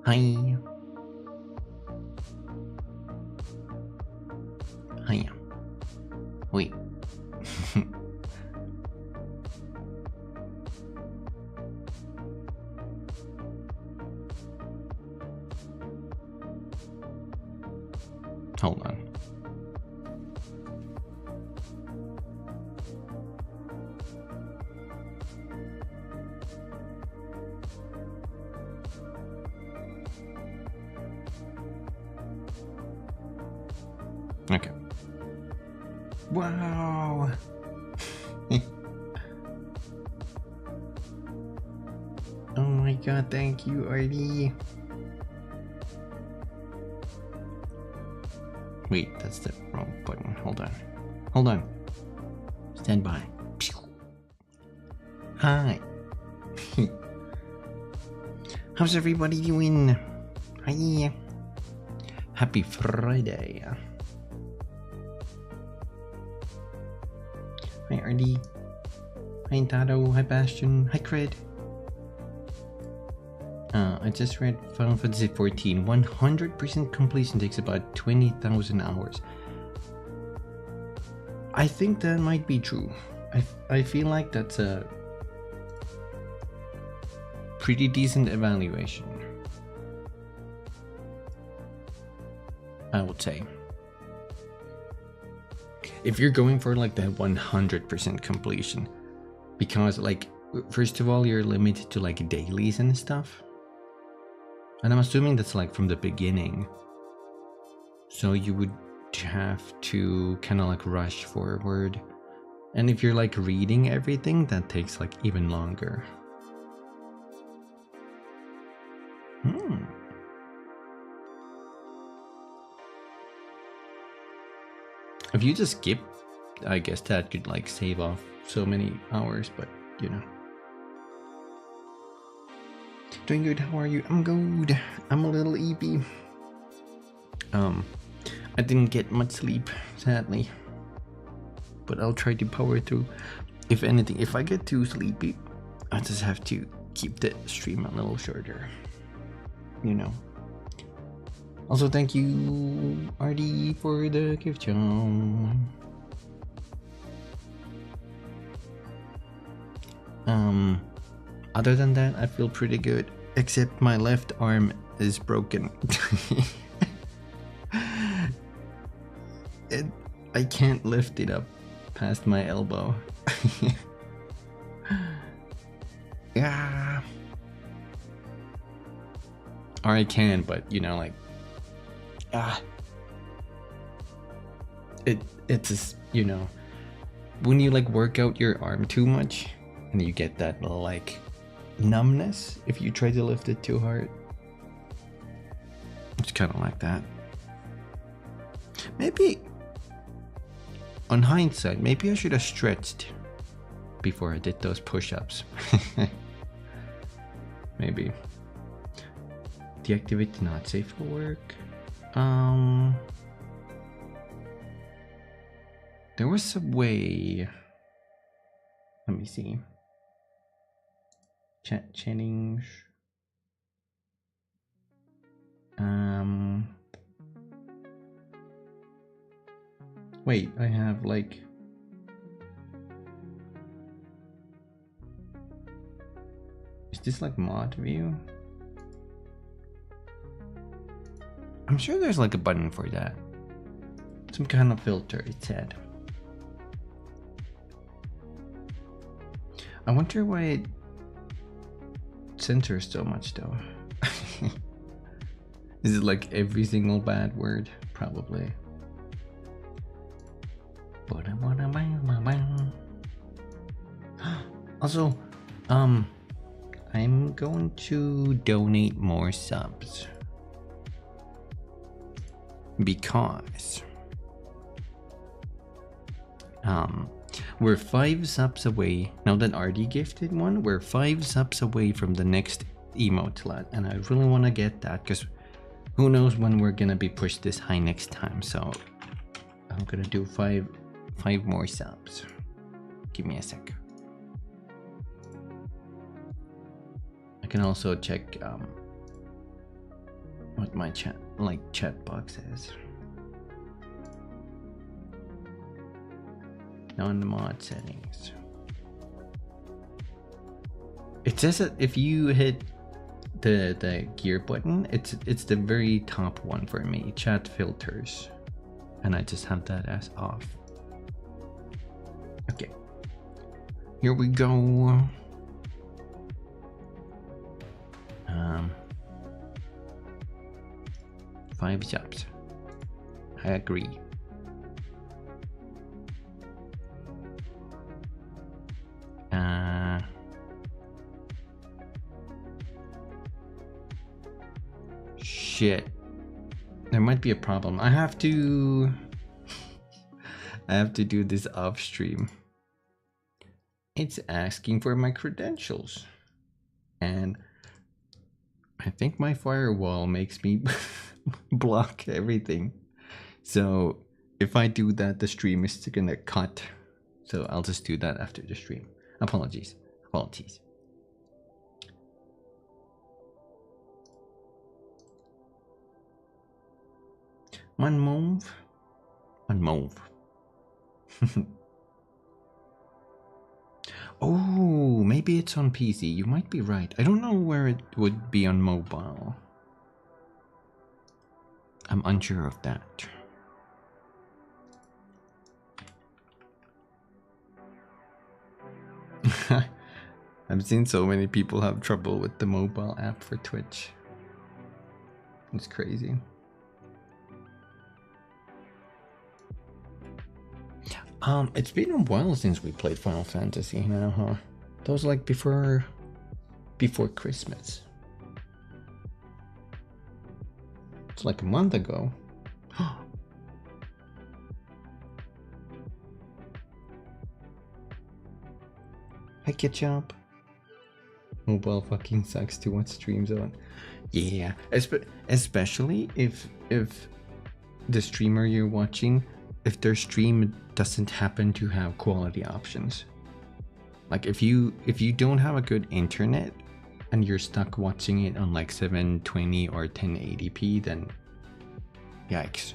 Hi. Hi. Wait. Hold on. Okay. Wow. Oh my god, thank you, Artie. Wait, that's the wrong button. Hold on. Hold on. Stand by. Hi. How's everybody doing? Hi. Happy Friday. Hi, Artie. Hi, Tato. Hi, Bastion. Hi, Cred. I just read Final Fantasy XIV. 100% completion takes about 20,000 hours. I think that might be true. I feel like that's a pretty decent evaluation, I would say. If you're going for like that 100% completion, because like, first of all, you're limited to like dailies and stuff. And I'm assuming that's like from the beginning. So you would have to kind of like rush forward. And if you're like reading everything, that takes like even longer. If you just skip, I guess that could like save off so many hours, but you know. Doing good, how are you? I'm good. I'm a little eepy. I didn't get much sleep, sadly. But I'll try to power through. If anything, if I get too sleepy, I just have to keep the stream a little shorter. You know. Also, thank you, Artie, for the gift job. Other than that, I feel pretty good. Except my left arm is broken. I can't lift it up past my elbow. Yeah. Or I can, but you know, like, it's just, you know, when you like work out your arm too much and you get that little like numbness if you try to lift it too hard. It's kind of like that. Maybe on hindsight, maybe I should have stretched before I did those push-ups. Maybe. Deactivate not safe for work. There was a way. Let me see. Chat settings. Wait, I have like. Is this like mod view? I'm sure there's like a button for that. Some kind of filter, it said. I wonder why it censors so much though. Is it like every single bad word? Probably. Also, I'm going to donate more subs. Because we're 5 subs away. Now that Artie gifted one, we're 5 subs away from the next emote slot, and I really want to get that because who knows when we're gonna be pushed this high next time. So I'm gonna do 5 more subs. Give me a sec. I can also check what my chat box is. Non-mod settings. It says that if you hit the gear button, it's the very top one for me, chat filters, and I just have that as off. Okay, here we go. 5 jobs. I agree. Shit. There might be a problem. I have to do this off stream. It's asking for my credentials. And I think my firewall makes me block everything. So if I do that, the stream is gonna cut. So I'll just do that after the stream. Apologies. Apologies. One move. One move. Oh, maybe it's on PC. You might be right. I don't know where it would be on mobile. I'm unsure of that. I've seen so many people have trouble with the mobile app for Twitch. It's crazy. It's been a while since we played Final Fantasy now, huh? That was like before Christmas. It's like a month ago. Hi, Ketchup. Mobile fucking sucks to watch streams on. Yeah, especially if the streamer you're watching, if their stream doesn't happen to have quality options. Like if you don't have a good internet and you're stuck watching it on like 720 or 1080p, then yikes.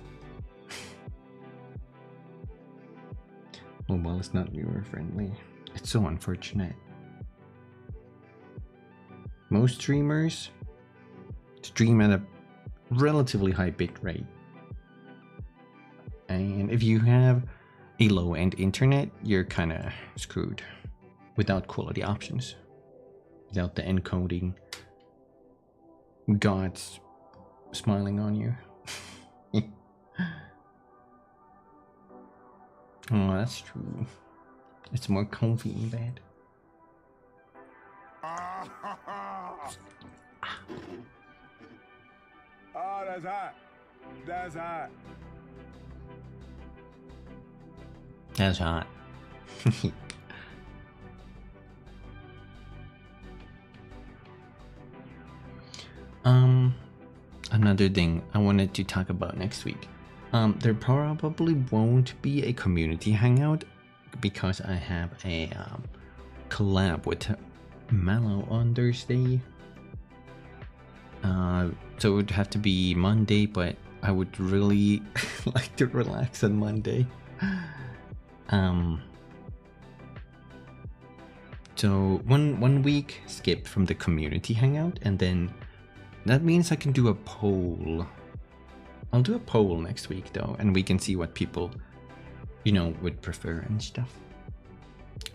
Mobile is not viewer friendly. It's so unfortunate. Most streamers stream at a relatively high bit rate. And if you have a low-end internet, you're kind of screwed without quality options. Without the encoding. God's smiling on you. Oh, that's true. It's more comfy in bed. Oh, that's hot. That's hot. That's hot. Another thing I wanted to talk about next week. There probably won't be a community hangout because I have a collab with Mallow on Thursday. So it would have to be Monday, but I would really like to relax on Monday. So one week skip from the community hangout, and then that means I can do a poll. I'll do a poll next week though, and we can see what people, would prefer and stuff.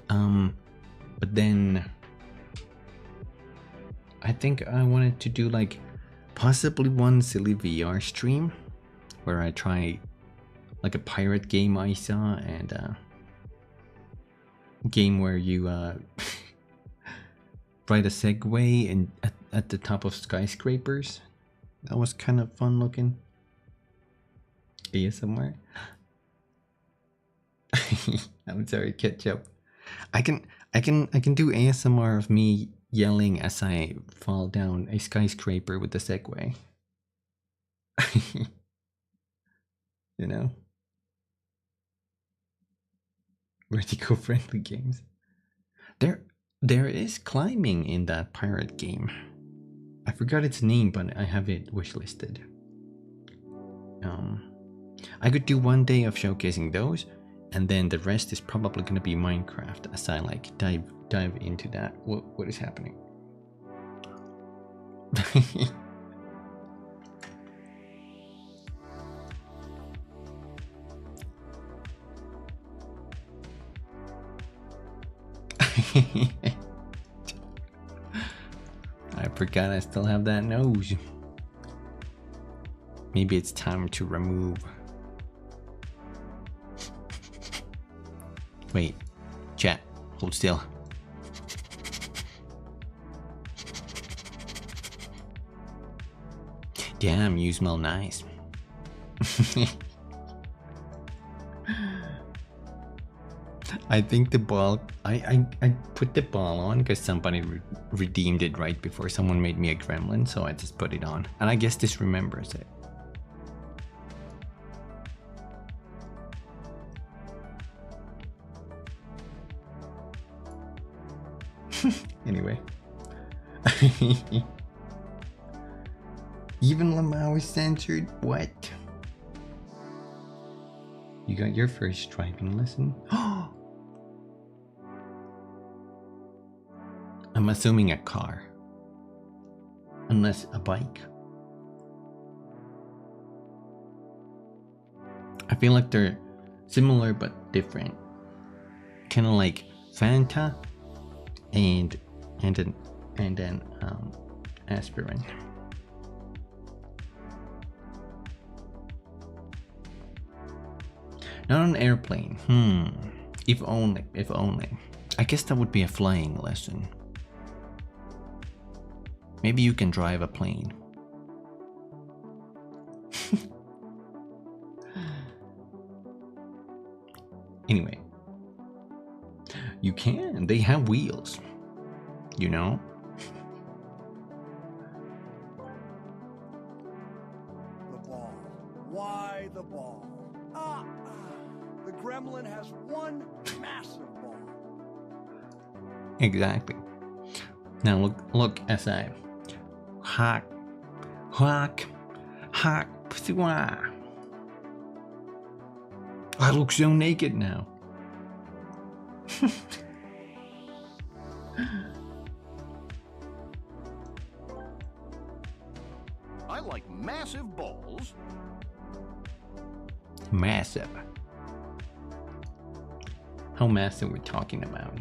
But then I think I wanted to do like possibly one silly VR stream where I try like a pirate game I saw, and a game where you ride a Segway and at the top of skyscrapers. That was kind of fun looking. ASMR. I'm sorry, Ketchup. I can do ASMR of me yelling as I fall down a skyscraper with the Segway. Vertigo friendly games. There is climbing in that pirate game. I forgot its name, but I have it wishlisted. I could do 1 day of showcasing those, and then the rest is probably gonna be Minecraft as I like dive into that. What is happening? I forgot I still have that nose. Maybe it's time to remove. Wait, chat, hold still. Damn, you smell nice. I think the ball, I put the ball on because somebody redeemed it right before someone made me a gremlin, so I just put it on. And I guess this remembers it. Anyway. Even Lamau is censored? What? You got your first driving lesson? I'm assuming a car. Unless a bike. I feel like they're similar but different. Kinda like Fanta and then aspirin. Not an airplane. If only. I guess that would be a flying lesson. Maybe you can drive a plane. Anyway. You can. They have wheels. You know? The ball. Why the ball? The gremlin has one massive ball. Exactly. Now look as I hack, pswa. I look so naked now. I like massive balls. Massive. How massive we're talking about?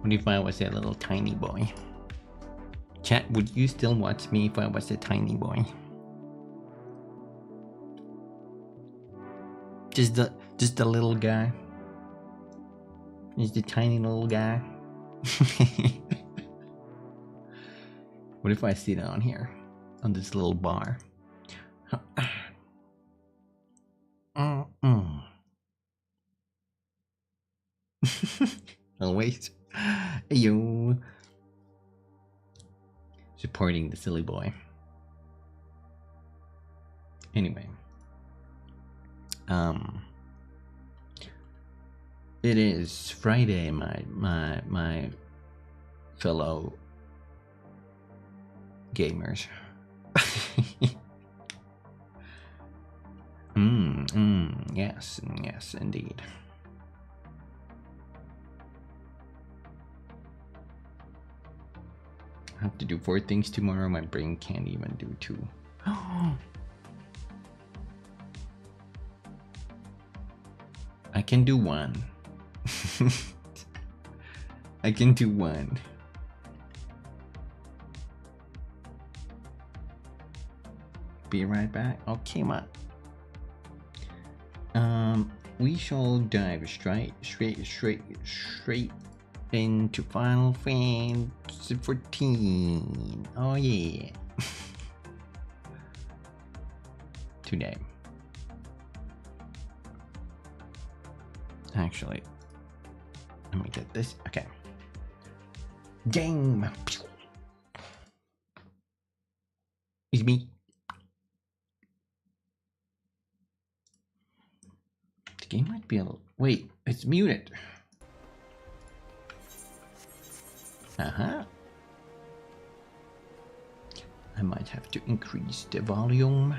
What if I was a little tiny boy? Chat, would you still watch me if I was a tiny boy? Just the little guy. Just the tiny little guy. What if I sit down here on this little bar? Always. Yo. Supporting the silly boy. Anyway. It is Friday, my fellow gamers. Yes, indeed. I have to do 4 things tomorrow. My brain can't even do 2. I can do 1. I can do 1. Be right back. Okay, man. We shall dive straight into Final Fantasy 14. Oh yeah. Today. Actually, let me get this. Okay. Game. It's me. The game might be a little. Wait, it's muted. I might have to increase the volume.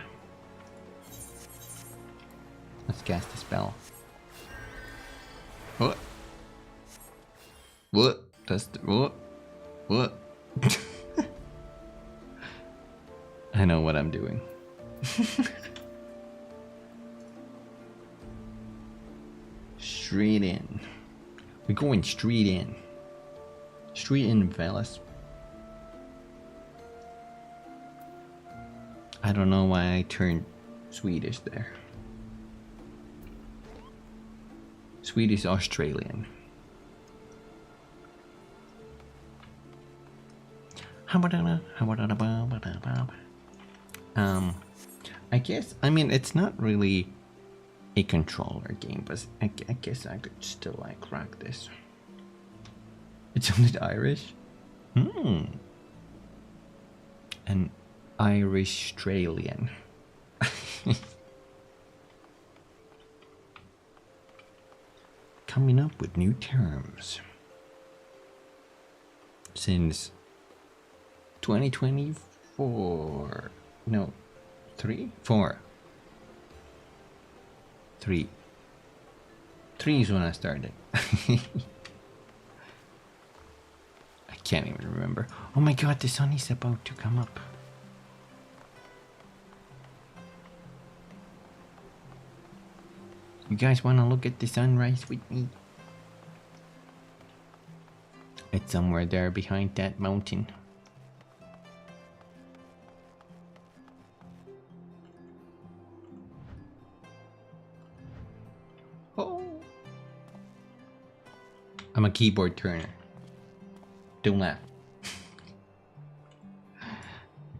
Let's cast a spell. What? What? That's the, what? What? I know what I'm doing. Straight in. We're going straight in. Straight in, fellas. I don't know why I turned Swedish there. Swedish Australian. I guess, I mean, it's not really a controller game, but I guess I could still like rock this. It sounded Irish. An Irish Australian. Coming up with new terms since 2024. No, 4. 3 is when I started. I can't even remember. Oh my god, the sun is about to come up. You guys want to look at the sunrise with me? It's somewhere there behind that mountain. Oh. I'm a keyboard turner. Don't laugh.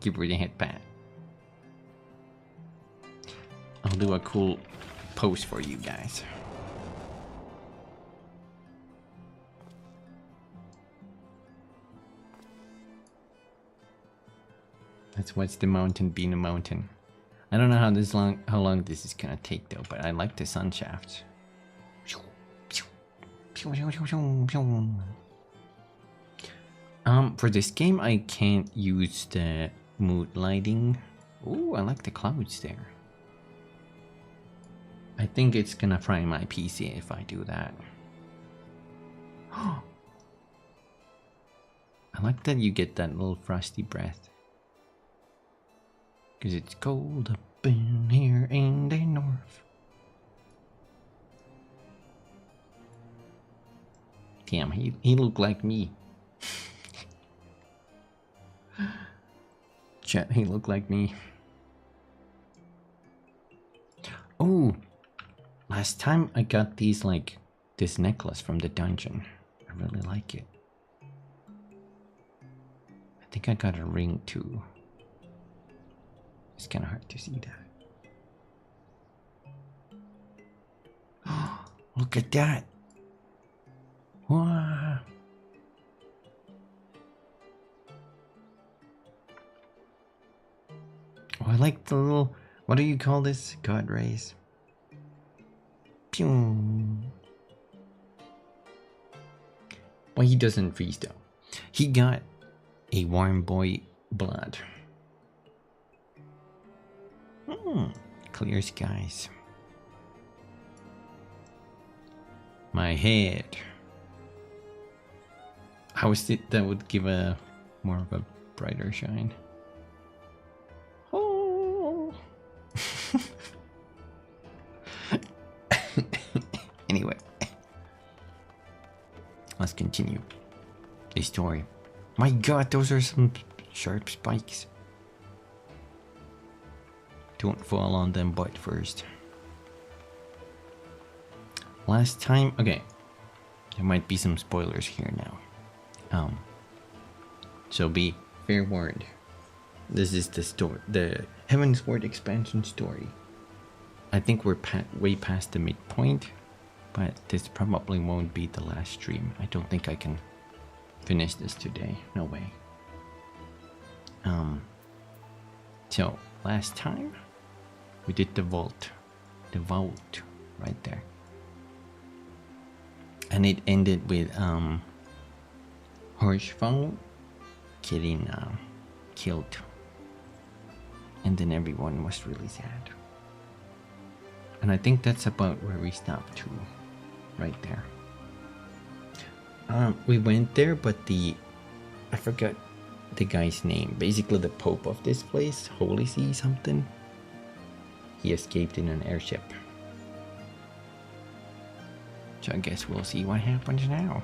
Keyboard and hit pad. I'll do a cool pose for you guys. Let's watch the mountain being a mountain. I don't know how long this is gonna take though, but I like the sun shafts. For this game I can't use the mood lighting. Ooh, I like the clouds there. I think it's gonna fry my PC if I do that. I like that you get that little frosty breath. Cause it's cold up in here in the north. Damn, he looked like me. Chat, he looked like me. Oh, last time I got these, like, this necklace from the dungeon. I really like it. I think I got a ring too. It's kind of hard to see that. Look at that. Wow. Oh, I like the little, what do you call this? God rays. Pew. Well, he doesn't freeze though. He got a warm boy blood. Clear skies. My head. How is it that would give a more of a brighter shine? Oh. Anyway, let's continue the story. My god, those are some sharp spikes. Don't fall on them butt first. Last time, okay, there might be some spoilers here now. So be fair warned. This is the story, the Heavensward expansion story. I think we're way past the midpoint, but this probably won't be the last stream. I don't think I can finish this today. No way. So last time we did the vault right there, and it ended with Hirschfang getting killed And then everyone was really sad. And I think that's about where we stopped too. Right there. We went there, but I forgot the guy's name. Basically the Pope of this place, Holy See something. He escaped in an airship. So I guess we'll see what happens now.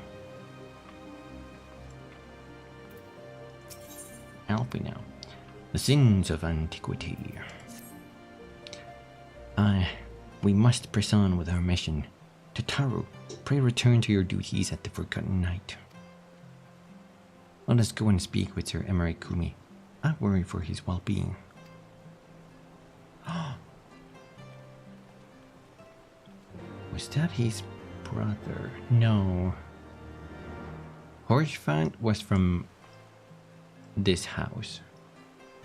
Alfie now. The sins of antiquity. We must press on with our mission. Tataru, pray return to your duties at the Forgotten Night. Let us go and speak with Sir Emery Kumi. I worry for his well-being. Was that his brother? No. Horshfant was from this house.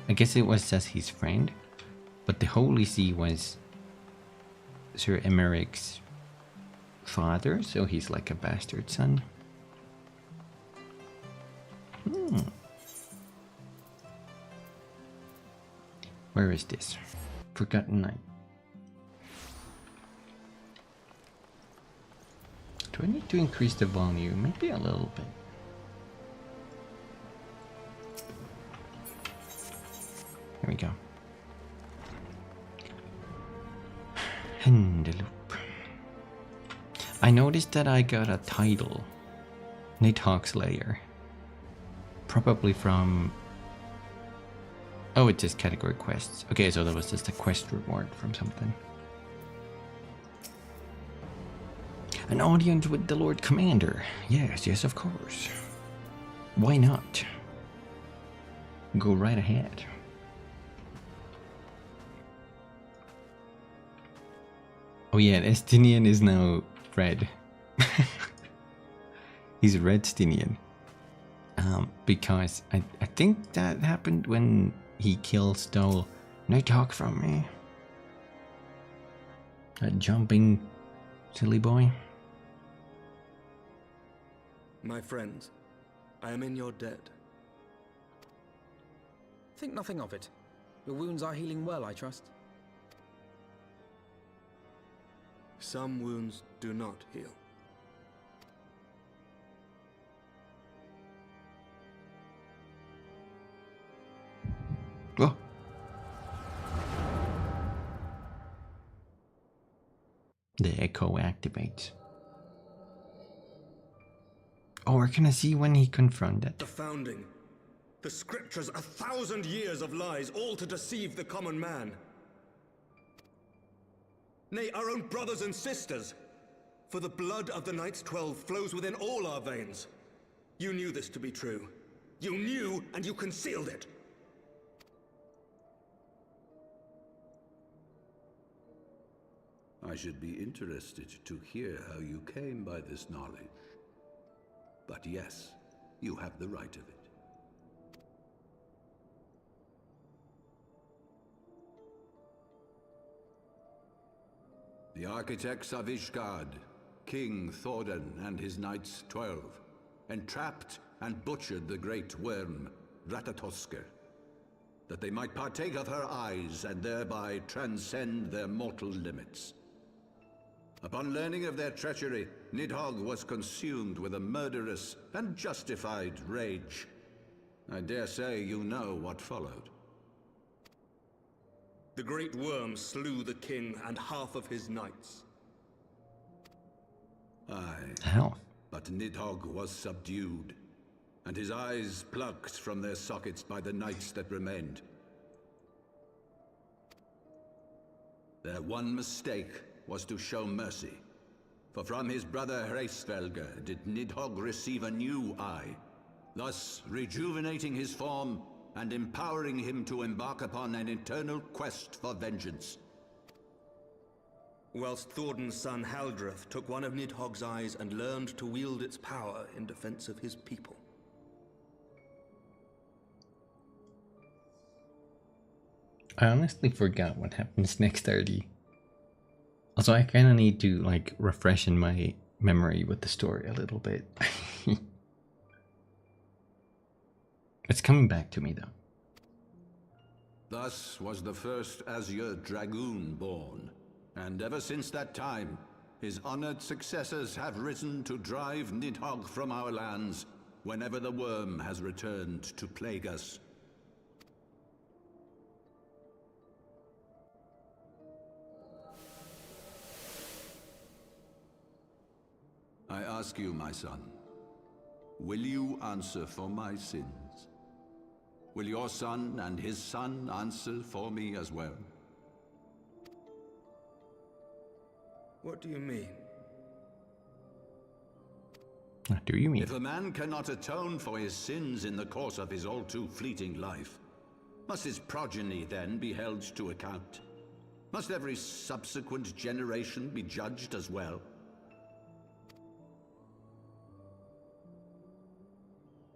I guess it was as his friend, but the Holy See was Sir Emeric's father, so he's like a bastard son. Where is this? Forgotten Night. Do I need to increase the volume? Maybe a little bit. Here we go. Hendeloop. I noticed that I got a title. Nidhogg Slayer. Probably from... Oh, it says category quests. Okay, so that was just a quest reward from something. An audience with the Lord Commander. Yes, yes, of course. Why not? Go right ahead. Oh yeah, Estinian is now red. He's Red Stinian. Because I think that happened when he stole Nidhogg from me. That jumping silly boy. My friends, I am in your debt. Think nothing of it. Your wounds are healing well, I trust. Some wounds do not heal. Oh. The echo activates. Oh, we're gonna see when he confronted. The founding. The scriptures, 1,000 years of lies, all to deceive the common man. Nay, our own brothers and sisters. For the blood of the Knights 12 flows within all our veins. You knew this to be true. You knew, and you concealed it. I should be interested to hear how you came by this knowledge. But yes, you have the right of it. The architects of Ishgard, King Thordan and his Knights 12, entrapped and butchered the great worm, Ratatosker, that they might partake of her eyes and thereby transcend their mortal limits. Upon learning of their treachery, Nidhogg was consumed with a murderous and justified rage. I dare say you know what followed. The great worm slew the king and half of his knights. Aye. How? But Nidhogg was subdued, and his eyes plucked from their sockets by the knights that remained. Their one mistake was to show mercy, for from his brother Hreisvelger did Nidhogg receive a new eye, thus rejuvenating his form and empowering him to embark upon an eternal quest for vengeance. Whilst Thordan's son Haldreth took one of Nidhogg's eyes and learned to wield its power in defense of his people. I honestly forgot what happens next already. Also, I kind of need to like refresh in my memory with the story a little bit. It's coming back to me though. Thus was the first Azure Dragoon born, and ever since that time, his honored successors have risen to drive Nidhogg from our lands whenever the worm has returned to plague us. I ask you, my son, will you answer for my sins? Will your son and his son answer for me as well? What do you mean? What do you mean? If a man cannot atone for his sins in the course of his all too fleeting life, must his progeny then be held to account? Must every subsequent generation be judged as well?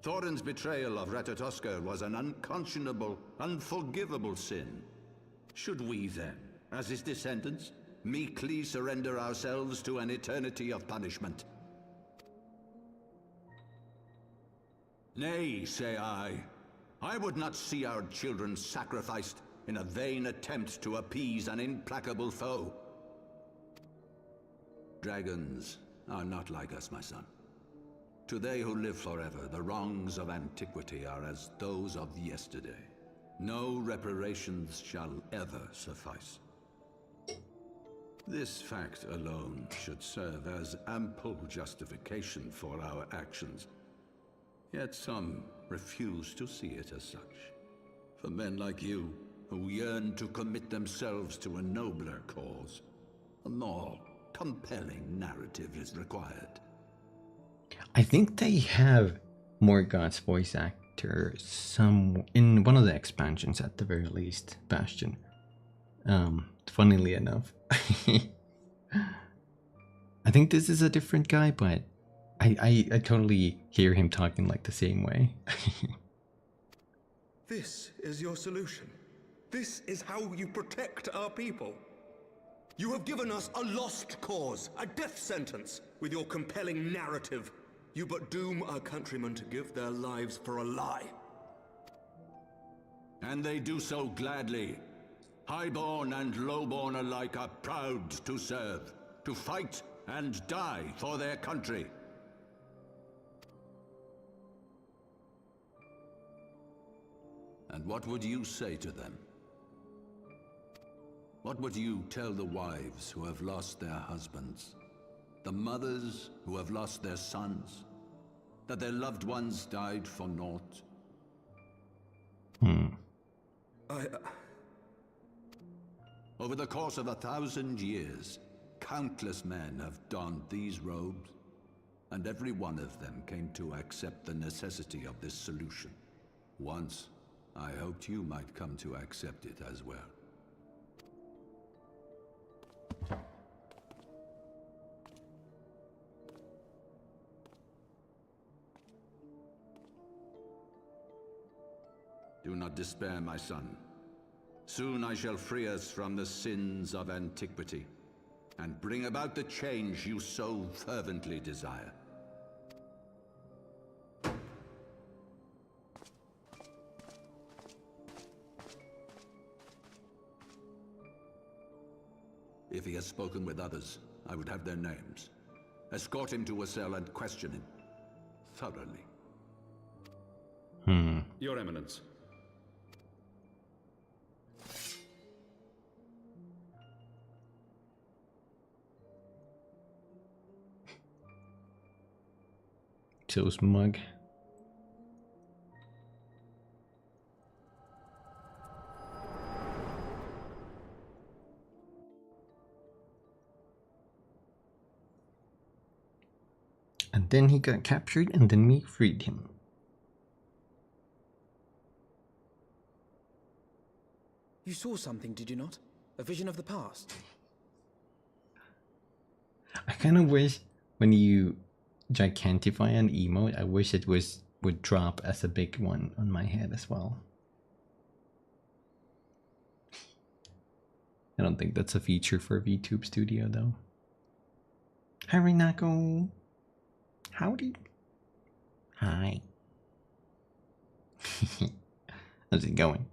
Thorin's betrayal of Ratatoskr was an unconscionable, unforgivable sin. Should we then, as his descendants, meekly surrender ourselves to an eternity of punishment? Nay, say I. I would not see our children sacrificed in a vain attempt to appease an implacable foe. Dragons are not like us, my son. To they who live forever, the wrongs of antiquity are as those of yesterday. No reparations shall ever suffice. This fact alone should serve as ample justification for our actions. Yet some refuse to see it as such. For men like you, who yearn to commit themselves to a nobler cause, a more compelling narrative is required. I think they have Morgoth's voice actor some in one of the expansions at the very least, Bastion. Funnily enough. I think this is a different guy, but I totally hear him talking like the same way. This is your solution. This is how you protect our people. You have given us a lost cause, a death sentence. With your compelling narrative, you but doom our countrymen to give their lives for a lie. And they do so gladly. Highborn and lowborn alike are proud to serve, to fight and die for their country. And what would you say to them? What would you tell the wives who have lost their husbands? The mothers who have lost their sons? That their loved ones died for naught? Over the course of 1,000 years, countless men have donned these robes, and every one of them came to accept the necessity of this solution. Once, I hoped you might come to accept it as well. Do not despair, my son. Soon I shall free us from the sins of antiquity, and bring about the change you so fervently desire. If he has spoken with others, I would have their names. Escort him to a cell and question him thoroughly. Your Eminence. So smug. And then he got captured, and then we freed him. You saw something, did you not? A vision of the past? I kind of wish when you gigantify an emote, I wish it would drop as a big one on my head as well. I don't think that's a feature for VTube Studio though. Hi Renako. Howdy. Hi. How's it going?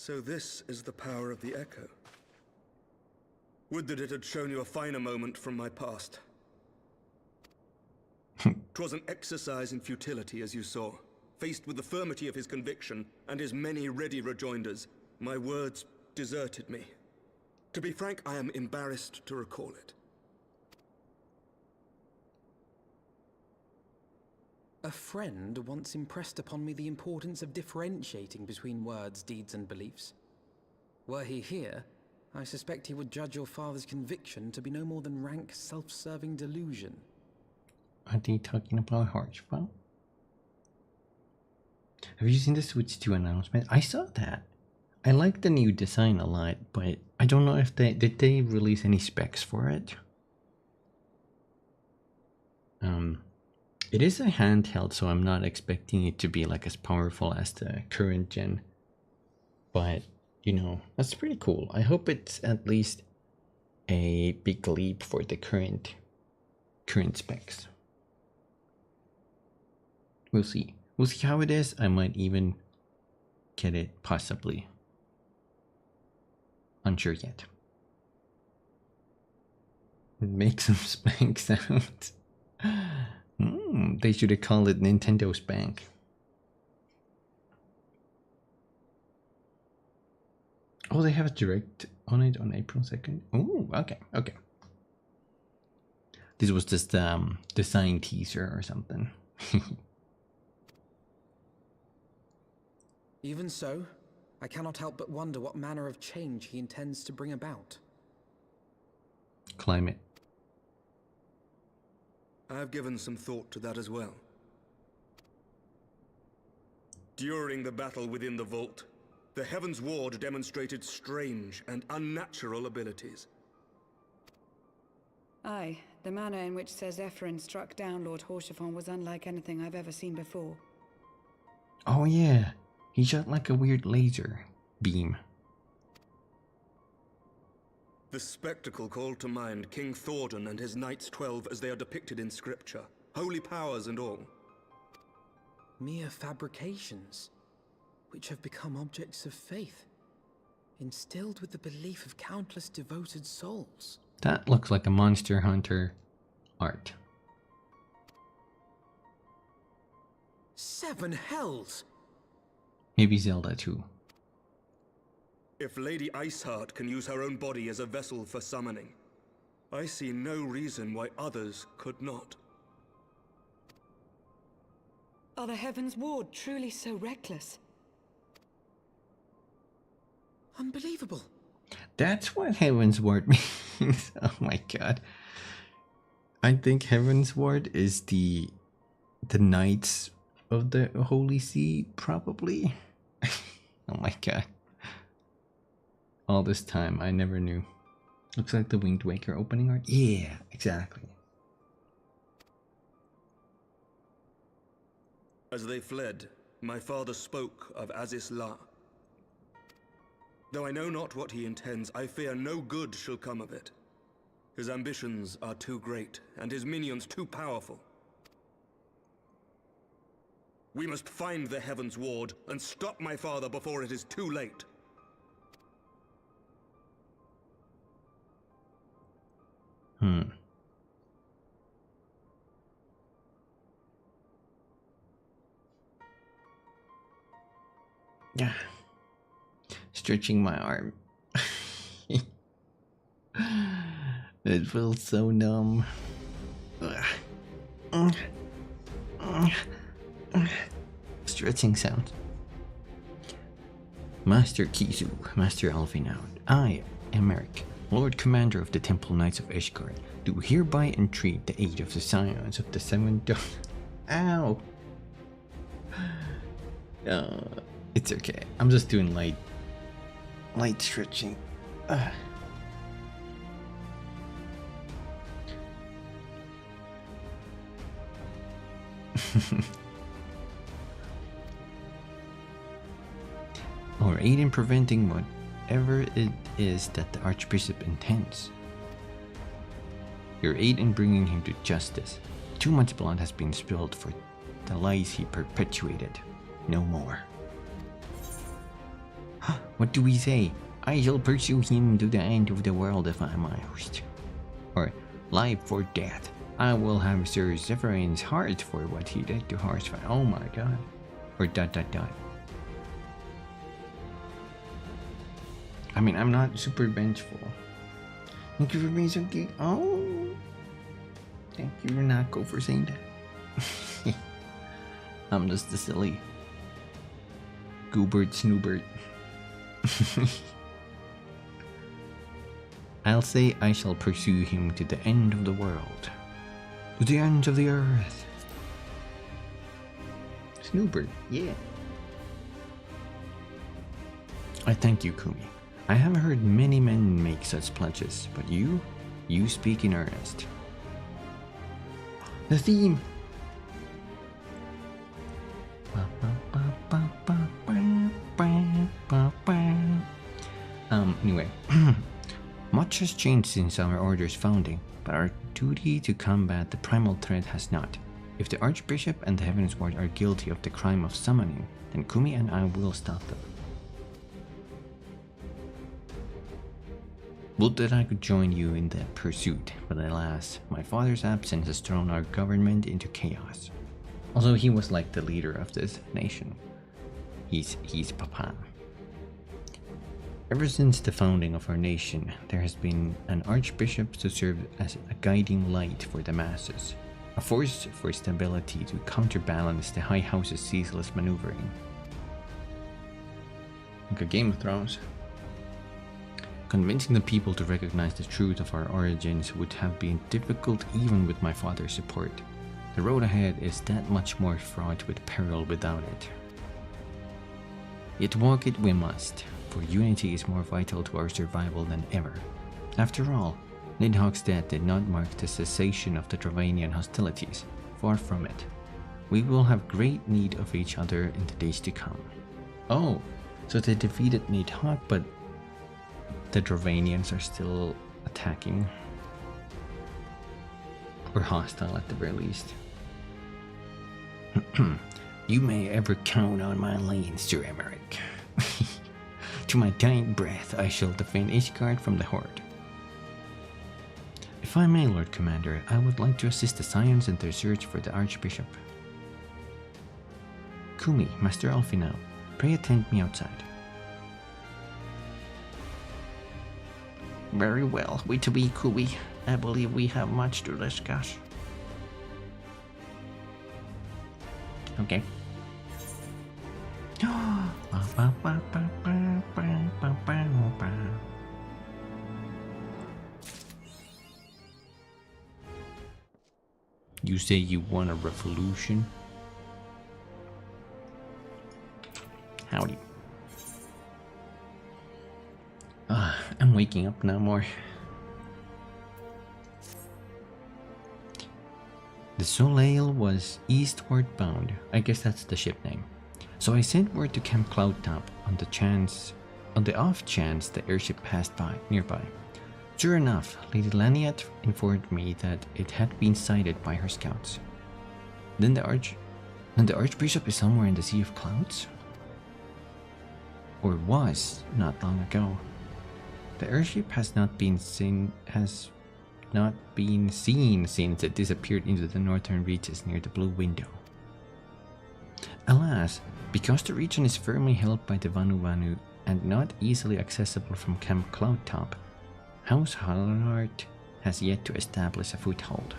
So this is the power of the Echo. Would that it had shown you a finer moment from my past. 'Twas an exercise in futility, as you saw. Faced with the firmity of his conviction and his many ready rejoinders, my words deserted me. To be frank, I am embarrassed to recall it. A friend once impressed upon me the importance of differentiating between words, deeds, and beliefs. Were he here, I suspect he would judge your father's conviction to be no more than rank self-serving delusion. Are they talking about Harchfall? Have you seen the Switch 2 announcement? I saw that. I like the new design a lot, but I don't know if did they release any specs for it? It is a handheld, so I'm not expecting it to be like as powerful as the current gen. But, you know, that's pretty cool. I hope it's at least a big leap for the current specs. We'll see. We'll see how it is. I might even get it, possibly. Unsure yet. Make some spank sounds. They should have called it Nintendo Spank. Oh, they have a direct on it on April 2nd. Oh, okay, okay. This was just design teaser or something. Even so, I cannot help but wonder what manner of change he intends to bring about. Climate. I've given some thought to that as well. During the battle within the vault, the Heaven's Ward demonstrated strange and unnatural abilities. Aye, the manner in which Ser Zephyrin struck down Lord Haurchefant was unlike anything I've ever seen before. Oh yeah, he shot like a weird laser beam. The spectacle called to mind King Thordan and his Knights 12 as they are depicted in scripture, holy powers and all. Mere fabrications, which have become objects of faith, instilled with the belief of countless devoted souls. That looks like a Monster Hunter art. 7 hells! Maybe Zelda too. If Lady Iceheart can use her own body as a vessel for summoning, I see no reason why others could not. Are the Heaven's Ward truly so reckless? Unbelievable. That's what Heaven's Ward means. Oh my god. I think Heaven's Ward is the Knights of the Holy See, probably. Oh my god. All this time, I never knew. Looks like the Winged Waker opening art. Yeah, exactly. As they fled, my father spoke of Aziz La. Though I know not what he intends, I fear no good shall come of it. His ambitions are too great, and his minions too powerful. We must find the Heaven's Ward and stop my father before it is too late. Yeah. Stretching my arm. It feels so numb. Stretching sounds. Master Kizu, Master Alvinaud, I am Eric, Lord Commander of the Temple Knights of Ishgard, do hereby entreat the aid of the Scions of the Seven Ow! It's okay. I'm just doing light stretching. Or aid in preventing whatever it is that the Archbishop intends. Your aid in bringing him to justice. Too much blood has been spilled for the lies he perpetuated. No more. What do we say? I shall pursue him to the end of the world if I must. Or, life or death. I will have Sir Zephyr's heart for what he did to Horsefire. Oh my god. Or ... I mean, I'm not super vengeful. Thank you for being so cute. Oh. Thank you, Renako, for saying that. I'm just a silly Goobert Snoobert. I'll say I shall pursue him to the end of the world. To the ends of the earth. Snoobert, yeah. I thank you, Kumi. I have heard many men make such pledges, but you speak in earnest. The theme! Anyway. Much has changed since our order's founding, but our duty to combat the primal threat has not. If the Archbishop and the Heaven's Ward are guilty of the crime of summoning, then Kumi and I will stop them. Would that I could join you in the pursuit, but alas, my father's absence has thrown our government into chaos. Also, he was like the leader of this nation. He's Papa. Ever since the founding of our nation, there has been an archbishop to serve as a guiding light for the masses, a force for stability to counterbalance the High House's ceaseless maneuvering. Like a Game of Thrones. Convincing the people to recognize the truth of our origins would have been difficult even with my father's support. The road ahead is that much more fraught with peril without it. Yet walk it we must, for unity is more vital to our survival than ever. After all, Nidhogg's death did not mark the cessation of the Dravanian hostilities. Far from it. We will have great need of each other in the days to come. Oh, so they defeated Nidhogg, but the Dravanians are still attacking. Or hostile at the very least. You may ever count on my lane, Sir Emmerich. To my dying breath, I shall defend Ishgard from the Horde. If I may, Lord Commander, I would like to assist the Scions in their search for the Archbishop. Kumi, Master Alfinau, pray attend me outside. Very well, we to be Kumi. I believe we have much to discuss. Okay. You say you want a revolution? Howdy. I'm waking up now more. The Soleil was eastward bound. I guess that's the ship name. So I sent word to Camp Cloudtop on the off chance the airship passed by nearby. Sure enough, Lady Laniat informed me that it had been sighted by her scouts. Then the Archbishop is somewhere in the Sea of Clouds? Or was not long ago. The airship has not been seen since it disappeared into the northern reaches near the Blue Window. Alas, because the region is firmly held by the Vanu and not easily accessible from Camp Cloudtop, House Hallard has yet to establish a foothold.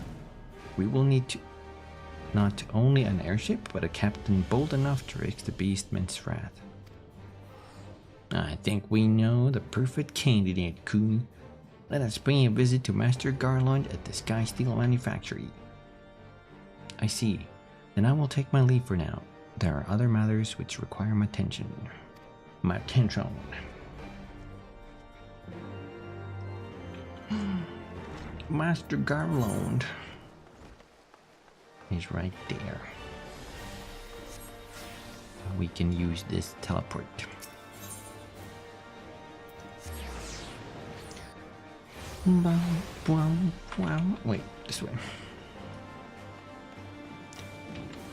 We will need not only an airship, but a captain bold enough to risk the Beastman's wrath. I think we know the perfect candidate, Kumi. Let us pay a visit to Master Garland at the Sky Steel Manufactory. I see. Then I will take my leave for now. There are other matters which require my attention. Master Garland is right there. We can use this teleport. Wait, this way.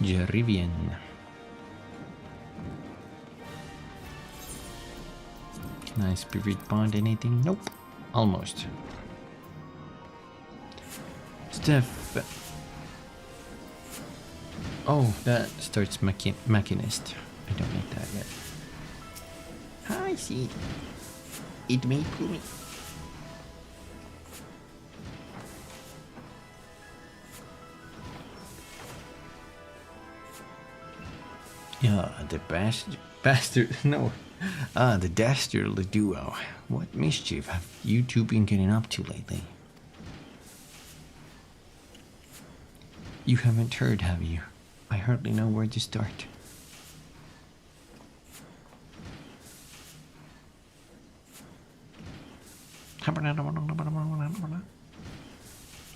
Jerivian. Can I spirit bond anything? Nope. Almost. Steph. Oh, that starts Machinist. I don't need that yet. Hi, Seed. It may pull me. Yeah, the bastard, no. The dastardly duo. What mischief have you two been getting up to lately? You haven't heard, have you? I hardly know where to start.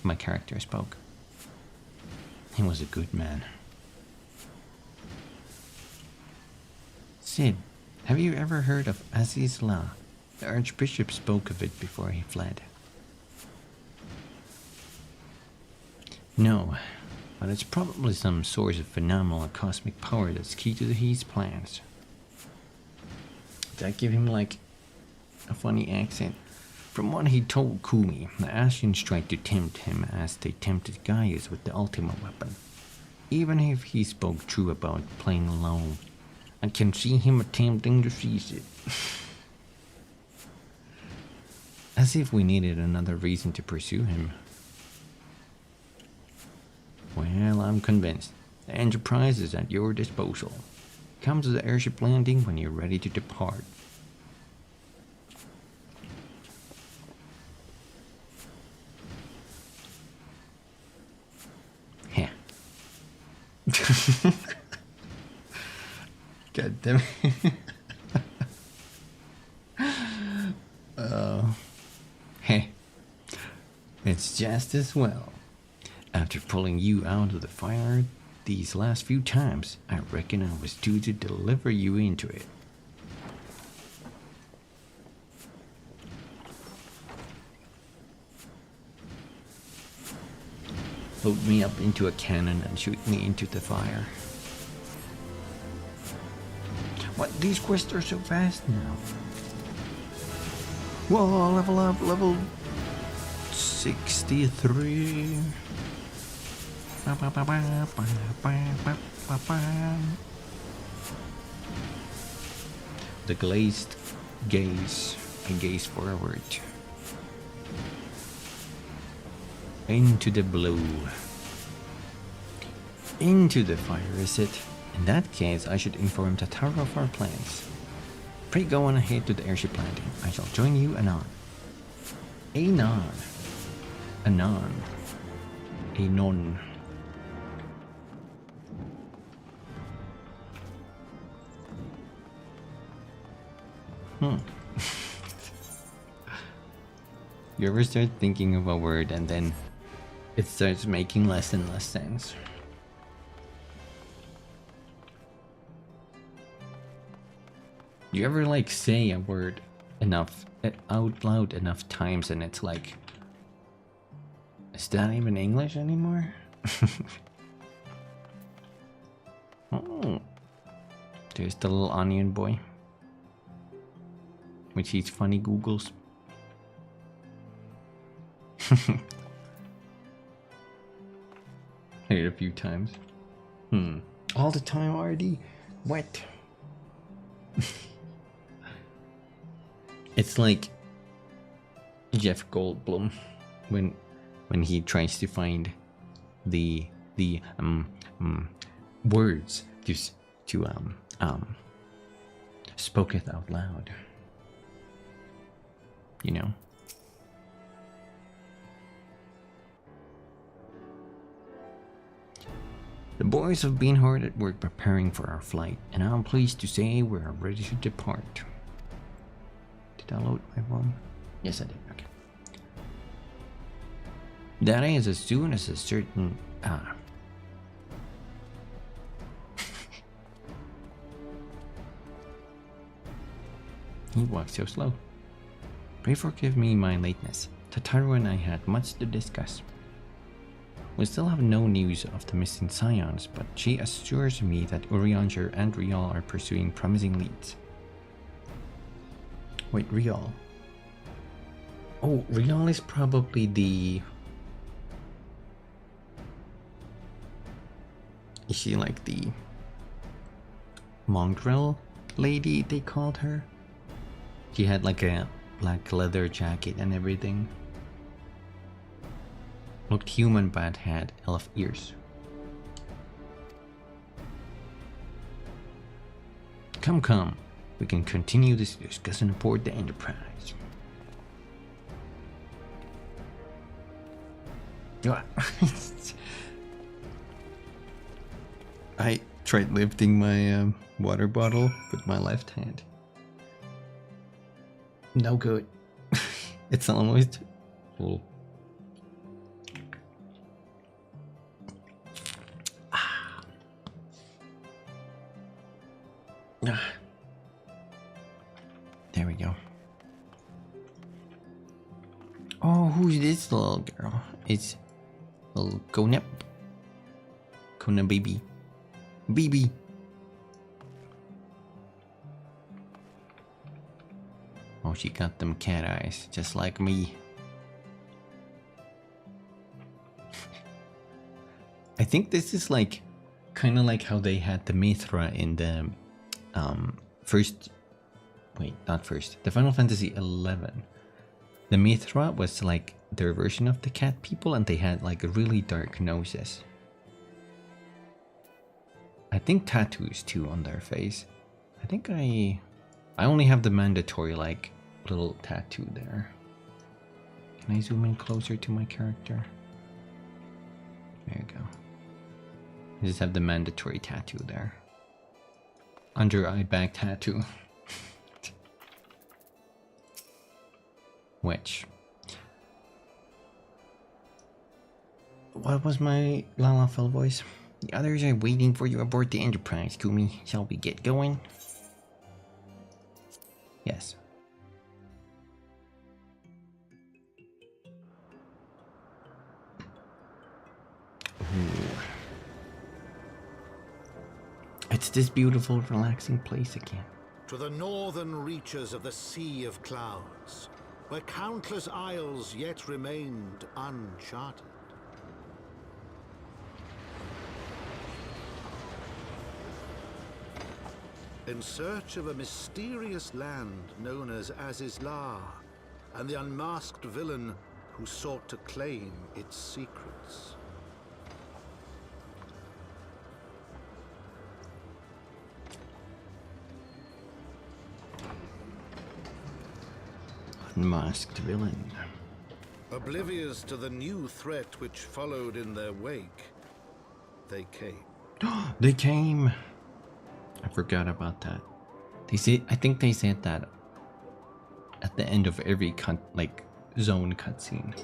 My character spoke. He was a good man. Sid, have you ever heard of Aziz La? The Archbishop spoke of it before he fled. No, but it's probably some source of phenomenal cosmic power that's key to his plans. Did that give him like a funny accent? From what he told Kumi, the Ascians tried to tempt him as they tempted Gaius with the Ultima weapon. Even if he spoke true about playing alone, I can see him attempting to seize it. As if we needed another reason to pursue him. Well, I'm convinced. The Enterprise is at your disposal. Come to the airship landing when you're ready to depart. Heh. God damn it. Hey. It's just as well. After pulling you out of the fire these last few times, I reckon I was due to deliver you into it. Load me up into a cannon and shoot me into the fire. What? These quests are so fast now. Whoa, level up, level 63. The glazed gaze. I gaze forward. Into the blue. Into the fire, is it? In that case, I should inform Tatara of our plans. Pray go on ahead to the airship landing. I shall join you anon. Anon. Anon. Anon. You ever start thinking of a word and then it starts making less and less sense? You ever like say a word enough out loud enough times and it's like, is that even English anymore? Oh, there's the little onion boy, which he's funny Googles. Hit it a few times. All the time already. What? It's like Jeff Goldblum when he tries to find the words to spoketh out loud. You know. The boys have been hard at work preparing for our flight, and I'm pleased to say we are ready to depart. Did I load my phone? Yes, I did. Okay. That is as soon as a certain... He walks so slow. Pray forgive me my lateness. Tataru and I had much to discuss. We still have no news of the missing scions, but she assures me that Urianger and Rial are pursuing promising leads. Wait, Rial. Oh, Rial is probably the... Is she like the mongrel lady they called her? She had like a black leather jacket and everything. Looked human but had elf ears. Come. We can continue this discussion aboard the Enterprise. I tried lifting my water bottle with my left hand. No good. It's almost full. There we go. Oh, who's this little girl? It's little Kona. Kona baby. Baby. Oh, she got them cat eyes, just like me. I think this is like, kind of like how they had the Mithra in the the Final Fantasy XI. The Mithra was like their version of the cat people, and they had like really dark noses. I think tattoos too on their face. I think I only have the mandatory like little tattoo there. Can I zoom in closer to my character? There you go. I just have the mandatory tattoo there. Under eye bag tattoo. Which? What was my Lalafell voice? The others are waiting for you aboard the Enterprise, Kumi. Shall we get going? Yes. Ooh. It's this beautiful, relaxing place again. To the northern reaches of the Sea of Clouds, where countless isles yet remained uncharted. In search of a mysterious land known as Azizlar, and the unmasked villain who sought to claim its secrets. Unmasked villain. Oblivious to the new threat which followed in their wake, they came. They came! I forgot about that. They say, I think they said that at the end of every zone cutscene.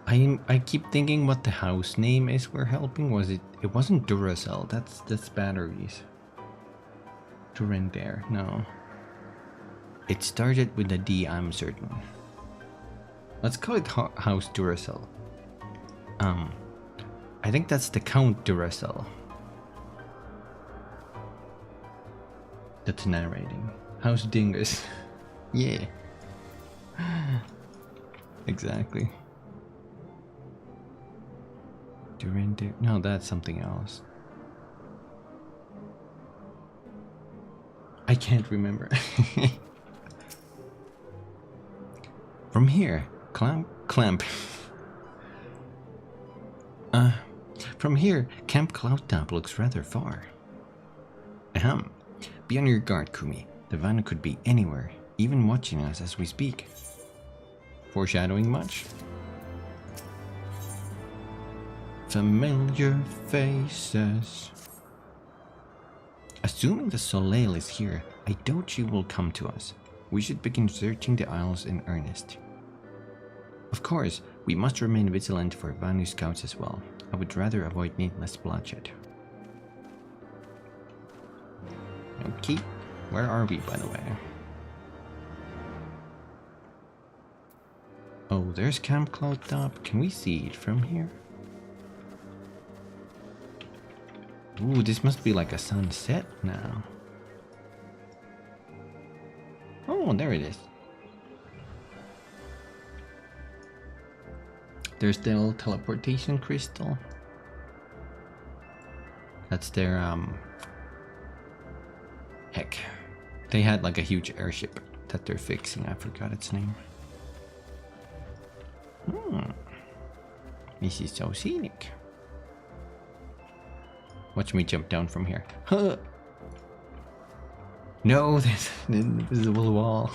I keep thinking what the house name is we're helping. Was it wasn't Duracell, that's batteries. Durandare, no. It started with a D, I'm certain. Let's call it House Duracell. I think that's the Count Duracell that's narrating. House Dingus. Yeah. Exactly. Durandare. No, that's something else. I can't remember. From here, Clamp. From here, Camp Cloudtop looks rather far. Ahem. Be on your guard, Kumi. The van could be anywhere, even watching us as we speak. Foreshadowing much? Familiar faces. Assuming the Soleil is here, I doubt she will come to us. We should begin searching the Isles in earnest. Of course, we must remain vigilant for Vanu scouts as well. I would rather avoid needless bloodshed. Okay, where are we, by the way? Oh, there's Camp Cloudtop. Can we see it from here? Ooh, this must be like a sunset now. Oh, there it is. There's the little teleportation crystal. That's their, heck. They had like a huge airship that they're fixing. I forgot its name. This is so scenic. Watch me jump down from here. Huh. No, there's an invisible wall.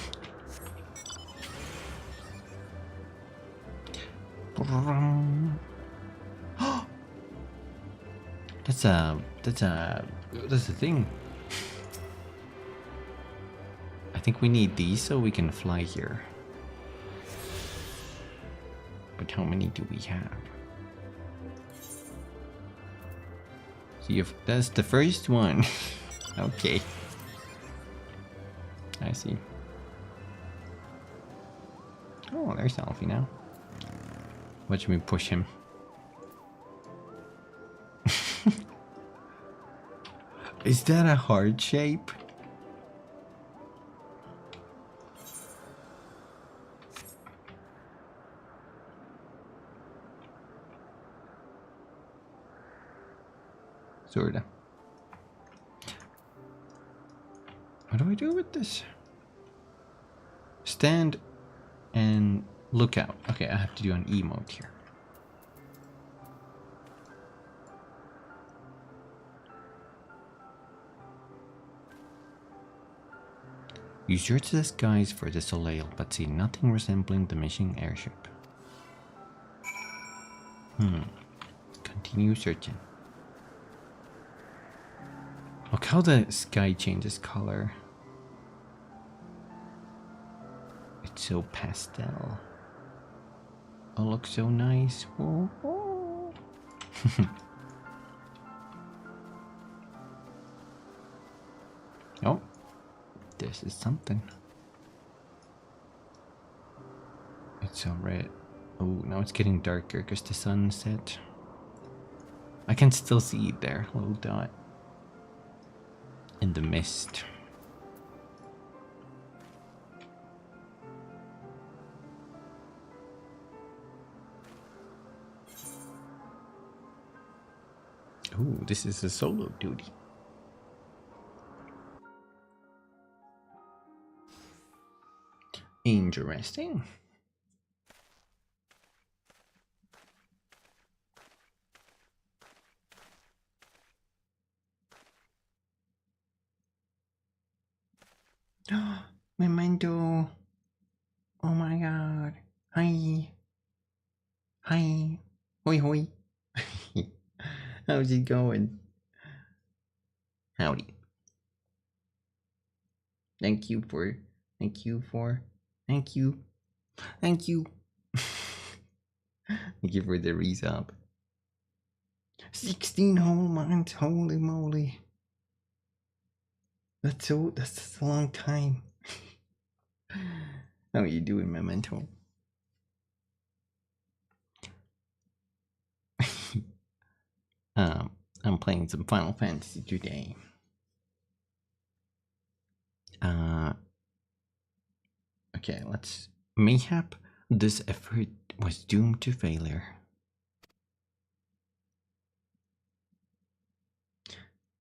That's a thing. I think we need these so we can fly here. But how many do we have? See if that's the first one. Okay. I see. Oh, there's Alfie now. Watch me push him. Is that a heart shape? Sorta. What do I do with this? Stand and look out. Okay, I have to do an emote here. You search the skies for the Soleil, but see nothing resembling the missing airship. Continue searching. Look how the sky changes color. It's so pastel. Oh, looks so nice. Whoa, whoa. Oh, this is something. It's so red. Oh, now it's getting darker because the sun set. I can still see it there, little dot. In the mist. Ooh, this is a solo duty. Interesting. Memento. Oh my god. Hi. Hi. Hoi hoi. How's it going? Howdy. Thank you. Thank you. Thank you for the resub. 16 whole months, holy moly. That's a long time. How are you doing, Memento? I'm playing some Final Fantasy today. Okay, let's... Mayhap this effort was doomed to failure.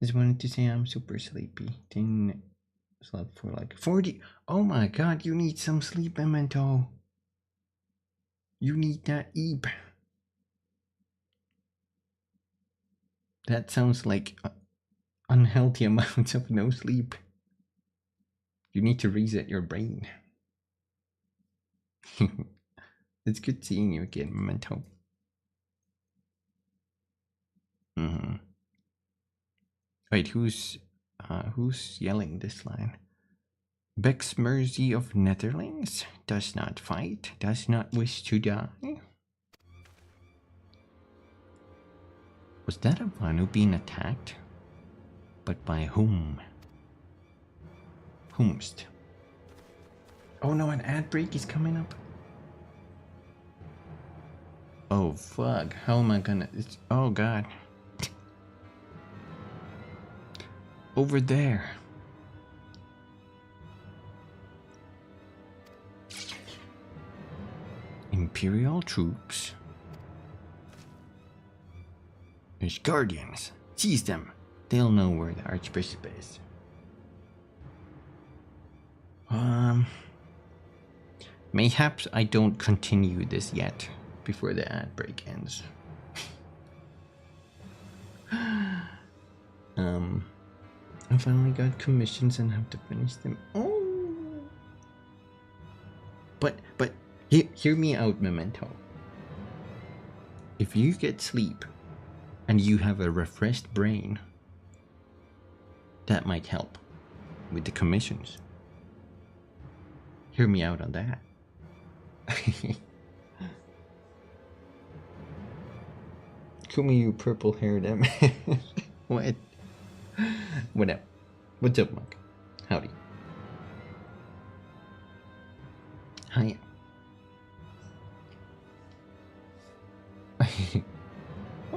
Just wanted to say I'm super sleepy. Didn't slept for like 40. Oh my god, you need some sleep, Memento. You need that eep. That sounds like unhealthy amounts of no sleep. You need to reset your brain. It's good seeing you again, Memento. Wait, who's yelling this line? Beck's mercy of Netherlings does not fight, does not wish to die. Was that a Vanu being attacked? But by whom? Whomst? Oh no, an ad break is coming up. Oh fuck, how am I gonna... oh god. Over there. Imperial troops. There's guardians. Seize them. They'll know where the Archbishop is. Mayhaps I don't continue this yet before the ad break ends. I finally got commissions and have to finish them. Oh, but hear me out, Memento. If you get sleep and you have a refreshed brain, that might help with the commissions. Hear me out on that. Call me you purple-haired man. What? What up? What's up, Mike? Howdy. Hi. How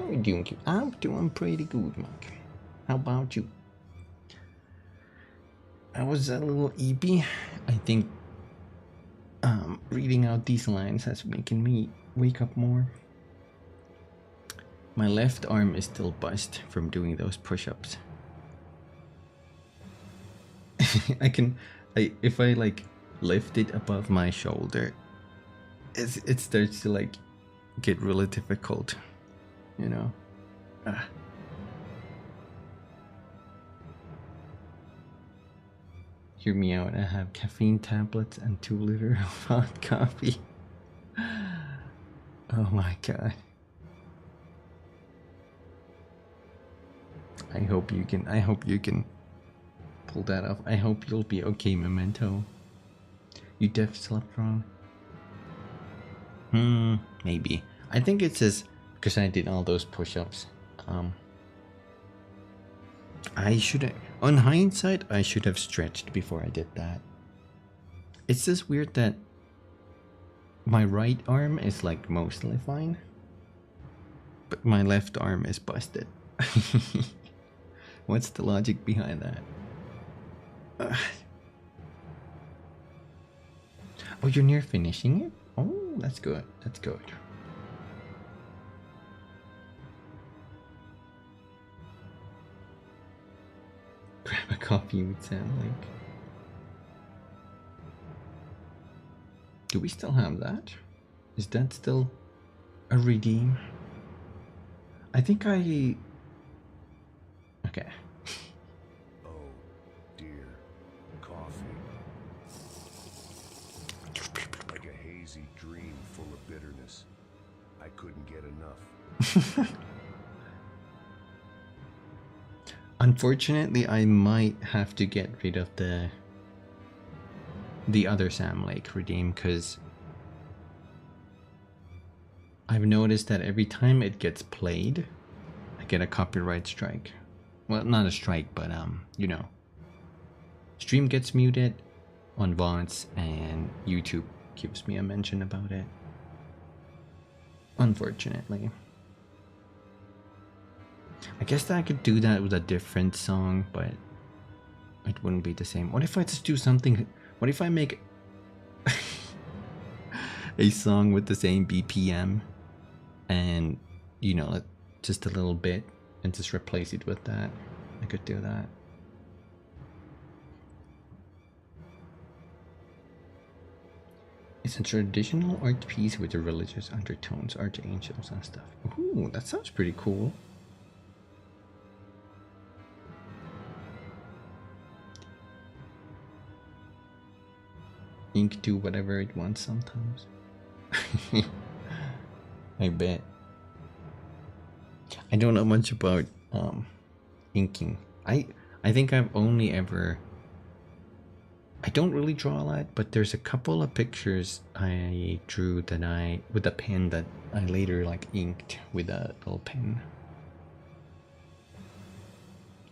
are you doing? I'm doing pretty good, Mike. How about you? I was a little eepy. I think reading out these lines has making me wake up more. My left arm is still buzzed from doing those push-ups. If I like lift it above my shoulder, it starts to like get really difficult, you know. Hear me out, I have caffeine tablets and 2 liters of hot coffee. Oh my god. I hope you can pull that off. I hope you'll be okay, Memento. You def slept wrong? Maybe. I think it's just because I did all those push-ups. I should, on hindsight, I should have stretched before I did that. It's just weird that my right arm is like mostly fine, but my left arm is busted. What's the logic behind that? Oh, you're near finishing it? Oh, that's good. That's good. Grab a coffee would sound like. Do we still have that? Is that still a redeem? I think I... Okay. Oh, dear. Coffee. Like a hazy dream full of bitterness. I couldn't get enough. Unfortunately, I might have to get rid of the other Sam Lake redeem, because I've noticed that every time it gets played, I get a copyright strike. Well, not a strike, but you know, stream gets muted on VODs and YouTube gives me a mention about it. Unfortunately. I guess that I could do that with a different song, but it wouldn't be the same. What if I just do something? What if I make a song with the same BPM and, you know, just a little bit and just replace it with that? I could do that. It's a traditional art piece with the religious undertones, archangels and stuff. Ooh, that sounds pretty cool. Ink do whatever it wants sometimes. I bet. I don't know much about inking. I think I've only ever... I don't really draw a lot, but there's a couple of pictures I drew that with a pen that I later like inked with a little pen.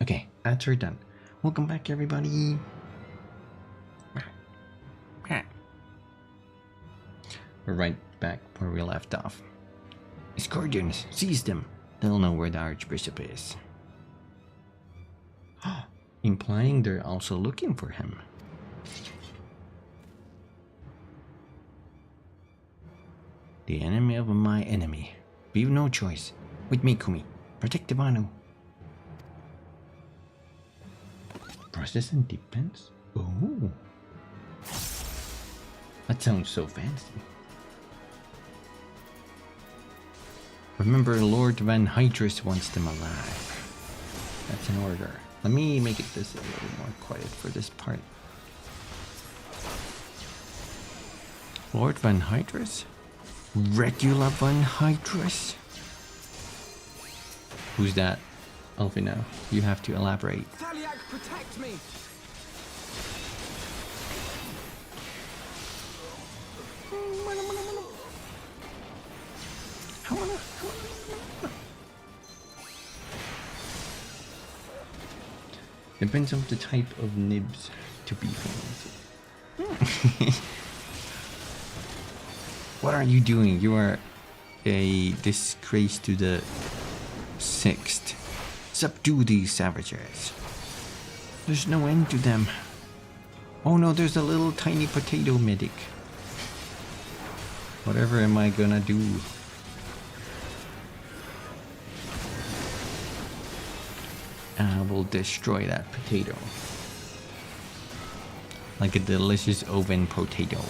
Okay, ads are done. Welcome back, everybody. We're right back where we left off. His guardians, seize them. They'll know where the Archbishop is. implying they're also looking for him. The enemy of my enemy. We've no choice. With me, Kumi. Protect the Vanu. Process and defense? Oh. That sounds so fancy. Remember, Lord Van Hydrus wants them alive. That's an order. Let me make it this a little more quiet for this part. Lord Van Hydrus? Regula Van Hydrus? Who's that? Alfina, you have to elaborate. Thaliak, protect me! Depends on the type of nibs to be fancy. What are you doing? You are a disgrace to the Sixth. Subdue these savages. There's no end to them. Oh no, there's a little tiny potato medic. Whatever am I gonna do? I will destroy that potato. Like a delicious oven potato.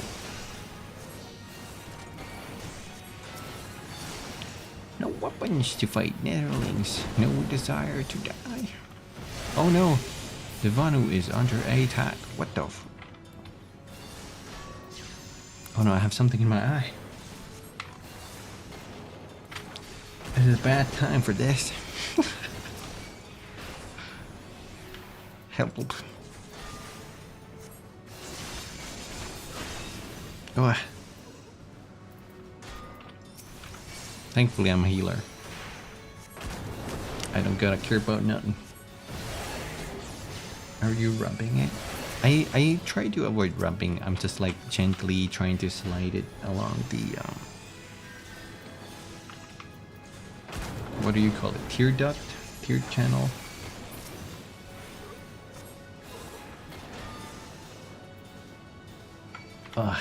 No weapons to fight Netherlings. No desire to die. Oh no! The Vanu is under attack. What the f... Oh no, I have something in my eye. It is a bad time for this. Help. Oh. Thankfully I'm a healer. I don't gotta care about nothing. Are you rubbing it? I try to avoid rubbing. I'm just like gently trying to slide it along the what do you call it? Tear duct? Tear channel? Ugh.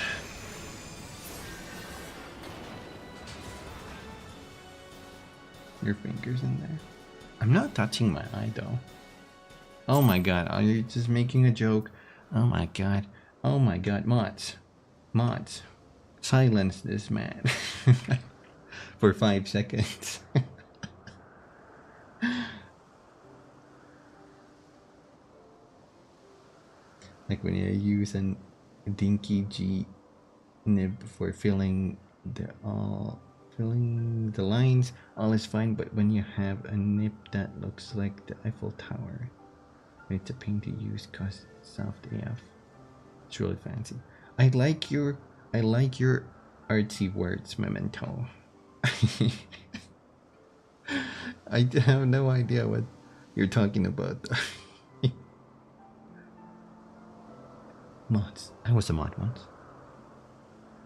Your fingers in there. I'm not touching my eye though. Oh my god, are you just making a joke? Oh my god. Oh my god, mods. Mods. Silence this man. For 5 seconds. Like when you use an dinky G nib for filling the lines, all is fine, but when you have a nib that looks like the Eiffel Tower, it's a pain to use cause it's soft AF. It's really fancy. I like your artsy words, Memento. I have no idea what you're talking about. Mods. I was a mod once.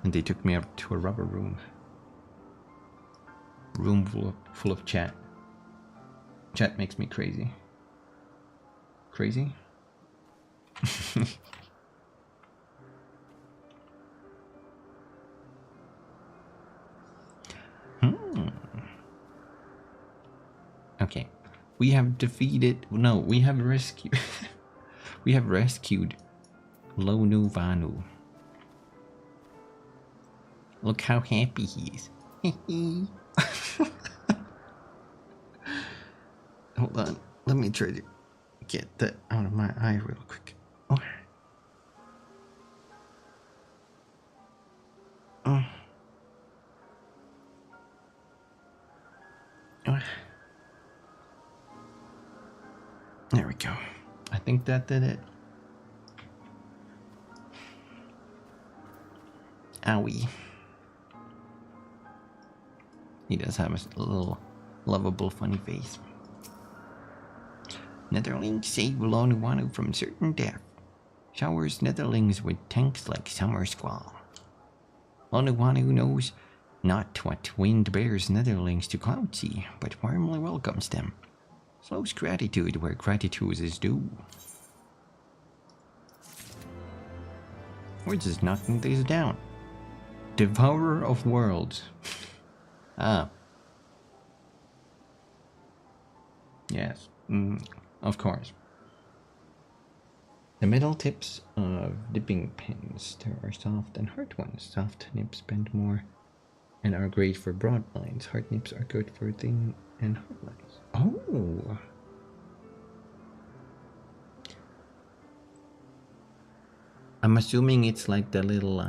And they took me up to a rubber room. Room full of chat. Chat makes me crazy. Crazy? Okay. We have defeated... No, we have rescued... we have rescued Lonu Vanu. Look how happy he is. Hold on. Let me try to get that out of my eye real quick. Oh. Oh. Oh. There we go. I think that did it. Owie. He does have a little lovable funny face. Netherlings save Lonuwanu from certain death. Showers Netherlings with tanks like summer squall. Lonuwanu knows not what wind bears Netherlings to Cloudsea, but warmly welcomes them. Flows gratitude where gratitude is due. We're just knocking these down. Devourer of worlds. Ah. Yes, of course. The metal tips of dipping pins, there are soft and hard ones. Soft nips bend more and are great for broad lines. Hard nips are good for thin and hard lines. Oh! I'm assuming it's like the little,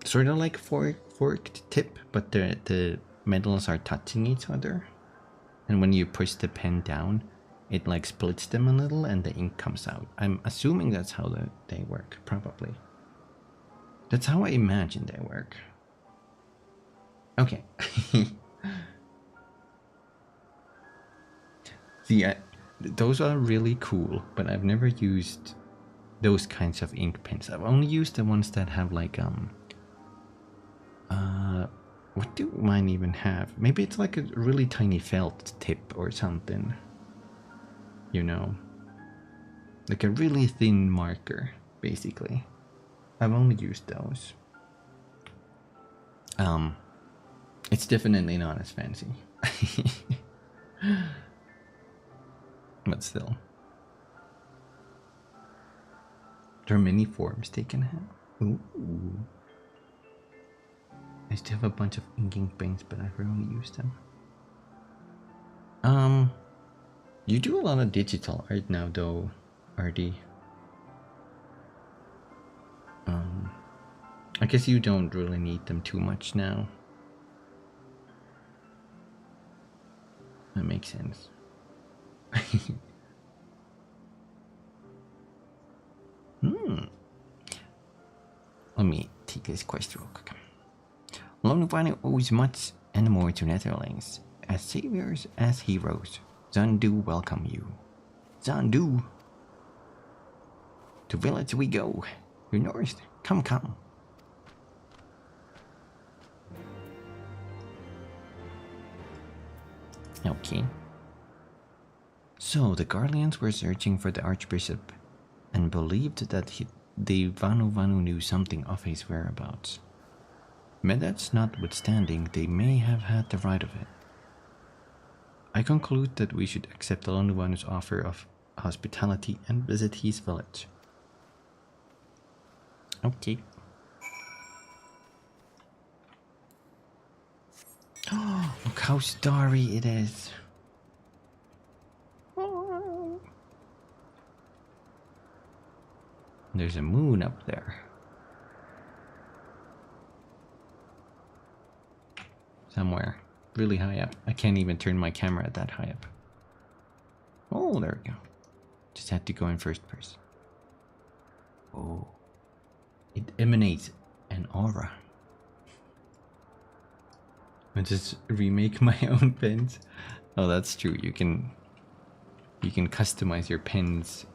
sort of like forked tip, but the metals are touching each other. And when you push the pen down, it like splits them a little and the ink comes out. I'm assuming that's how they work, probably. That's how I imagine they work. Okay. See, those are really cool, but I've never used those kinds of ink pens. I've only used the ones that have like, what do mine even have? Maybe it's like a really tiny felt tip or something. You know? Like a really thin marker, basically. I've only used those. It's definitely not as fancy. But still. There are many forms they can have. Ooh. I still have a bunch of inking paints, but I rarely use them. You do a lot of digital art now, though, Artie. I guess you don't really need them too much now. That makes sense. Let me take this quest real quick. Lone Vanu owes much and more to Netherlings. As saviors, as heroes, Zandu welcome you. Zandu! To village we go. To north, come. Okay. So, the Guardians were searching for the Archbishop and believed that the Vanu knew something of his whereabouts. Methods notwithstanding, they may have had the right of it. I conclude that we should accept the Lone Vanu's offer of hospitality and visit his village. Okay. Oh, look how starry it is. Oh. There's a moon up there. Somewhere. Really high up. I can't even turn my camera that high up. Oh, there we go. Just had to go in first person. Oh. It emanates an aura. I just remake my own pens. Oh, that's true. You can customize your pens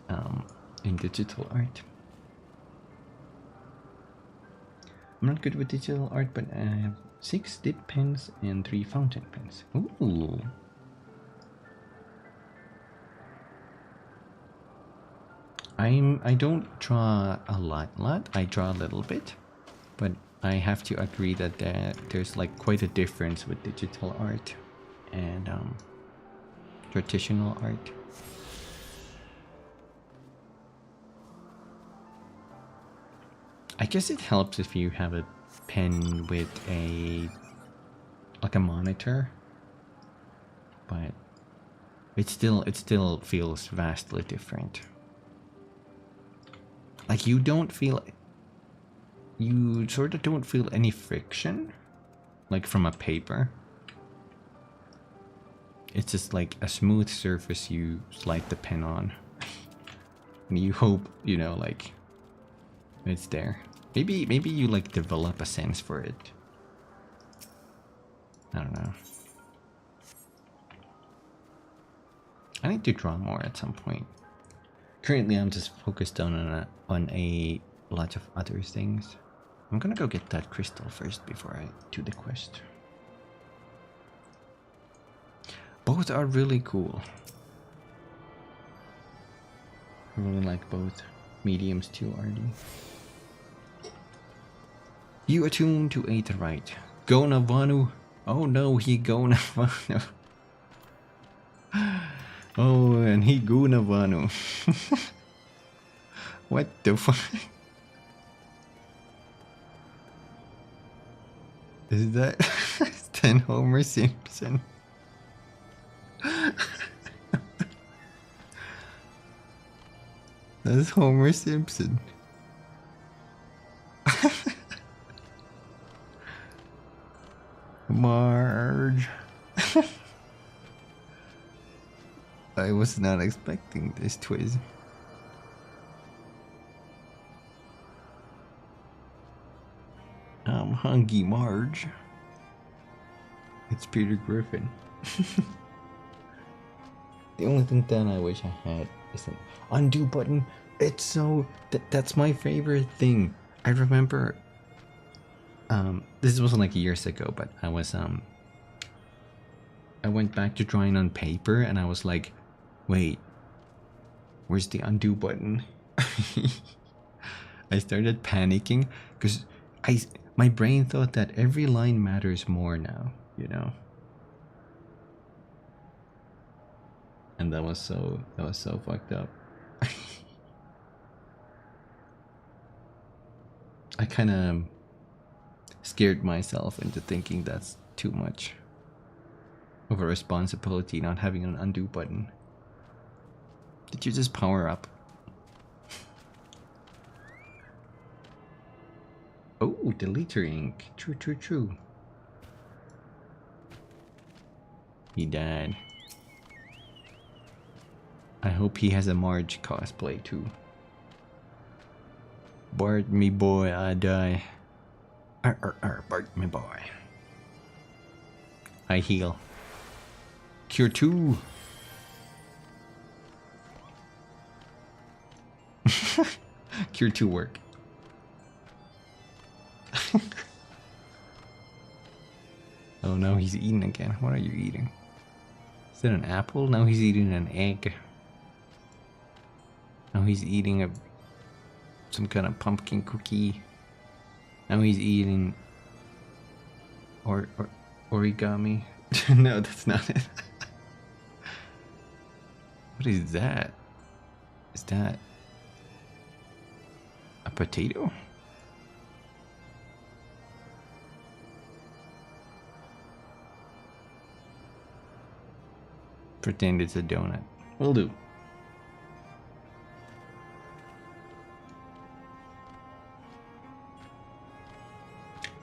in digital art. I'm not good with digital art, but I have 6 dip pens and 3 fountain pens. Ooh. I don't draw a lot. I draw a little bit, but I have to agree that there's like quite a difference with digital art and traditional art. I guess it helps if you have a pen with a monitor, but it still feels vastly different. Like you sort of don't feel any friction, like from a paper. It's just like a smooth surface you slide the pen on. And you hope, you know, like it's there. Maybe you like develop a sense for it. I don't know. I need to draw more at some point. Currently, I'm just focused on a lot of other things. I'm gonna go get that crystal first before I do the quest. Both are really cool. I really like both mediums too, RD. You attune to Aether right. Go Navanu. Oh no, he go Navanu. Oh, and he go Navanu. What the fuck? Is that 10 Homer Simpson? That's Homer Simpson. Marge. I was not expecting this twist. I'm hungry, Marge. It's Peter Griffin. The only thing that I wish I had is an undo button. It's so... that's my favorite thing. I remember... this wasn't like years ago, but I was... I went back to drawing on paper and I was like, wait, where's the undo button? I started panicking because my brain thought that every line matters more now, you know? And that was so fucked up. I kind of scared myself into thinking that's too much of a responsibility, not having an undo button. Did you just power up? Oh, deleter ink. True. He died. I hope he has a Marge cosplay too. Bart, me boy, I die. Bart, me boy. I heal. Cure 2. Cure 2 work. Oh no, he's eating again. What are you eating? Is it an apple? No, he's eating an egg. Now he's eating some kind of pumpkin cookie. Now he's eating origami. No, that's not it. What is that? Is that a potato? Pretend it's a donut. Will do.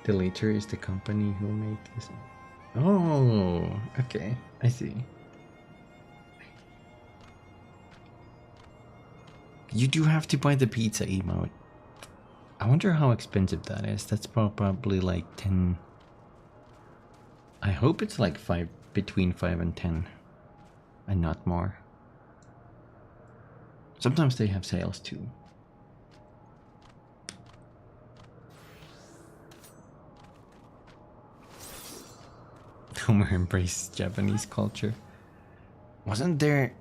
Deleter is the company who made this. Oh, okay. I see. You do have to buy the pizza emote. I wonder how expensive that is. That's probably like 10. I hope it's like between 5 and 10. And not more. Sometimes they have sales too. Homer embraced Japanese culture. Wasn't there...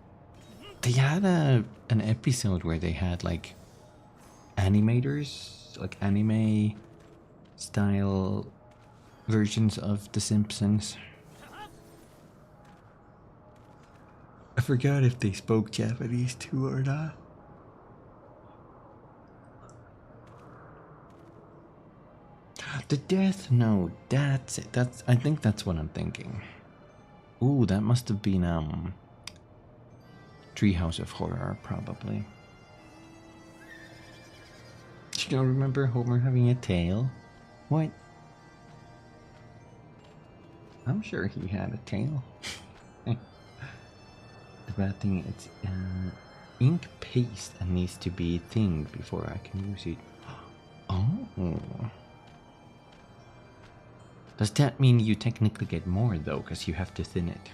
They had an episode where they had like animators, like anime style versions of The Simpsons. I forgot if they spoke Japanese too or not. The Death Note, that's it. I think that's what I'm thinking. Ooh, that must have been Treehouse of Horror, probably. You don't remember Homer having a tail? What? I'm sure he had a tail. The bad thing, it's ink paste and needs to be thinned before I can use it. Oh. Does that mean you technically get more though, because you have to thin it?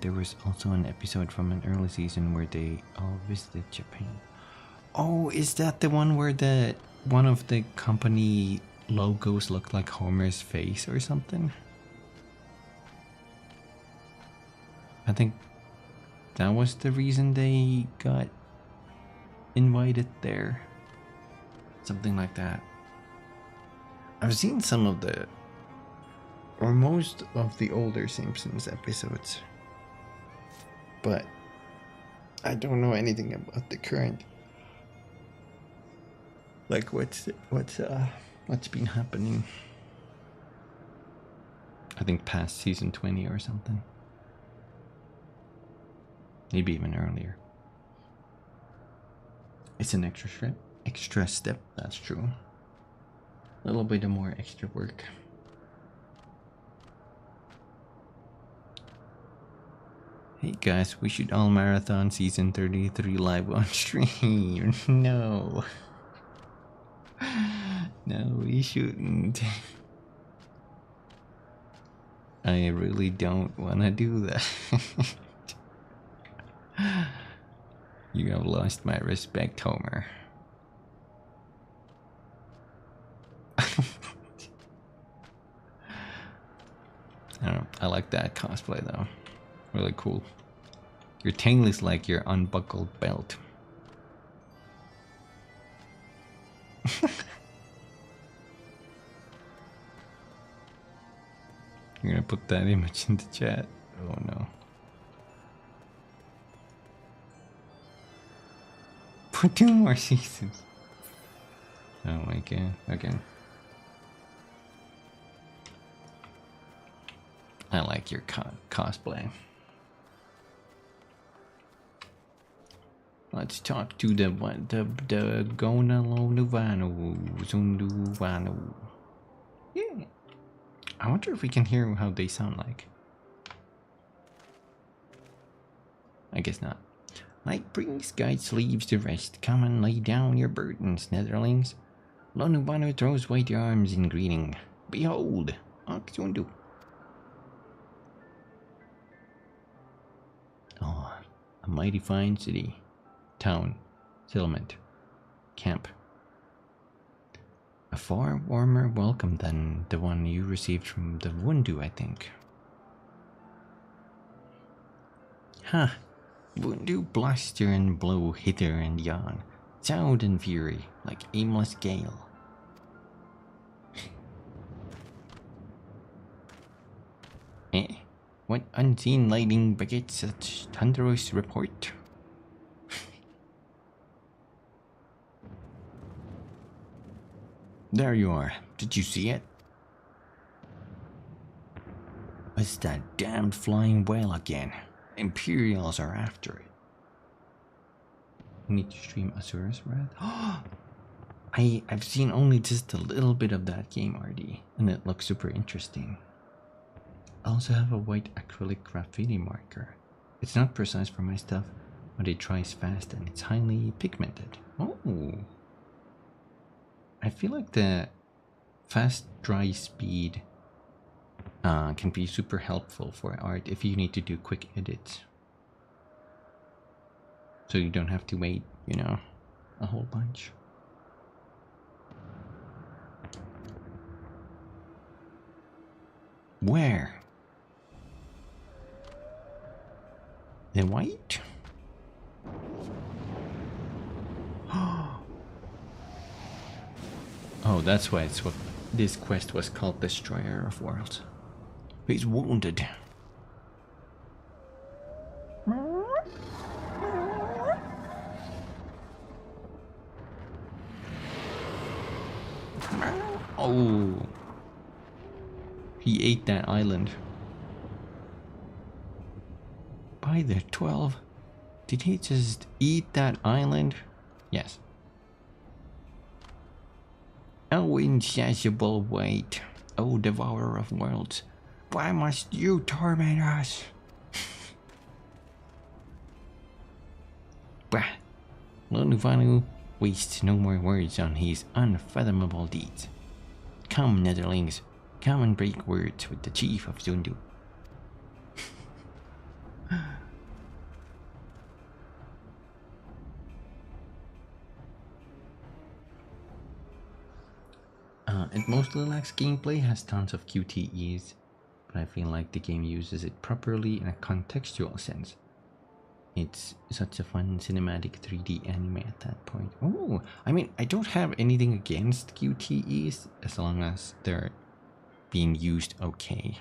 There was also an episode from an early season where they all visited Japan. Oh, is that the one where one of the company logos looked like Homer's face or something? I think that was the reason they got invited there. Something like that. I've seen some of the, or most of the older Simpsons episodes, but I don't know anything about the current. Like what's been happening. I think past season 20 or something. Maybe even earlier. It's an extra step, that's true. A little bit more extra work. Hey guys, we should all marathon season 33 live on stream. No. No, we shouldn't. I really don't want to do that. You have lost my respect, Homer. I don't know. I like that cosplay though. Really cool. Your tail is like your unbuckled belt. You're gonna put that image in the chat. Oh no. For 2 more seasons. Oh my god. Okay. I like your cosplay. Let's talk to the Gonalonuvano. Yeah. I wonder if we can hear how they sound like. I guess not. Like brings guides leaves to rest. Come and lay down your burdens, Netherlings. Lonubano throws wide arms in greeting. Behold, Aksundu. Oh, a mighty fine city. Town. Settlement. Camp. A far warmer welcome than the one you received from the Wundu, I think. Huh. Wundu bluster and blow hither and yon, sound and fury, like aimless gale. Eh? What unseen lightning begets such thunderous report? There you are. Did you see it? It's that damned flying whale again. Imperials are after it. We need to stream Asura's Wrath. I've seen only just a little bit of that game, RD, and it looks super interesting. I also have a white acrylic graffiti marker. It's not precise for my stuff, but it dries fast and it's highly pigmented. Oh. I feel like the fast dry speed can be super helpful for art if you need to do quick edits. So you don't have to wait, you know, a whole bunch. Where? The white? Oh, that's why it's what this quest was called, Destroyer of Worlds. He's wounded. Oh. He ate that island. By the 12. Did he just eat that island? Yes. Oh, insatiable weight. Oh, devourer of worlds. Why must you torment us? Bah. Lonuvanu wastes no more words on his unfathomable deeds. Come, Netherlings. Come and break words with the chief of Zundu. It mostly lacks gameplay, has tons of QTEs, but I feel like the game uses it properly in a contextual sense. It's such a fun cinematic 3D anime at that point. Oh, I mean, I don't have anything against QTEs as long as they're being used okay,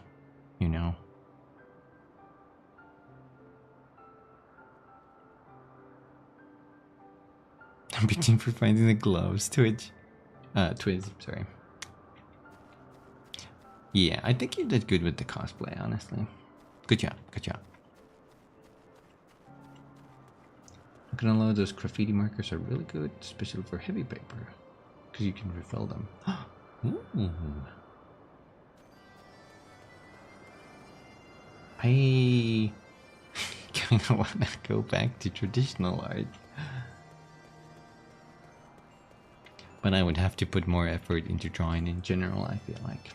you know? I'm beating for finding the gloves, Twiz, sorry. Yeah, I think you did good with the cosplay, honestly. Good job, good job. Not gonna lie, those graffiti markers are really good, especially for heavy paper, because you can refill them. Ooh. I kind of wanna go back to traditional art, but I would have to put more effort into drawing in general. I feel like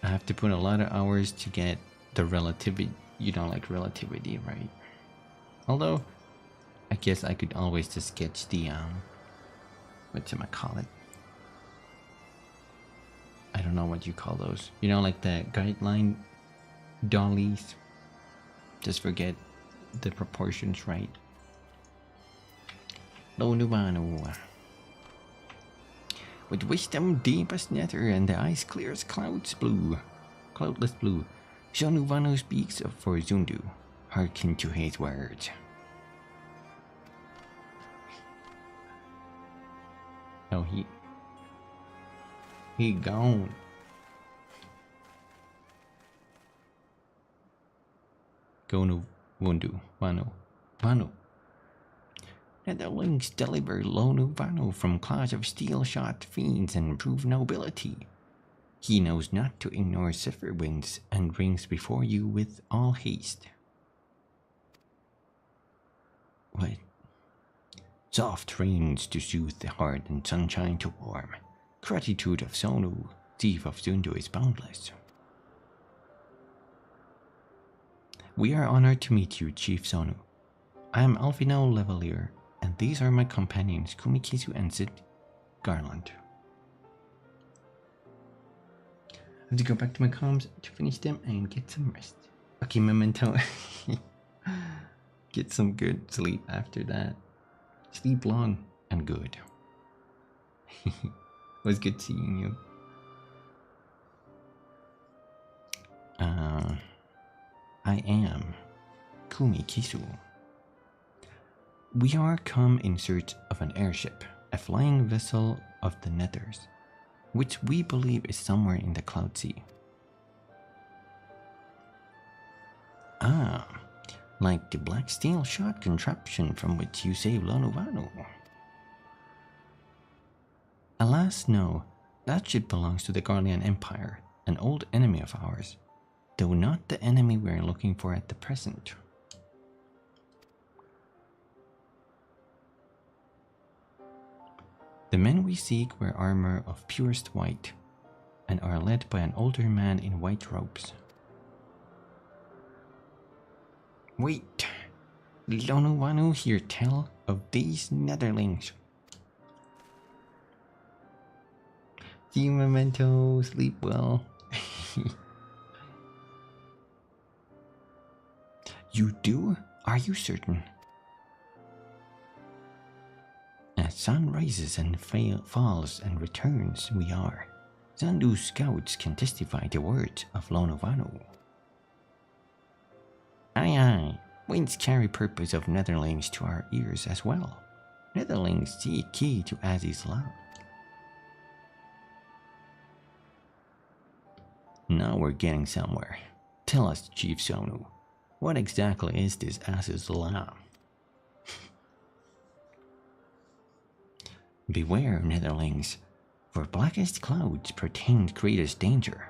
I have to put a lot of hours to get the relativity, you know, like relativity, right? Although, I guess I could always just sketch the, whatchamacallit? I don't know what you call those. You know, like the guideline dollies. Just forget the proportions, right? Lonuvano. With wisdom deep as nether and the eyes clear as cloudless blue, Zonuvano speaks for Zundu. Hearken to his words. Oh, he gone. Gonu Wundu Vanu. Netherlings deliver Lonu Vanu from claws of steel-shot fiends and prove nobility. He knows not to ignore zephyr winds and rings before you with all haste. What? Soft rains to soothe the heart and sunshine to warm. Gratitude of Sonu, thief of Zundu, is boundless. We are honored to meet you, Chief Sonu. I am Alfino Levalier, and these are my companions Kumikisu and Sid Garland. I have to go back to my comms to finish them and get some rest. Okay, Memento. Get some good sleep after that. Sleep long and good. It was good seeing you. I am Kumikisu. We are come in search of an airship, a flying vessel of the Nethers, which we believe is somewhere in the Cloud Sea. Ah, like the black steel shot contraption from which you saved Lonuvano. Alas, no, that ship belongs to the Guardian Empire, an old enemy of ours, though not the enemy we are looking for at the present. The men we seek wear armor of purest white, and are led by an older man in white robes. Wait, did Lonuvano hear tell of these Netherlings? See you, Memento, sleep well. You do? Are you certain? As sun rises and falls and returns, we are. Zandu scouts can testify the words of Lonuvano. Aye aye, winds carry purpose of Netherlings to our ears as well. Netherlings see key to Aziz's law. Now we're getting somewhere. Tell us, Chief Sonu, what exactly is this Aziz's law? Beware, Netherlings, for blackest clouds portend greatest danger.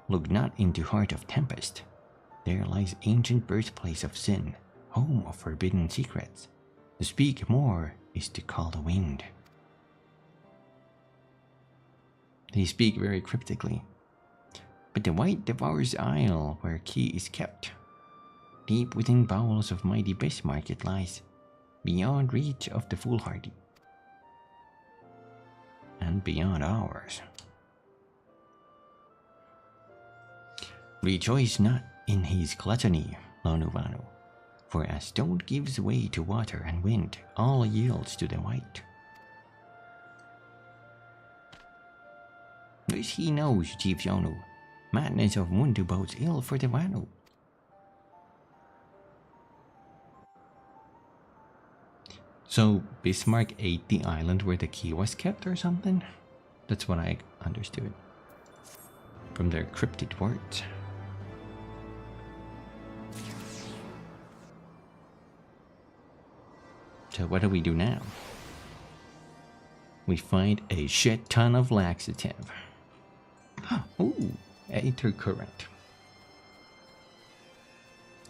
Look not into heart of tempest. There lies ancient birthplace of sin, home of forbidden secrets. To speak more is to call the wind. They speak very cryptically. But the white devours isle where key is kept. Deep within bowels of mighty Bismarck it lies, beyond reach of the foolhardy. And beyond ours. Rejoice not in his gluttony, Lonuvanu, for as stone gives way to water and wind, all yields to the white. This he knows, Chief Yonu. Madness of Mundu bodes ill for the Wanu. So Bismarck ate the island where the key was kept or something? That's what I understood from their cryptid words. So what do we do now? We find a shit ton of laxative. Ooh, ether current.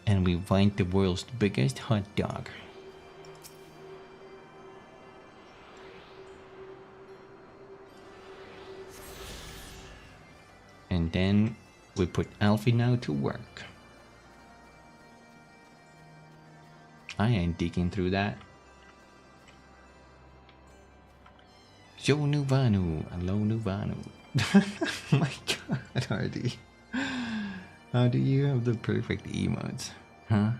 And we find the world's biggest hot dog. And then we put Alfie now to work. I ain't digging through that. Yo Nuvanu, hello Nuvanu. My god, Hardy. How do you have the perfect emotes? Huh?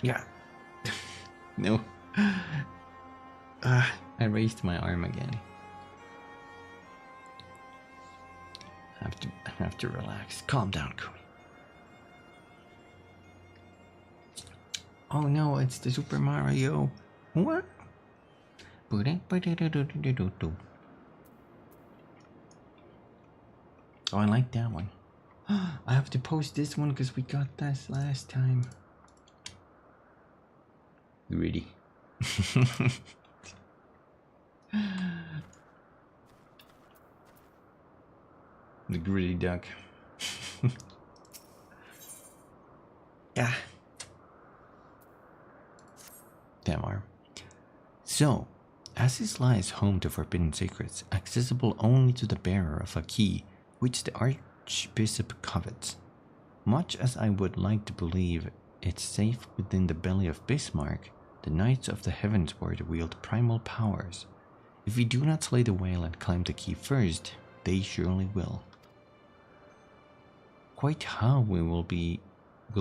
Yeah. No. I raised my arm again. I have to relax. Calm down, Kumi. Oh no, it's the Super Mario. What? Oh, I like that one. I have to post this one because we got this last time. Ready? The gritty duck. Yeah. Damn arm. So, as this lies home to forbidden secrets, accessible only to the bearer of a key which the Archbishop covets, much as I would like to believe it's safe within the belly of Bismarck, the Knights of the Heavensward wield primal powers. If we do not slay the whale and claim the key first, they surely will. Quite how we will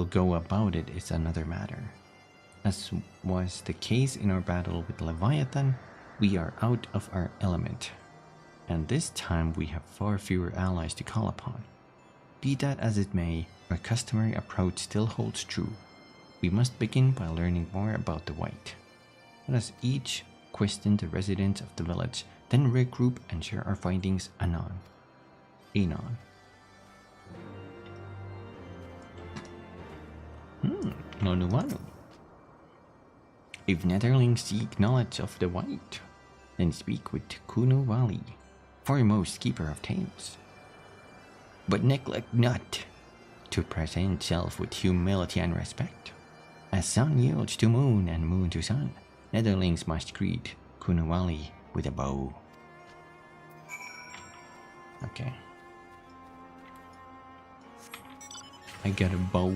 go about it is another matter. As was the case in our battle with Leviathan, we are out of our element, and this time we have far fewer allies to call upon. Be that as it may, our customary approach still holds true. We must begin by learning more about the White. Let us each question the residents of the village, then regroup and share our findings anon. Nonuwanu. If Netherlings seek knowledge of the White, then speak with Kunu Wali, foremost keeper of tales. But neglect not to present self with humility and respect. As sun yields to moon and moon to sun, Netherlings must greet Kunu Wali with a bow. Okay. I got a bow.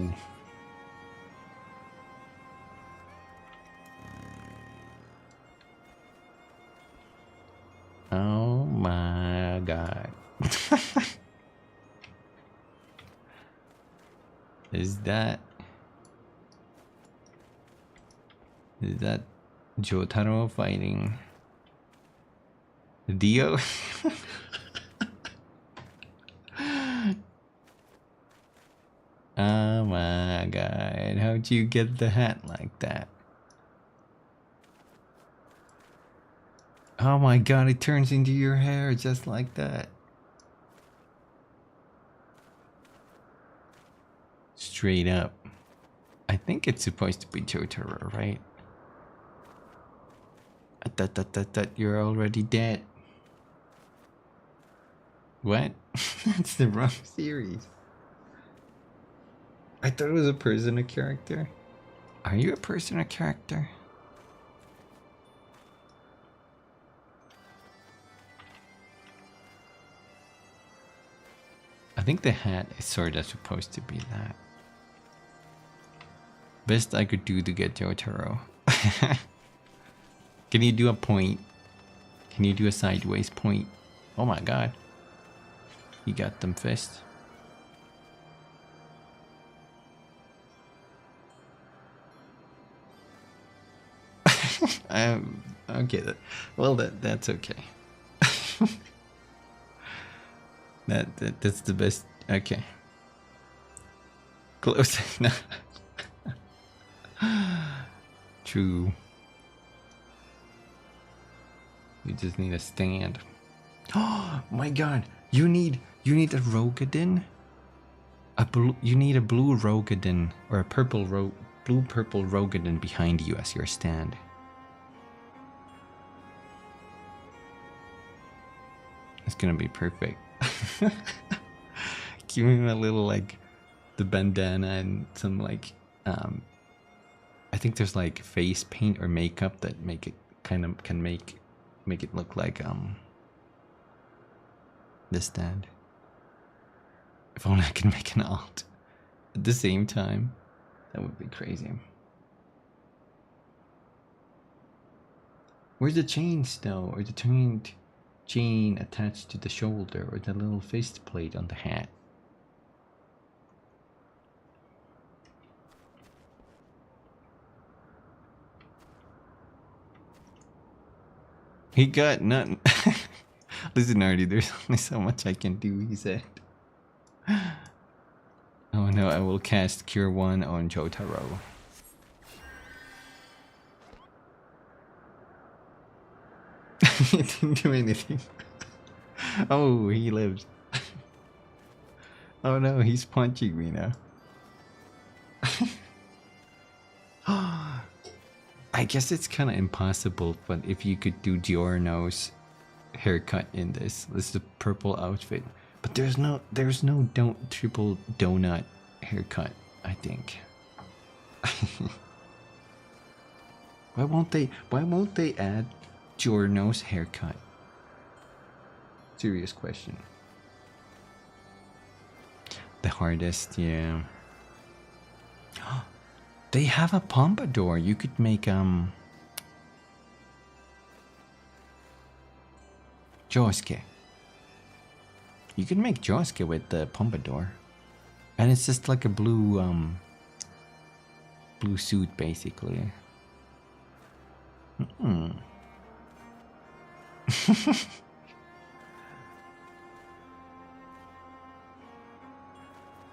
Oh my god. Is that Jotaro fighting Dio? Oh my god, how'd you get the hat like that? Oh my god, it turns into your hair just like that. Straight up. I think it's supposed to be Jotaro, right? I thought you're already dead. What? That's the wrong series. I thought it was a person or character. Are you a person or character? I think the hat is sort of supposed to be that. Best I could do to get Jotaro. Can you do a point? Can you do a sideways point? Oh my god. He got them fists. Okay. Well, that's okay. That's the best. Okay. Close enough. True. You just need a stand. Oh my god! You need a Rogadin. You need a blue Rogadin or a blue purple Rogadin behind you as your stand. It's gonna be perfect. Give him a little like the bandana and some like I think there's like face paint or makeup that make it kind of can make it look like this stand. If only I can make an alt at the same time, that would be crazy. Where's the chains though, or the turned chain attached to the shoulder, or the little fist plate on the hat? He got nothing. Listen, Artie, there's only so much I can do, he said. Oh no, I will cast Cure 1 on Jotaro. He didn't do anything. Oh, he lives. Oh no, he's punching me now. I guess it's kind of impossible, but if you could do Giorno's haircut in this is the purple outfit. But there's no triple donut haircut, I think. Why won't they add Giorno's haircut? Serious question. The hardest, yeah. They have a pompadour. You could make Josuke. You can make Josuke with the pompadour. And it's just like a blue suit basically.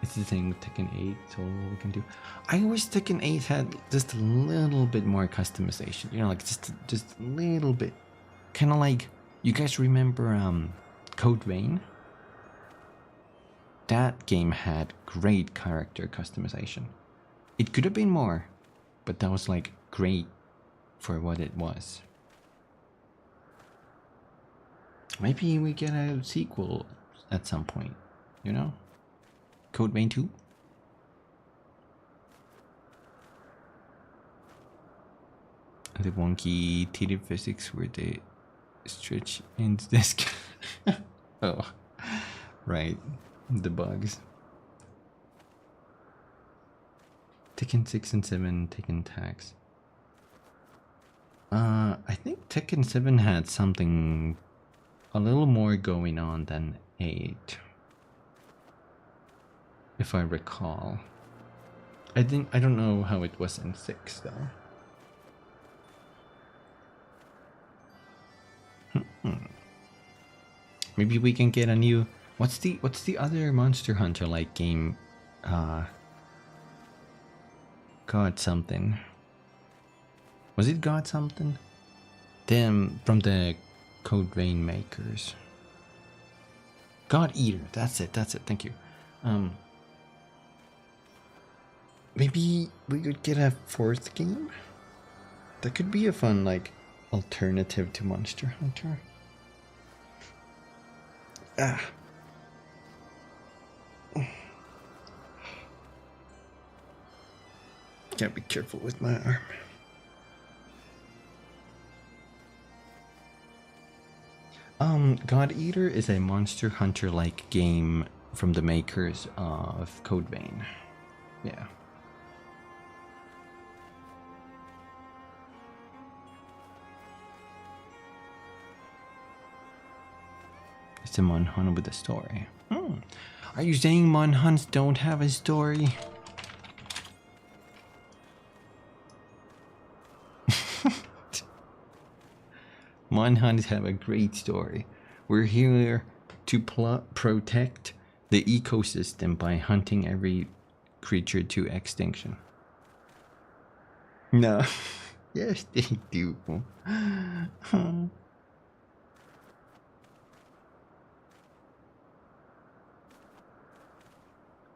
It's the thing with Tekken 8, so we can do. I wish Tekken 8 had just a little bit more customization. You know, like just a little bit. Kind of like, you guys remember Code Vein? That game had great character customization. It could have been more, but that was like great for what it was. Maybe we get a sequel at some point, you know? Code Vein 2? The wonky titty physics where they stretch in the disc. Oh, right. The bugs. Tekken 6 and 7, Tekken tags. I think Tekken 7 had something a little more going on than 8. If I recall. I don't know how it was in 6 though. Maybe we can get a new. What's the other Monster Hunter like game? God something. Was it God something? Them from the Code Vein makers. God Eater. That's it. Thank you. Maybe we could get a 4th game. That could be a fun like alternative to Monster Hunter. Gotta be careful with my arm. God Eater is a Monster Hunter like game from the makers of Code Vein. Yeah. It's a Monhunt with a story. Are you saying Monhunts don't have a story? Monhunts have a great story. We're here to protect the ecosystem by hunting every creature to extinction. No. Yes, they do.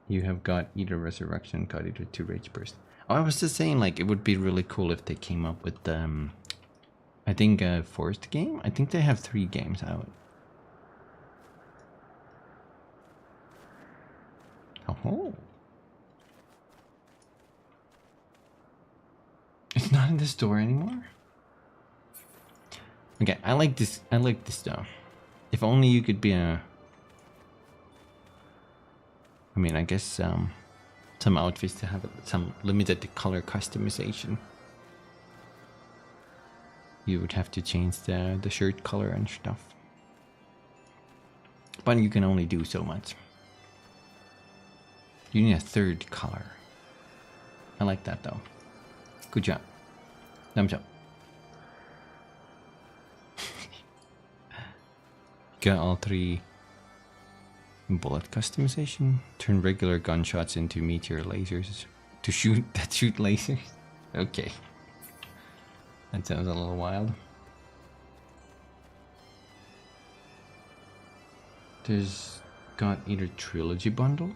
You have got either Resurrection, got either 2 Rage Burst. Oh, I was just saying, like, it would be really cool if they came up with, I think a 4th game? I think they have 3 games out. Oh. It's not in the store anymore? Okay, I like this though. If only you could be a... I mean, I guess some outfits to have some limited color customization. You would have to change the shirt color and stuff. But you can only do so much. You need a 3rd color. I like that though. Good job. Thumbs up. Got all 3 bullet customization. Turn regular gunshots into meteor lasers to shoot lasers. Okay. That sounds a little wild. There's got either trilogy bundle.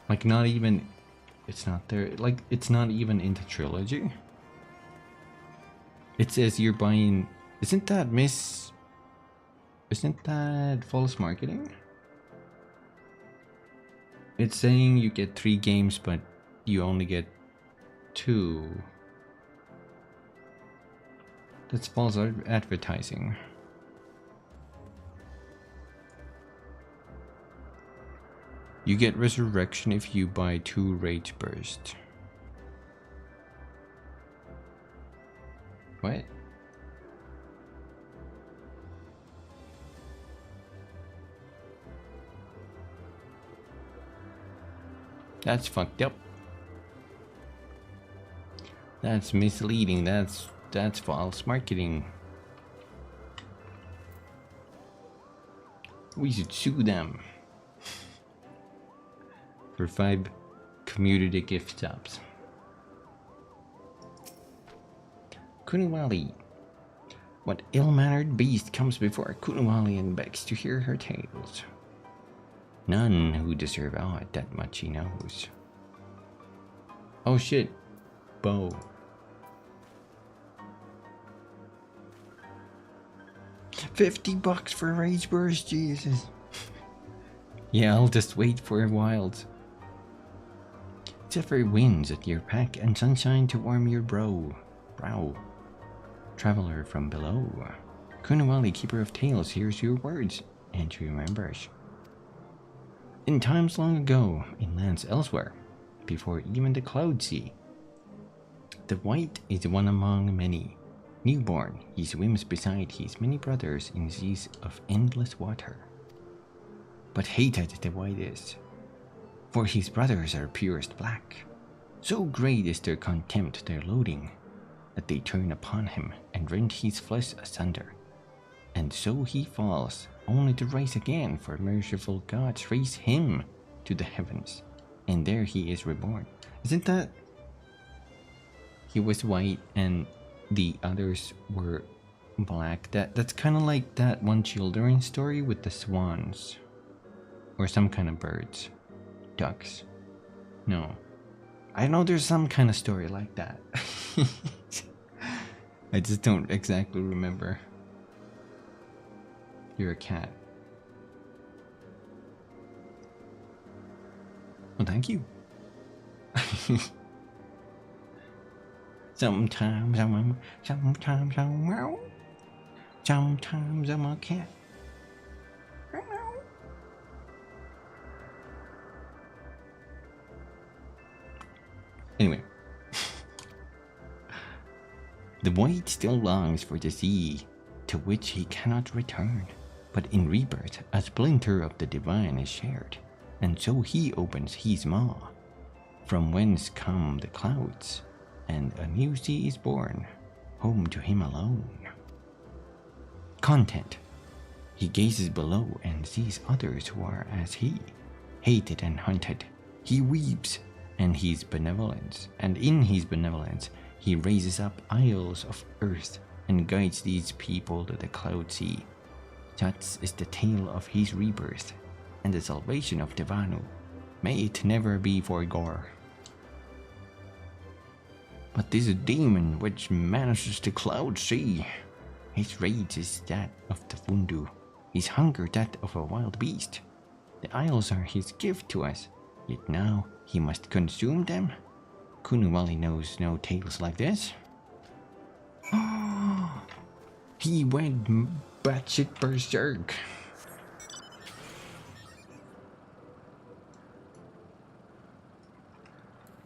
Like not even, it's not there. Like it's not even into trilogy. It says you're buying. Isn't that false marketing? It's saying you get 3 games, but you only get 2. That's false advertising. You get Resurrection if you buy 2 Rage Burst. What? That's fucked up. That's misleading. That's false marketing. We should sue them for 5 community gift shops. Kunwali. What ill-mannered beast comes before Kunwali and begs to hear her tales? None who deserve aught that much he knows. Oh shit. Bow. $50 for Rage Burst, Jesus. Yeah, I'll just wait for a while. Zephyr winds at your pack and sunshine to warm your brow. Traveler from below. Kunwali, keeper of tales, hears your words and remembers. In times long ago, in lands elsewhere, before even the clouds see, the White is one among many. Newborn, he swims beside his many brothers in seas of endless water. But hated the White is, for his brothers are purest black. So great is their contempt, their loathing, that they turn upon him and rend his flesh asunder. And so he falls, only to rise again, for merciful gods raise him to the heavens, and there he is reborn. Isn't that... He was white and the others were black. That's kind of like that one children's story with the swans. Or some kind of birds. Ducks. No. I know there's some kind of story like that. I just don't exactly remember. You're a cat. Well, thank you. Sometimes I'm a cat. Anyway. The White still longs for the sea, to which he cannot return. But in rebirth, a splinter of the divine is shared, and so he opens his maw, from whence come the clouds, and a new sea is born, home to him alone. Content. He gazes below and sees others who are as he, hated and hunted. He weeps, and in his benevolence, he raises up isles of earth and guides these people to the cloud sea. Such is the tale of his rebirth and the salvation of the Vanu. May it never be forgore. But this demon which manages the cloud sea, his rage is that of the Fundu, his hunger that of a wild beast. The isles are his gift to us, yet now he must consume them? Kunuwali knows no tales like this. He went batshit berserk.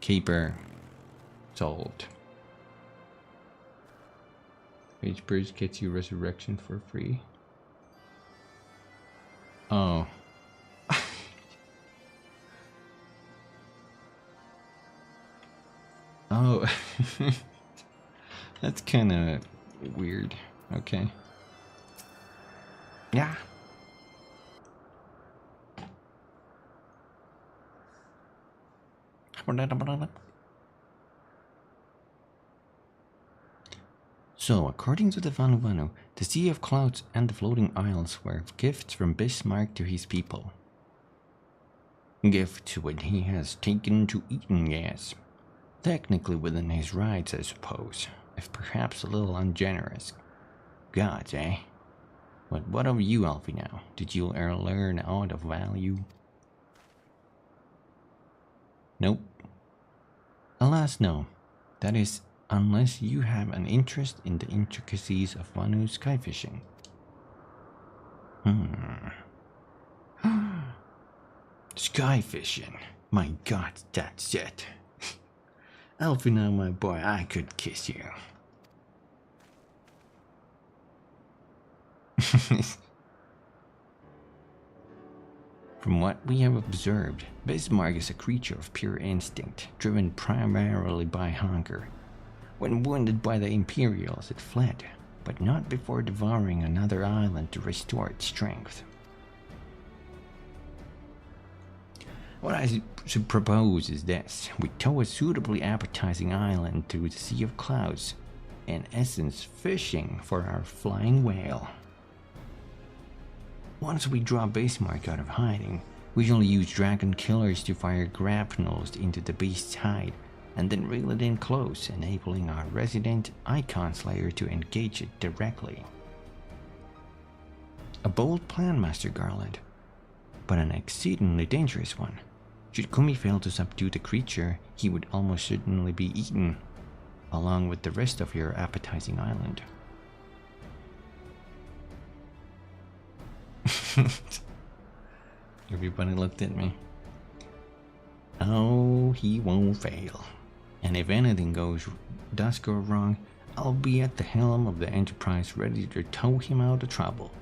Keeper solved. Mage Bridge gets you resurrection for free. Oh. Oh. That's kind of weird. Okay. Yeah. So, according to the Vanu, the Sea of Clouds and the Floating Isles were gifts from Bismarck to his people. Gifts when he has taken to eating, yes. Technically within his rights, I suppose, if perhaps a little ungenerous. Gods, eh? But what of you, Alfie, now? Did you ever learn aught of value? Nope. Alas, no. That is, unless you have an interest in the intricacies of Vanu sky fishing. Sky fishing. My god, that's it. Alfie, now, my boy, I could kiss you. From what we have observed, Bismarck is a creature of pure instinct, driven primarily by hunger. When wounded by the Imperials, it fled, but not before devouring another island to restore its strength. What I should propose is this: we tow a suitably appetizing island through the Sea of Clouds, in essence fishing for our flying whale. Once we draw Bismarck out of hiding, we shall use dragon killers to fire grapnels into the beast's hide, and then reel it in close, enabling our resident Icon Slayer to engage it directly. A bold plan, Master Garland, but an exceedingly dangerous one. Should Kumi fail to subdue the creature, he would almost certainly be eaten, along with the rest of your appetizing island. Everybody looked at me. Oh, he won't fail. And if anything does go wrong, I'll be at the helm of the Enterprise ready to tow him out of trouble.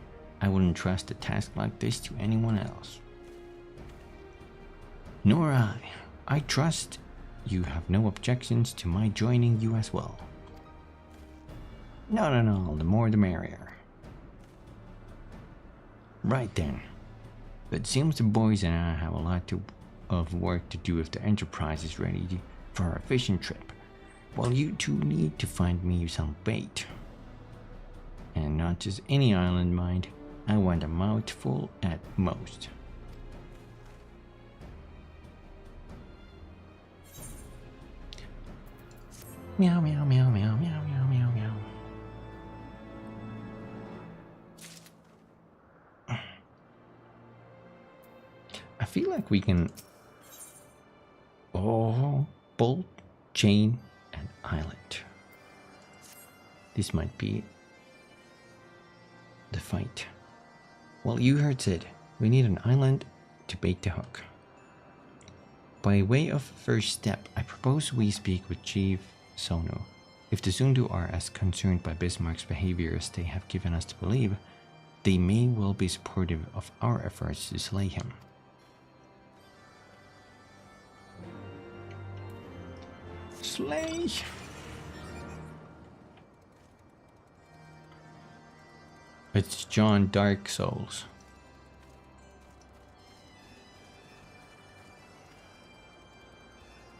I wouldn't trust a task like this to anyone else. Nor I. I trust you have no objections to my joining you as well. Not at all, the more the merrier. Right then. It seems the boys and I have a lot of work to do if the Enterprise is ready for our fishing trip, while you two need to find me some bait. And not just any island, mind. I want a mouthful at most. Meow, meow, meow, meow, meow, meow, meow, meow. I feel like we can... Oh, bolt, chain, and island. This might be the fight. Well, you heard it. We need an island to bait the hook. By way of first step, I propose we speak with Chief Sonu. If the Zundu are as concerned by Bismarck's behavior as they have given us to believe, they may well be supportive of our efforts to slay him. Slay! It's John Dark Souls.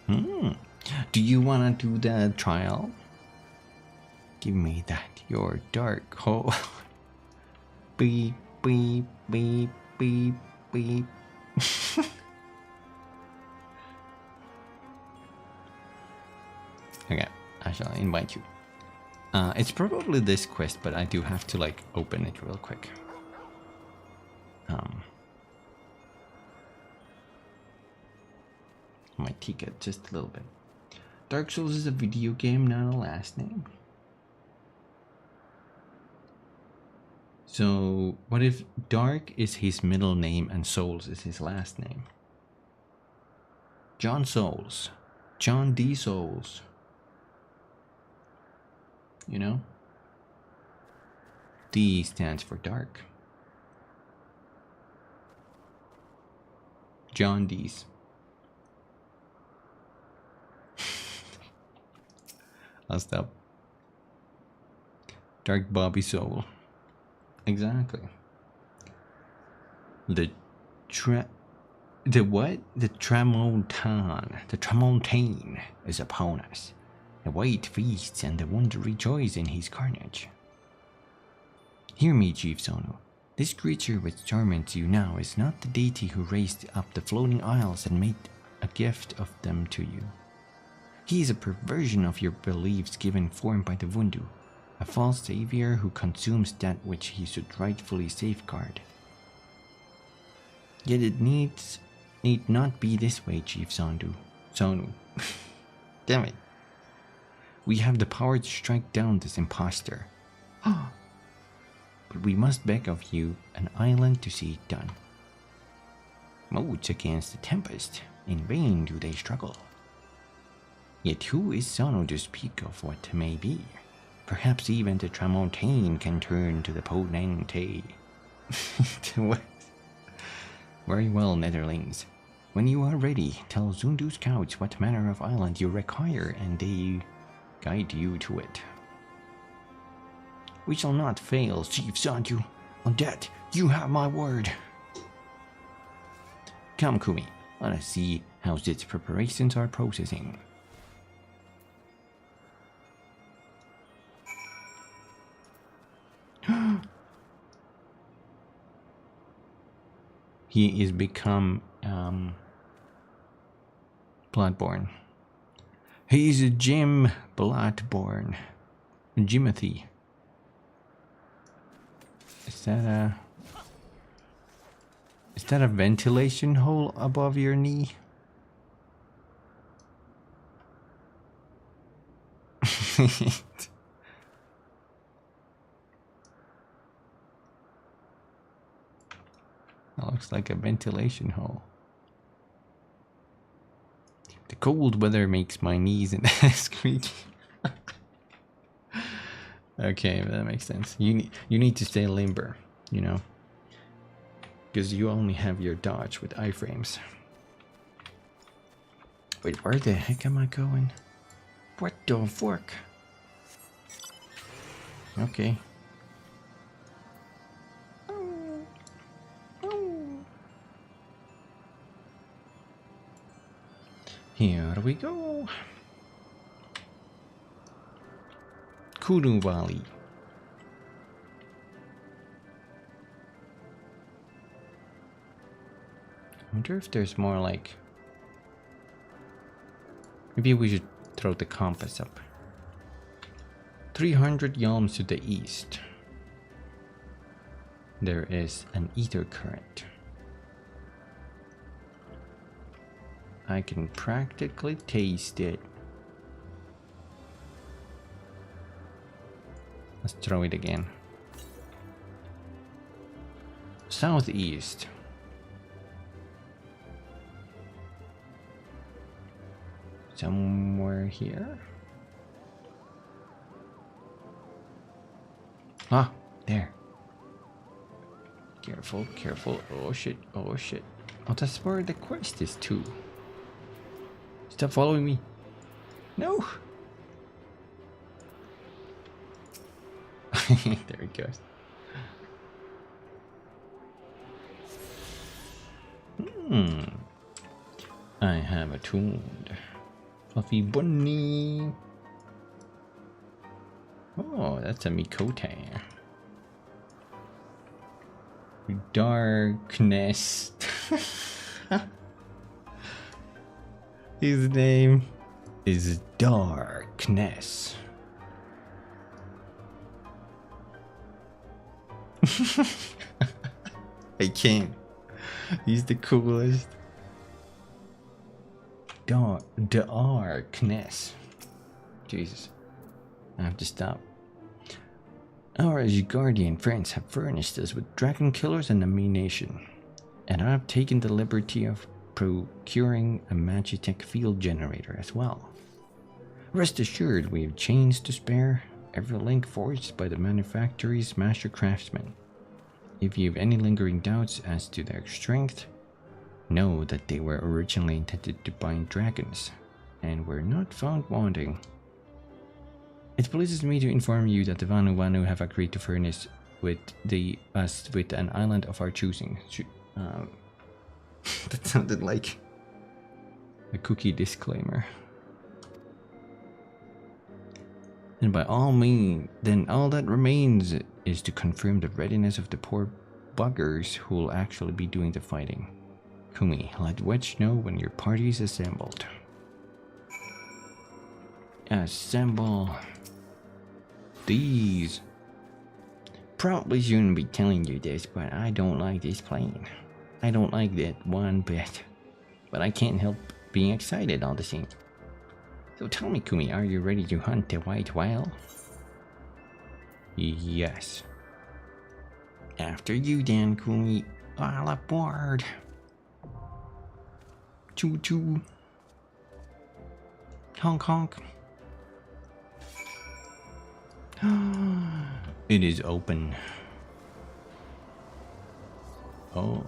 Do you wanna do the trial? Give me that, your dark hole. Beep, beep, beep, beep, beep. Okay, I shall invite you. It's probably this quest, but I do have to like open it real quick. My ticket just a little bit. Dark Souls is a video game, not a last name. So what if Dark is his middle name and Souls is his last name? John Souls. John D. Souls. You know? D stands for dark. John D's. I'll stop. Dark Bobby Soul. Exactly. The what? The Tramontane is upon us. The white feasts and the wonder rejoice in his carnage. Hear me, Chief Zonu. This creature which torments you now is not the deity who raised up the floating isles and made a gift of them to you. He is a perversion of your beliefs given form by the Vundu, a false savior who consumes that which he should rightfully safeguard. Yet it need not be this way, Chief Zonu. Damn it. We have the power to strike down this impostor. But we must beg of you an island to see it done. Modes against the tempest, in vain do they struggle. Yet who is Zonu to speak of what may be? Perhaps even the Tramontane can turn to the Ponente. What? Very well, Netherlings. When you are ready, tell Zundu scouts what manner of island you require, and they guide you to it. We shall not fail, Chief Zundu. On that, you have my word. Come, Kumi. Let us see how its preparations are processing. He is become Bloodborne. He is a Jim Bloodborne. Jimothy. Is that a ventilation hole above your knee? That looks like a ventilation hole. The cold weather makes my knees and ass creaky. Okay, that makes sense. You need to stay limber, you know, because you only have your dodge with iframes. Wait, where the heck am I going? What the fuck? Okay. Here we go. Kudu Valley. I wonder if there's more like... Maybe we should throw the compass up. 300 yalms to the east. There is an ether current. I can practically taste it. Let's throw it again. Southeast. Somewhere here. Ah, there. Careful, careful. Oh shit, oh shit. Oh, that's where the quest is too. Stop following me. No. There it goes. I have a tuned fluffy bunny. Oh, that's a Mikote. Darkness. His name is Darkness. I can't. He's the coolest. Darkness. Jesus. I have to stop. Our Asgardian friends have furnished us with dragon killers and ammunition, and I have taken the liberty of procuring a Magitech field generator as well. Rest assured, we have chains to spare, every link forged by the manufacturer's master craftsmen. If you have any lingering doubts as to their strength, know that they were originally intended to bind dragons, and were not found wanting. It pleases me to inform you that the Vanu have agreed to furnish us with an island of our choosing. That sounded like a cookie disclaimer. And by all means, then all that remains is to confirm the readiness of the poor buggers who will actually be doing the fighting. Kumi, let Wedge know when your party is assembled. Assemble these. Probably shouldn't be telling you this, but I don't like this plane. I don't like that one bit. But I can't help being excited all the same. So tell me, Kumi, are you ready to hunt the white whale? Yes. After you then, Kumi. All aboard. Choo choo. Honk honk. It is open. Oh,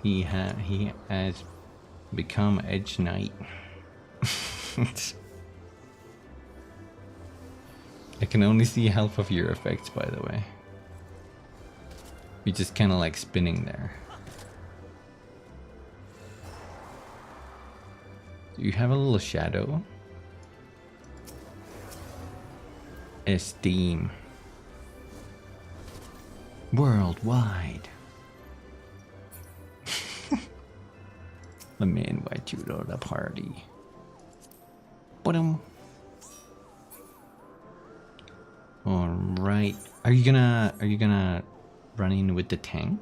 he has become Edge Knight. I can only see half of your effects, by the way. You're just kind of like spinning there. You have a little shadow. Esteem. Worldwide. Let me invite you to the party. Alright. Are you gonna run in with the tank?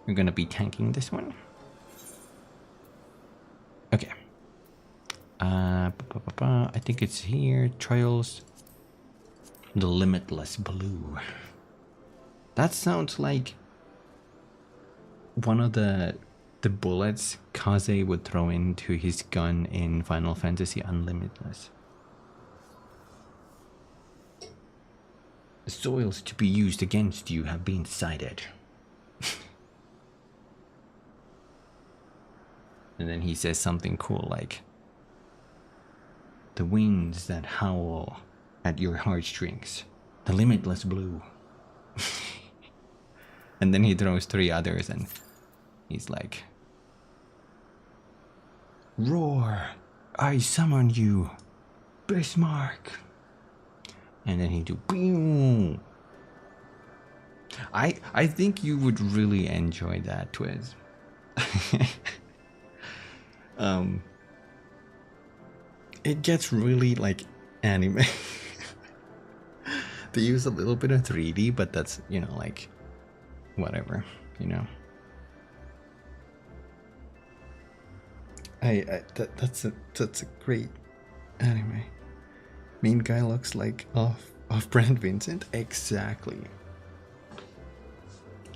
You're gonna be tanking this one? Okay. I think it's here. Trials. The Limitless Blue. That sounds like one of the bullets Kaze would throw into his gun in Final Fantasy Unlimitless. The soils to be used against you have been decided. And then he says something cool like, the winds that howl at your heartstrings, the limitless blue. And then he throws 3 others and he's like, roar, I summon you, Bismarck. And then he do boom. I think you would really enjoy that, Twiz. It gets really like anime. They use a little bit of 3D, but that's, you know, like whatever, you know. That's a great anime. Main guy looks like off-brand Vincent. Exactly.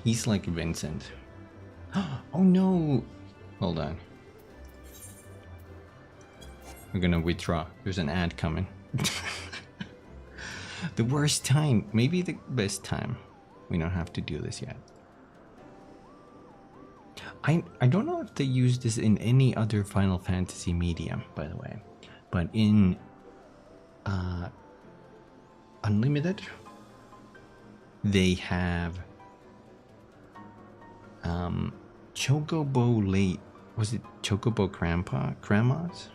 He's like Vincent. Oh no! Hold on. We're gonna withdraw. There's an ad coming. The worst time, maybe the best time. We don't have to do this yet. I don't know if they use this in any other Final Fantasy medium, by the way, but in Unlimited, they have Chocobo late. Was it Chocobo grandmas?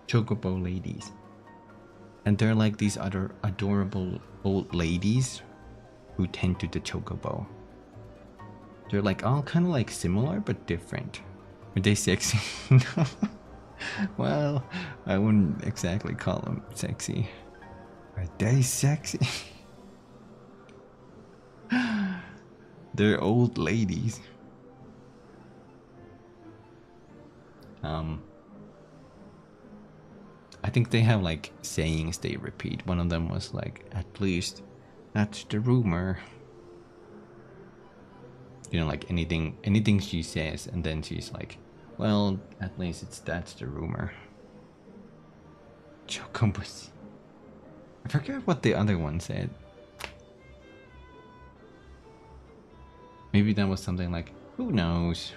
Chocobo ladies. And they're like these other adorable old ladies who tend to the Chocobo. They're like all kind of like similar but different. Are they sexy? No. Well, I wouldn't exactly call them sexy. Are they sexy? They're old ladies. I think they have like sayings they repeat. One of them was like, at least that's the rumor. You know, like anything she says, and then she's like, well, at least that's the rumor. Chocobus. I forget what the other one said. Maybe that was something like, who knows?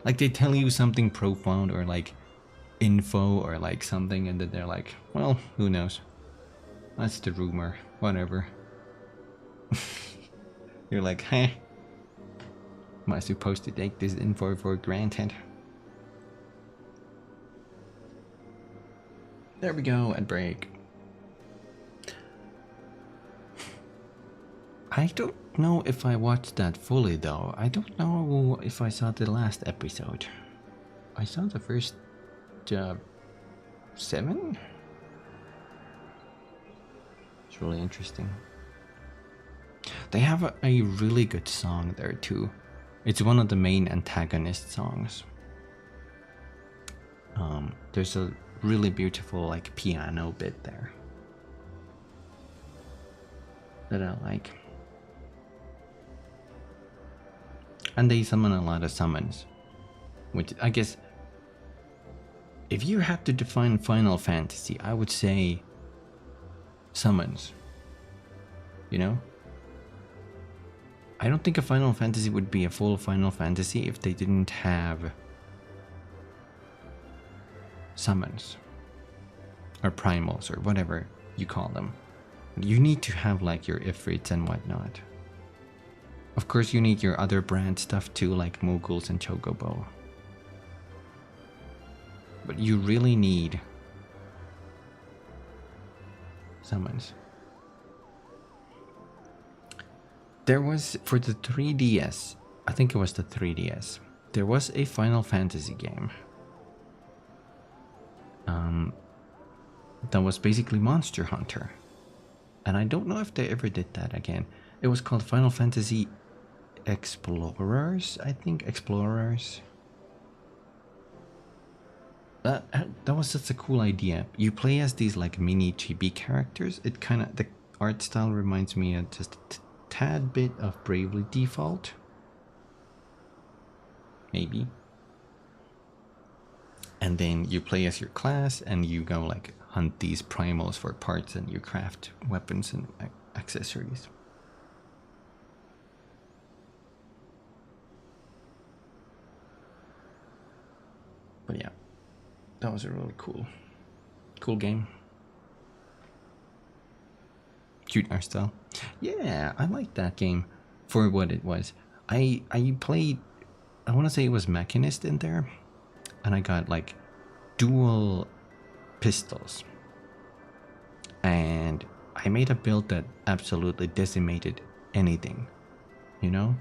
Like they tell you something profound or like info or like something, and then they're like, well, who knows? That's the rumor. Whatever. You're like, huh? Am I supposed to take this info for granted? There we go, ad break. I don't know if I watched that fully though. I don't know if I saw the last episode. I saw the first 7? It's really interesting. They have a really good song there too. It's one of the main antagonist songs. There's a really beautiful like piano bit there that I like. And they summon a lot of summons, which I guess if you had to define Final Fantasy, I would say summons. You know? I don't think a Final Fantasy would be a full Final Fantasy if they didn't have summons or primals or whatever you call them. You need to have like your Ifrits and whatnot. Of course you need your other brand stuff too, like Moguls and Chocobo. But you really need summons. There was, for the 3DS, I think it was the 3DS, there was a Final Fantasy game. That was basically Monster Hunter. And I don't know if they ever did that again. It was called Final Fantasy Explorers, I think. Explorers. That was such a cool idea. You play as these like mini chibi characters. It kind of, the art style reminds me of just a tad bit of Bravely Default. Maybe. And then you play as your class and you go like hunt these primals for parts and you craft weapons and accessories. But yeah, that was a really cool game. Cute art style. Yeah, I liked that game for what it was. I played, I want to say it was Mechanist in there, and I got like dual pistols. And I made a build that absolutely decimated anything, you know?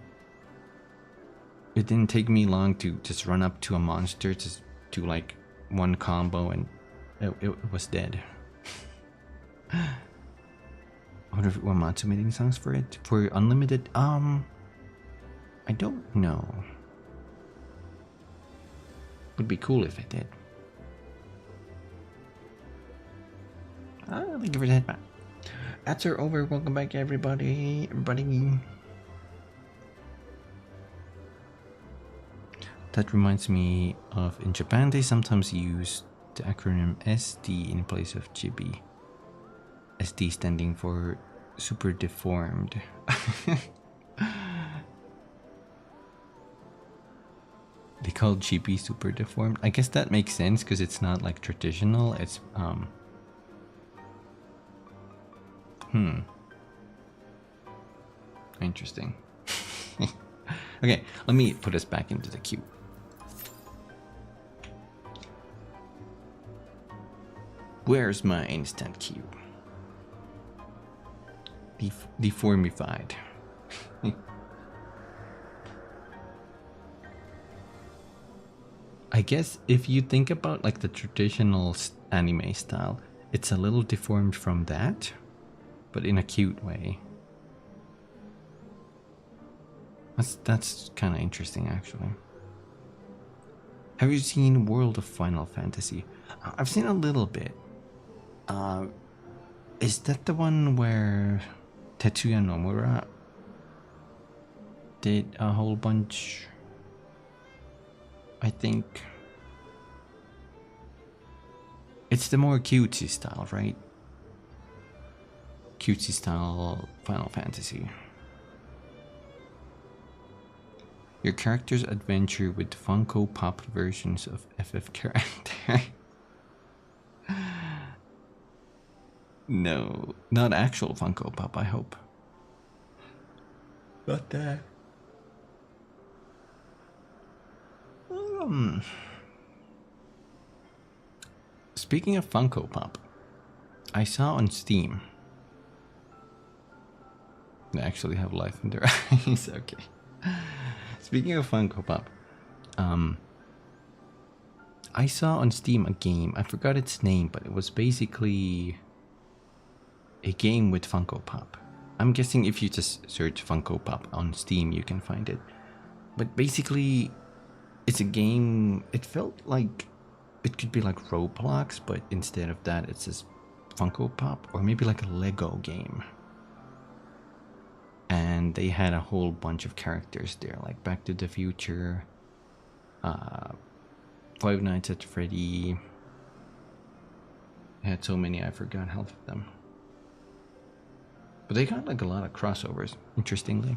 It didn't take me long to just run up to a monster, just do like one combo, and it was dead. I wonder if it were Matsumating songs for it. For Unlimited, I don't know. Would be cool if it did. Thank you for that, man. Ads are over. Welcome back, everybody. That reminds me of, in Japan, they sometimes use the acronym SD in place of Chibi. SD standing for super deformed. They call Chibi super deformed. I guess that makes sense because it's not like traditional. It's interesting. Okay, let me put us back into the queue. Where's my instant queue? Deformified. I guess if you think about like the traditional anime style, it's a little deformed from that, but in a cute way. That's kind of interesting, actually. Have you seen World of Final Fantasy? I've seen a little bit. Is that the one where Tetsuya Nomura did a whole bunch? I think it's the more cutesy style, right? Cutesy style Final Fantasy. Your character's adventure with Funko Pop versions of FF character. No, not actual Funko Pop, I hope. Not that. Speaking of Funko Pop, I saw on Steam. They actually have life in their eyes. Okay. Speaking of Funko Pop, I saw on Steam a game. I forgot its name, but it was basically a game with Funko Pop. I'm guessing if you just search Funko Pop on Steam, you can find it. But basically, it's a game. It felt like it could be like Roblox, but instead of that, it's just Funko Pop, or maybe like a Lego game. And they had a whole bunch of characters there, like Back to the Future, Five Nights at Freddy. They had so many, I forgot half of them. But they got like a lot of crossovers, interestingly.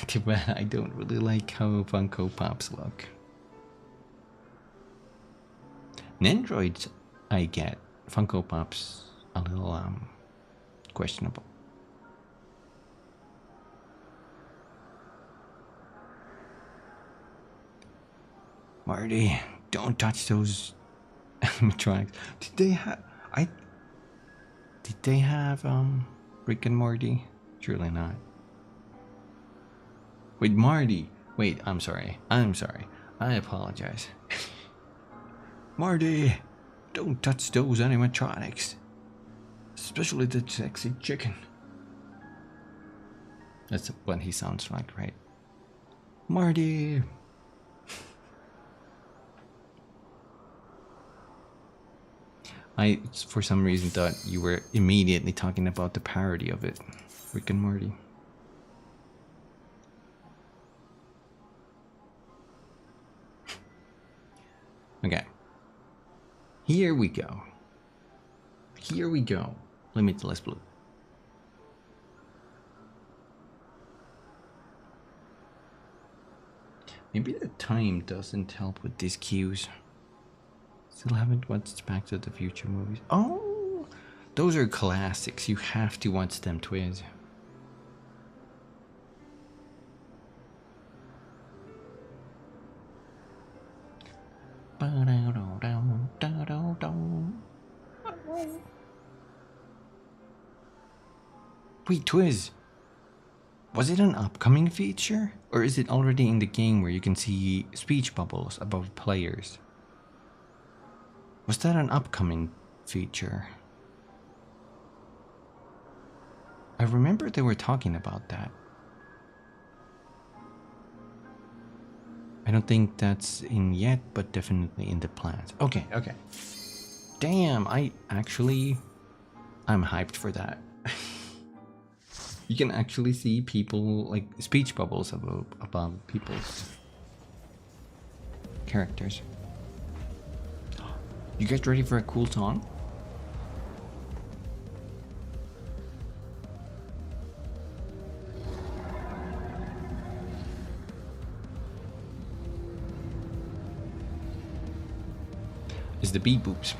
Too bad I don't really like how Funko Pops look. Nendroids, I get. Funko Pops, a little questionable. Marty, don't touch those animatronics. Did they have Rick and Morty? Surely not. Wait, Marty. Wait, I'm sorry. I apologize. Marty, don't touch those animatronics. Especially the sexy chicken. That's what he sounds like, right? Marty. I, for some reason, thought you were immediately talking about the parody of it, Rick and Morty. Okay. Here we go. Limitless Blue. Maybe the time doesn't help with these cues. Still haven't watched Back to the Future movies. Oh, those are classics. You have to watch them, Twiz. Wait, Twiz. Was it an upcoming feature? Or is it already in the game where you can see speech bubbles above players? Was that an upcoming feature? I remember they were talking about that. I don't think that's in yet, but definitely in the plans. Okay. Damn, I'm hyped for that. You can actually see people, like, speech bubbles above people's characters. You guys ready for a cool song? is the beat boops.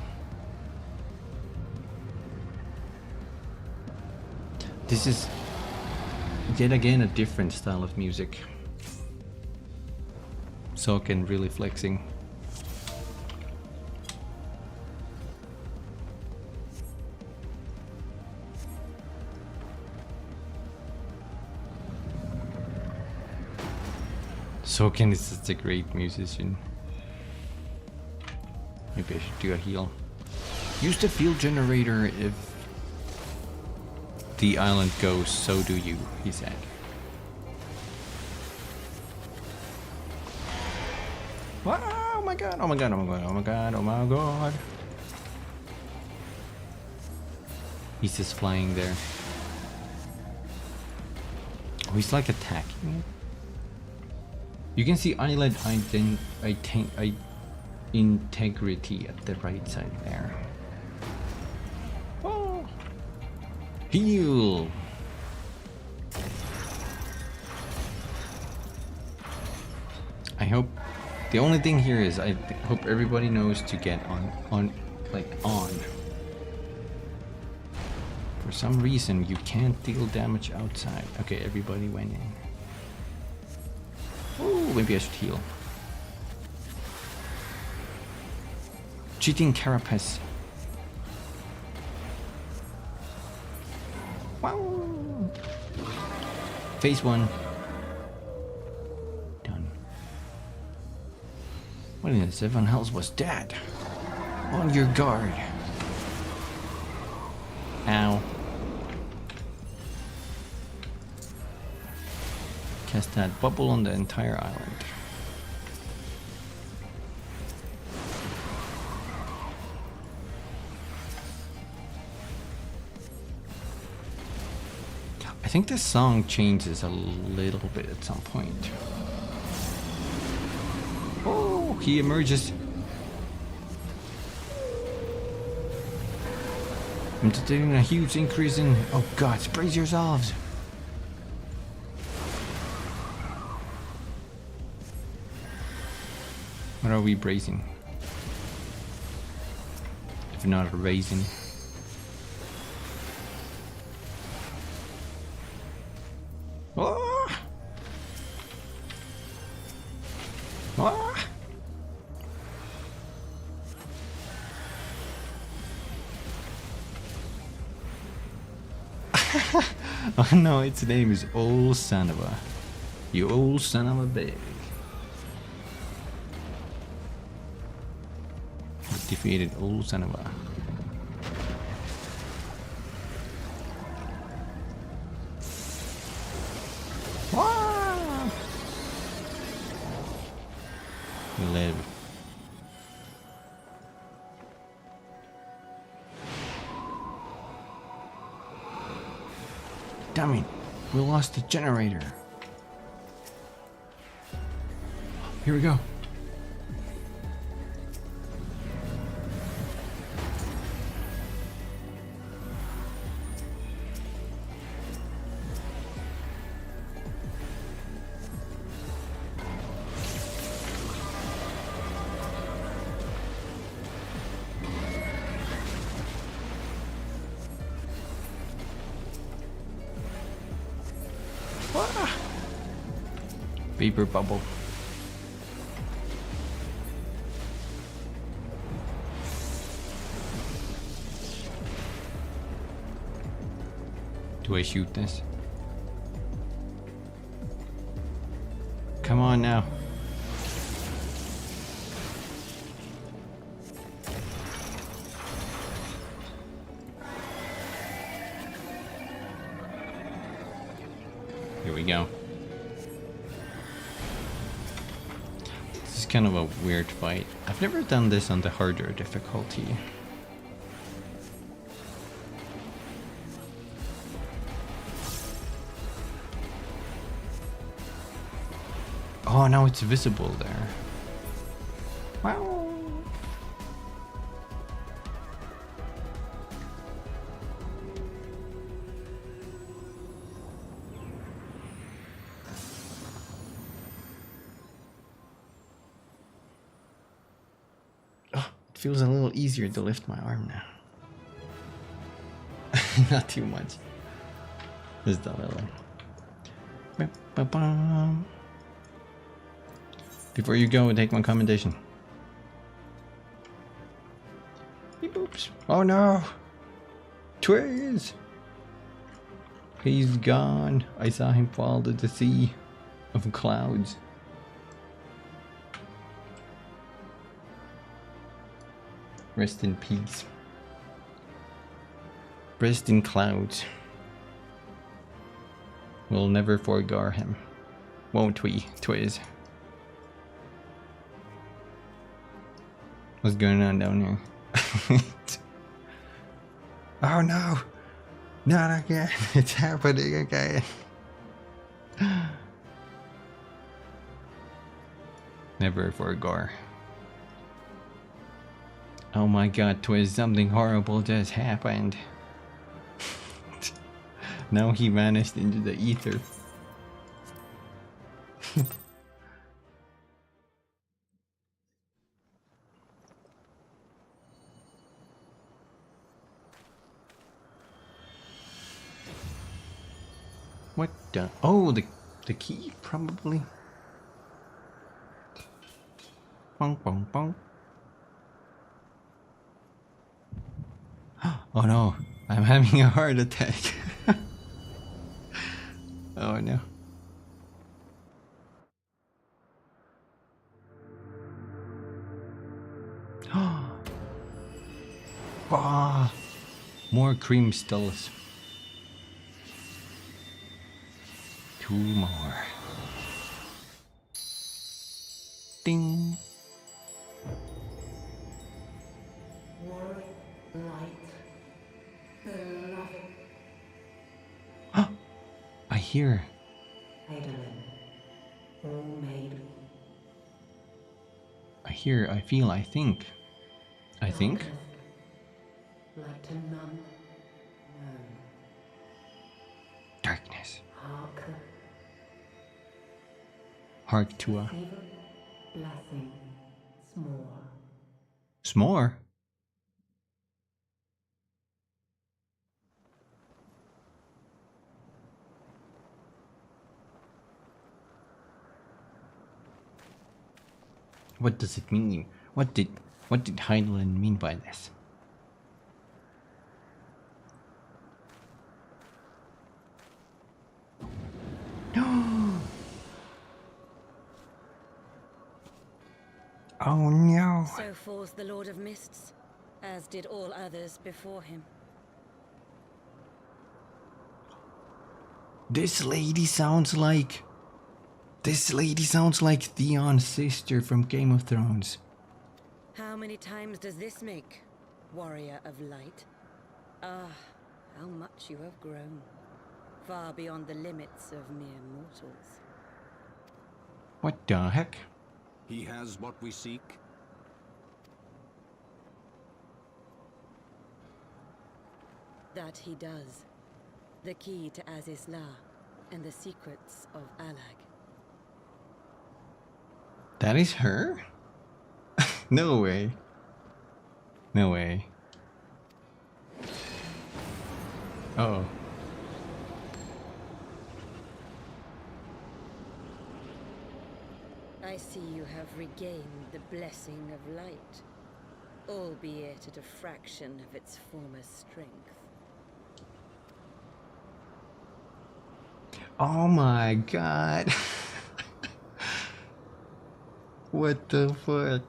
This is yet again a different style of music. Soken really flexing. Soken is such a great musician. Maybe I should do a heal. Use the field generator if the island goes, so do you, he said. Oh my god, oh my god, oh my god, oh my god, oh my god. He's just flying there. Oh, he's like attacking it. You can see island integrity at the right side there. Oh. Heal. I hope the only thing here is I hope everybody knows to get on. For some reason you can't deal damage outside. Okay, everybody went in. Oh, maybe I should heal. Cheating carapace. Wow. Phase 1. Done. What in the 7 hells was that? On your guard. Ow. Cast that bubble on the entire island. I think this song changes a little bit at some point. Oh, he emerges. I'm detecting a huge increase in... Oh god, brace yourselves! What are we bracing? If not raising. Oh! Oh! Oh no, its name is Old Son of a... You old son of a bitch. Defeated Old Son of a... Live. Damn it, we lost the generator. Here we go. Vapor bubble. Do I shoot this? Come on now. Here we go. This is kind of a weird fight. I've never done this on the harder difficulty. Oh, now it's visible there. Wow. feels a little easier to lift my arm now. Not too much. Just a little. Before you go, take my commendation. Beep boops. Oh no! Twiz! He's gone. I saw him fall to the sea of clouds. Rest in peace. Rest in clouds. We'll never forgo him, won't we, Twiz? What's going on down here? Oh no! Not again! It's happening again! Never forgo. Oh my god, Twiz, something horrible just happened. Now he vanished into the ether. What the? Oh, the key, probably. Bong, bong, bong. Oh no, I'm having a heart attack. Oh no. Ah, more cream stills. 2 more. Ding. I hear. I hear, I feel, I think. I think? Darkness. Hark to a s'more. What does it mean? What did Heidelin mean by this? Oh no! So falls the Lord of Mists, as did all others before him. This lady sounds like Theon's sister from Game of Thrones. How many times does this make, warrior of light? Ah, how much you have grown. Far beyond the limits of mere mortals. What the heck? He has what we seek. That he does. The key to Azizla and the secrets of Alag. That is her? No way. No way. Oh. I see you have regained the blessing of light, albeit at a fraction of its former strength. Oh my god. What the fuck?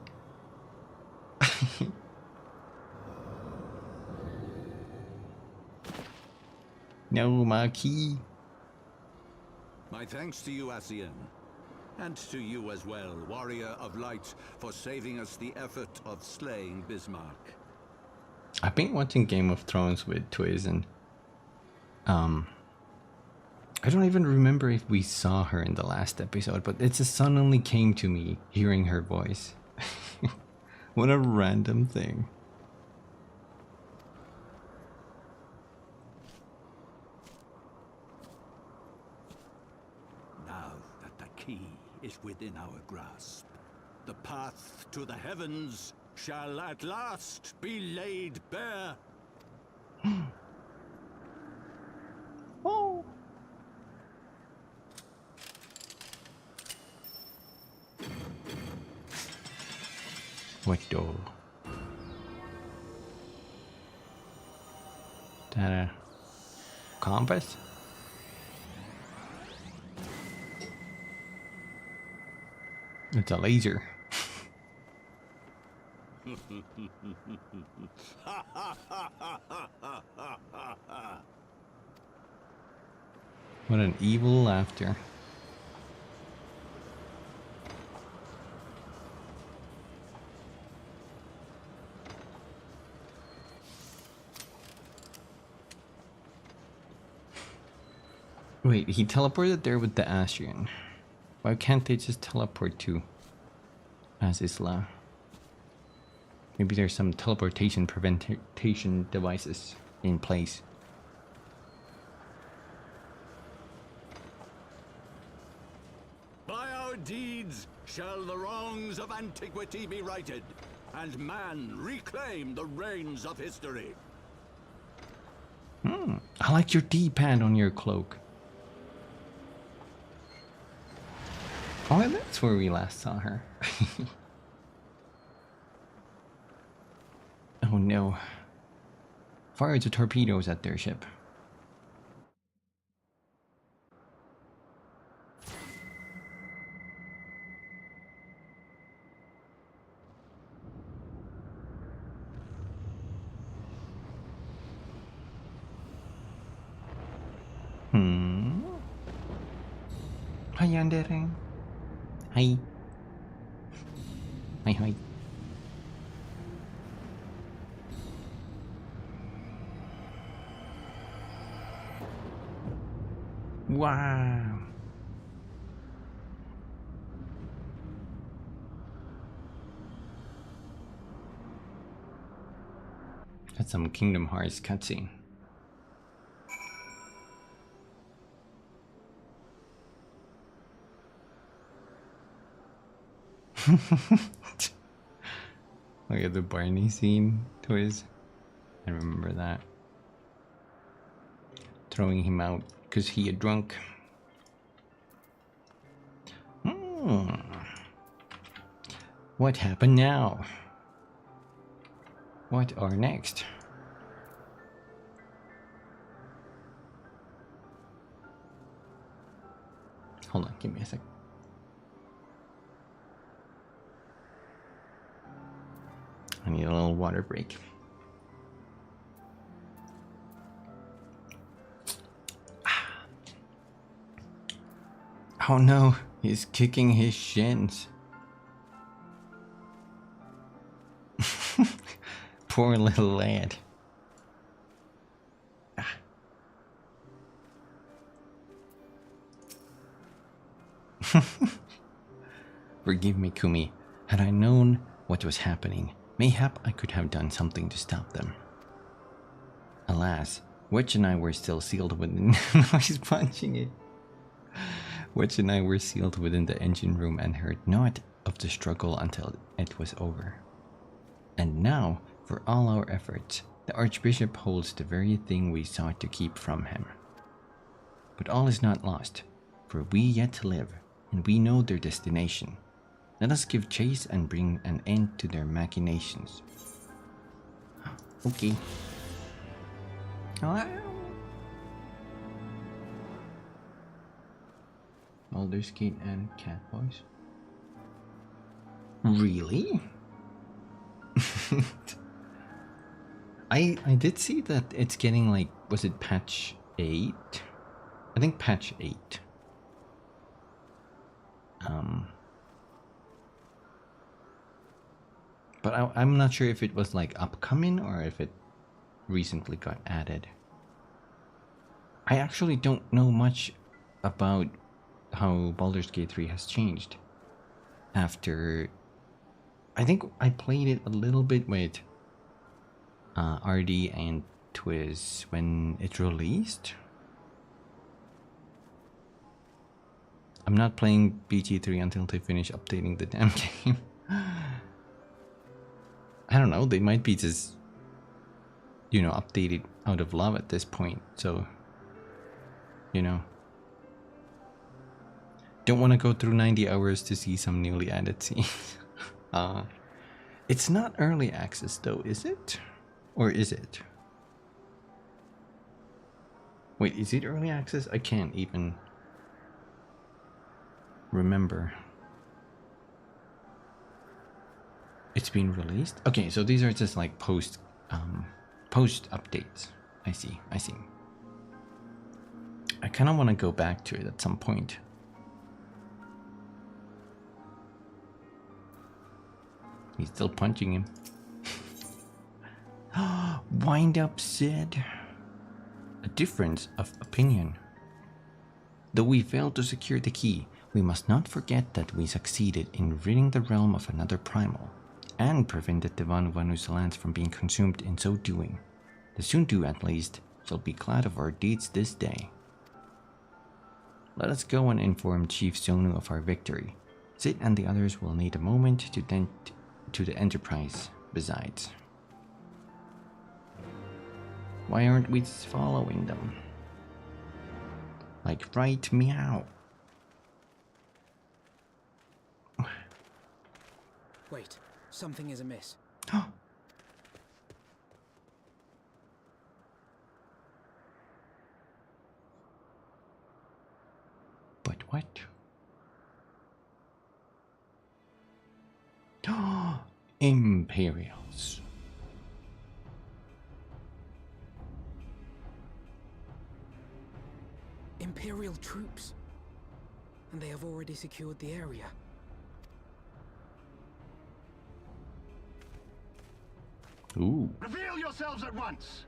No, Marquis. My thanks to you, Asian. And to you as well, Warrior of Light, for saving us the effort of slaying Bismarck. I've been watching Game of Thrones with Twiz and I don't even remember if we saw her in the last episode, but it suddenly came to me hearing her voice. What a random thing. Now that the key is within our grasp, the path to the heavens shall at last be laid bare. Oh. What door? That a compass? It's a laser. What an evil laughter. Wait, he teleported there with the Asrian. Why can't they just teleport to Azizla? Maybe there's some teleportation prevention devices in place. By our deeds shall the wrongs of antiquity be righted, and man reclaim the reins of history. I like your D-pad on your cloak. Oh, and that's where we last saw her. Oh no. Fire the torpedoes at their ship. Hi, Yandere. Hi. Hi, hi. Wow. That's some Kingdom Hearts cutscene. Look at the Barney scene, Twiz. I remember that. Throwing him out because he had drunk. What happened now? What are next? Hold on, give me a sec. I need a little water break. Oh no, he's kicking his shins. Poor little lad. Forgive me, Kumi. Had I known what was happening, mayhap I could have done something to stop them. Alas, Witch and I were still sealed within. No, he's punching it. Witch and I were sealed within the engine room and heard naught of the struggle until it was over. And now, for all our efforts, the Archbishop holds the very thing we sought to keep from him. But all is not lost, for we yet live, and we know their destination. Let us give chase and bring an end to their machinations. Okay. Baldur's Gate and Catboys. Really? I did see that it's getting like, was it patch 8? I think patch 8. But I'm not sure if it was like upcoming or if it recently got added. I actually don't know much about how Baldur's Gate 3 has changed after. I think I played it a little bit with RD and Twiz when it released. I'm not playing BG3 until they finish updating the damn game. I don't know, they might be just, you know, updated out of love at this point, so, you know. Don't want to go through 90 hours to see some newly added scenes. It's not early access though, is it? Or is it? Wait, is it early access? I can't even remember. It's been released? Okay, so these are just like post updates. I see. I kind of want to go back to it at some point. He's still punching him. Wind up, Sid. A difference of opinion. Though we failed to secure the key, we must not forget that we succeeded in ridding the realm of another primal, and prevented the Vanuvanu's lands from being consumed in so doing. The Sundu, at least, shall be glad of our deeds this day. Let us go and inform Chief Sonu of our victory. Sid and the others will need a moment to tend to the Enterprise besides. Why aren't we just following them? Like, right meow. Wait, something is amiss. But what? Imperials. Imperial troops. And they have already secured the area. Ooh. Reveal yourselves at once!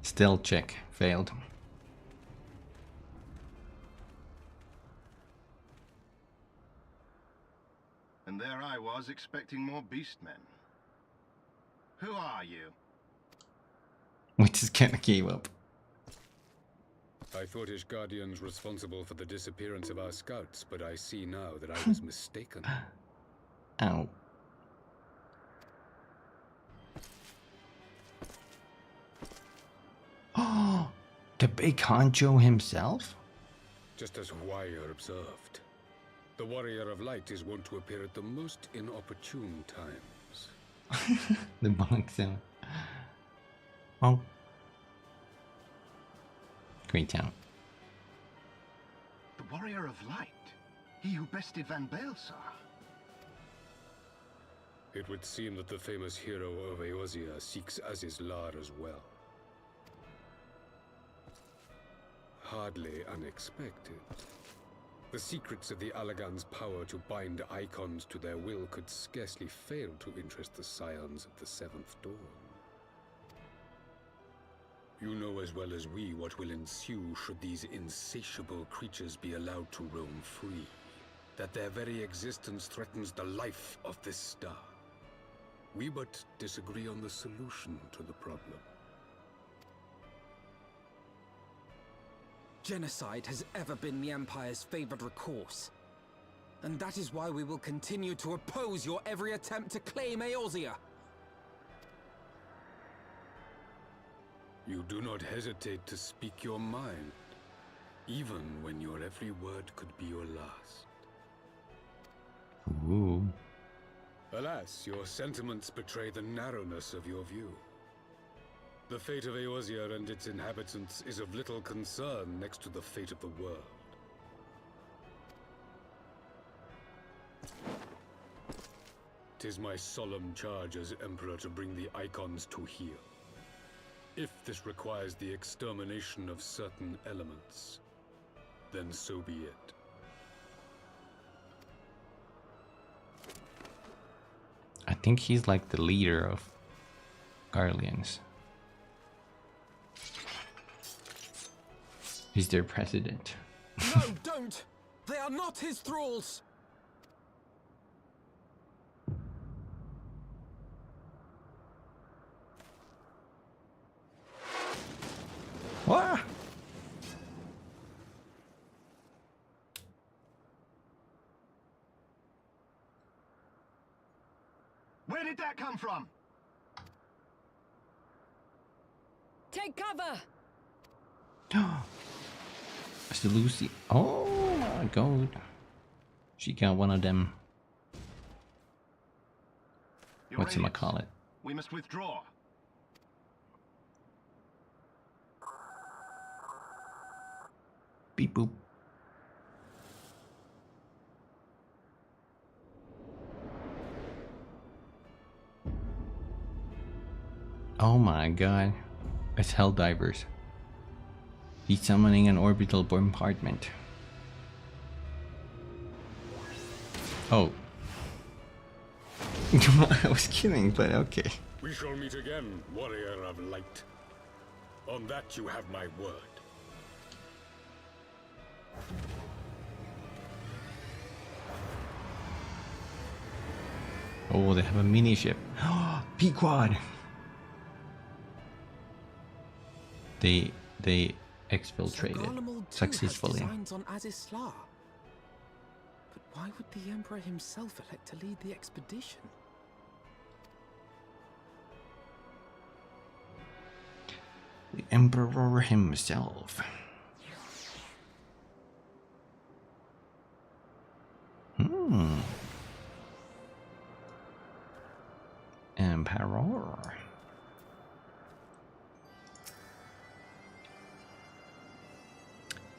Stealth check failed. And there I was expecting more beastmen. Who are you? We just kind of gave up. I thought Ishgardian's responsible for the disappearance of our scouts, but I see now that I was mistaken. Ow. Oh, the big honcho himself? Just as Wire observed. The Warrior of Light is wont to appear at the most inopportune times. The bonk sound. Oh. Great town. The Warrior of Light? He who bested Van Baelsar? It would seem that the famous hero of Eorzea seeks Azizlar as well. Hardly unexpected. The secrets of the Allagan's power to bind icons to their will could scarcely fail to interest the scions of the Seventh Dawn. You know as well as we what will ensue should these insatiable creatures be allowed to roam free. That their very existence threatens the life of this star. We but disagree on the solution to the problem. Genocide has ever been the Empire's favored recourse. And that is why we will continue to oppose your every attempt to claim Eorzea. You do not hesitate to speak your mind, even when your every word could be your last. Ooh. Alas, your sentiments betray the narrowness of your view. The fate of Eorzea and its inhabitants is of little concern next to the fate of the world. Tis my solemn charge as Emperor to bring the icons to heel. If this requires the extermination of certain elements, then so be it. I think he's like the leader of Garleans. He's their president. No, don't! They are not his thralls! Ah! Where did that come from? Take cover! It's the Lucy. Oh my god. She got one of them. What's him call it? We must withdraw. Beep boop. Oh my god. It's Helldivers. He's summoning an orbital bombardment. Oh. I was kidding, but okay. We shall meet again, warrior of light. On that you have my word. Oh, they have a mini ship. Pequod. They exfiltrated successfully. Designs on Azizlar. But why would the Emperor himself elect to lead the expedition? The Emperor himself. Emperor.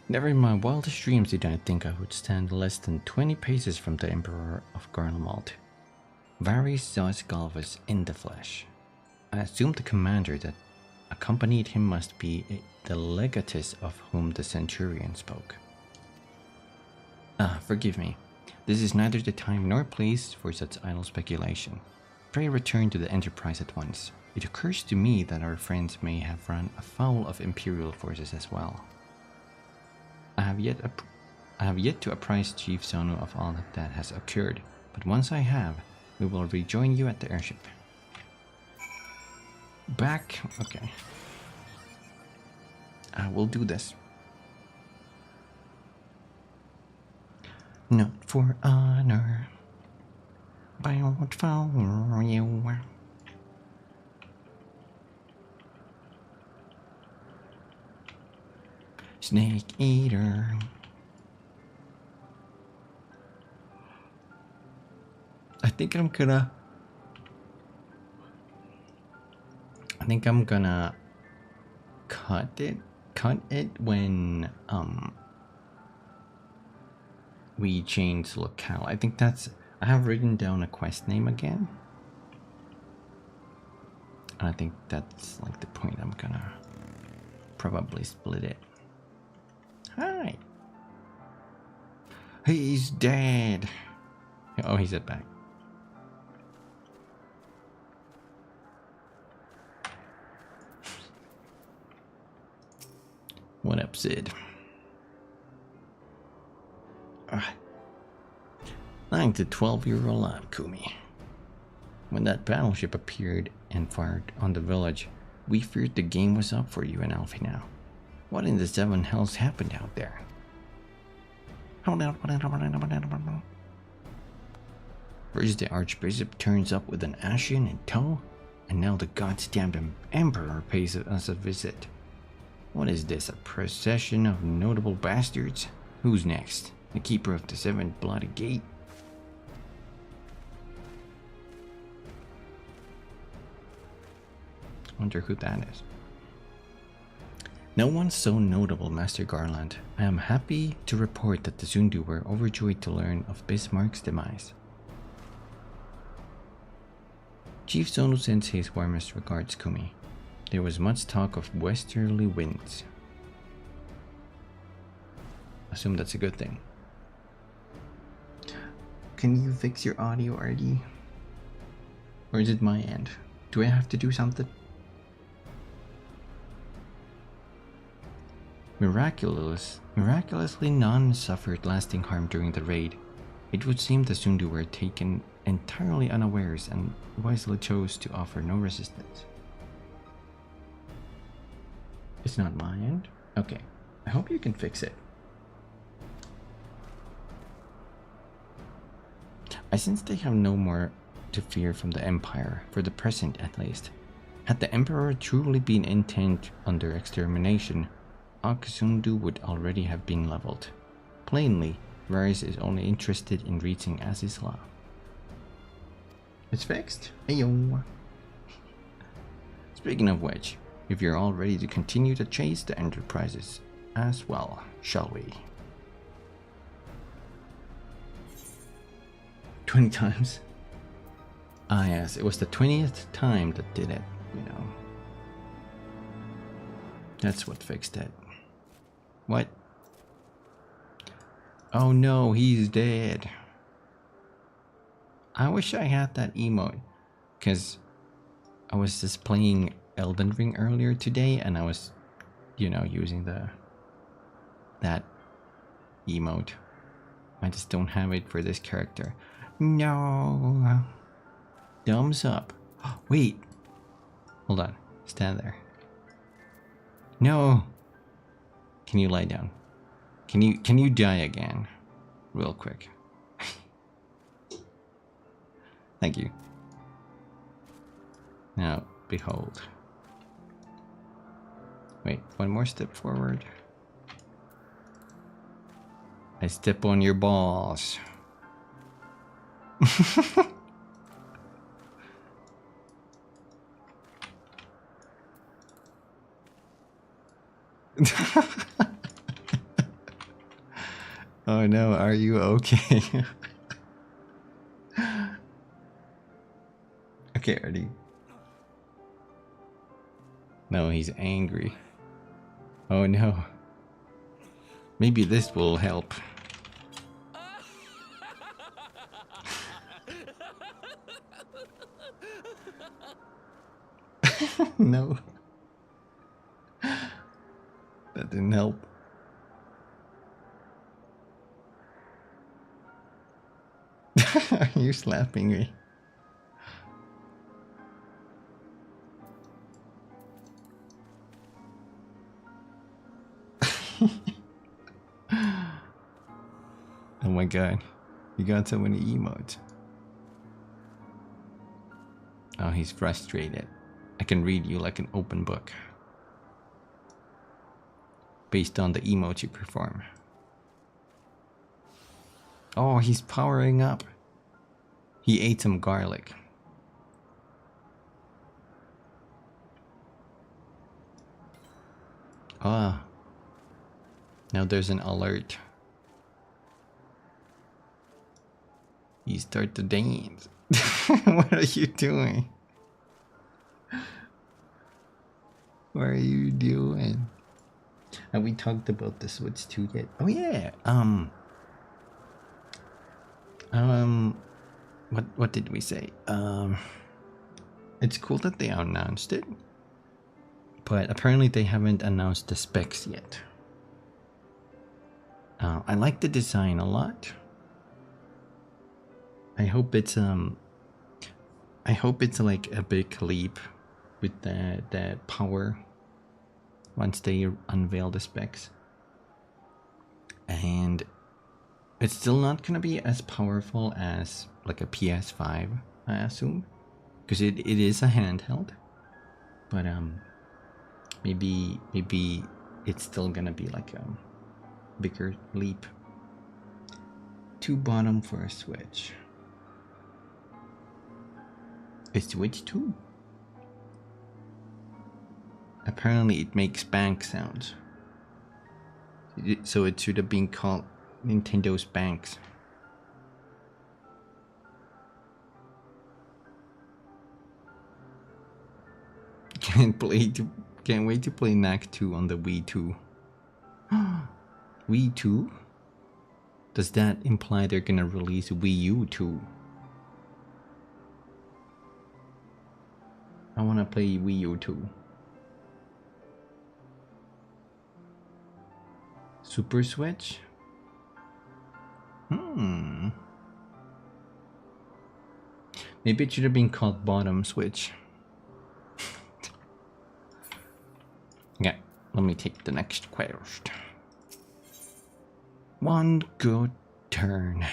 Never in my wildest dreams did I think I would stand less than 20 paces from the Emperor of Garlemald. Varys Zos Galvus in the flesh. I assumed the commander that accompanied him must be the legatus of whom the centurion spoke. Forgive me. This is neither the time nor place for such idle speculation. Pray return to the Enterprise at once. It occurs to me that our friends may have run afoul of Imperial forces as well. I have yet to apprise Chief Zonu of all that has occurred, but once I have, we will rejoin you at the airship. Back? Okay. I will do this. Not for honor, but for you. Snake eater. I think I'm gonna cut it when we change locale. I think that's, I have written down a quest name again. And I think that's like the point. I'm gonna probably split it. Hi. He's dead. Oh, he's at back. What up, Sid? Lying to 12-year-old alive, Kumi. When that battleship appeared and fired on the village, we feared the game was up for you and Alfie now. What in the seven hells happened out there? First the Archbishop turns up with an Ashen in tow, and now the goddamn Emperor pays us a visit. What is this, a procession of notable bastards? Who's next? The Keeper of the Seventh Bloody Gate? Wonder who that is. No one so notable, Master Garland. I am happy to report that the Zundu were overjoyed to learn of Bismarck's demise. Chief Zonu sends his warmest regards, Kumi. There was much talk of westerly winds. Assume that's a good thing. Can you fix your audio, RD? Or is it my end? Do I have to do something? Miraculously none suffered lasting harm during the raid. It would seem the Zundu were taken entirely unawares and wisely chose to offer no resistance. It's not my end. Okay. I hope you can fix it. I sense they have no more to fear from the Empire, for the present at least. Had the Emperor truly been intent on their extermination, Aksundu would already have been leveled. Plainly, Varys is only interested in reaching Azizla. It's fixed. Ayo. Speaking of which, if you're all ready to continue to chase the Enterprises as well, shall we? 20 times? Ah yes, it was the 20th time that did it, you know. That's what fixed it. What? Oh no, he's dead. I wish I had that emote, because I was just playing Elden Ring earlier today and I was, you know, using that emote. I just don't have it for this character. No. Thumbs up. Wait. Hold on. Stand there. No. Can you lie down? Can you die again? Real quick. Thank you. Now, behold. Wait, one more step forward. I step on your balls. Oh no, are you okay? Okay, ready? No, he's angry. Oh no. Maybe this will help. No. That didn't help. Are you slapping me? Oh my god. You got so many emotes. Oh, he's frustrated. I can read you like an open book. Based on the emotes you perform. Oh, he's powering up. He ate some garlic. Ah. Now there's an alert. You start to dance. What are you doing? What are you doing? And we talked about the Switch 2 yet? Oh yeah. What did we say? It's cool that they announced it, but apparently they haven't announced the specs yet. I like the design a lot. I hope it's like a big leap with the power once they unveil the specs. And it's still not gonna be as powerful as like a PS5, I assume, because it is a handheld. But maybe it's still gonna be like a bigger leap. 2 bottom for a Switch. A Switch 2? Apparently it makes bank sounds. So it should have been called Nintendo's Banks. Can't wait to play Knack 2 on the Wii 2. Wii 2? Does that imply they're gonna release Wii U 2? I wanna play Wii U 2. Super Switch? Maybe it should have been called Bottom Switch. Okay, Let me take the next quest. One good turn.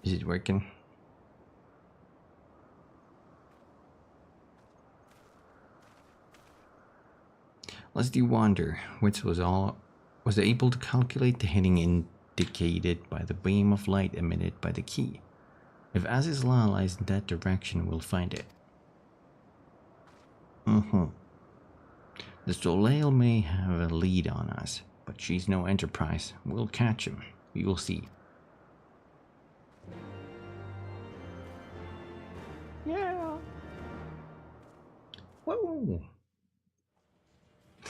Is it working? Leslie Wander, which was able to calculate the heading indicated by the beam of light emitted by the key. If Aziz's Law lies in that direction, we'll find it. The Soleil may have a lead on us, but she's no Enterprise. We'll catch him. We will see. Yeah. Whoa.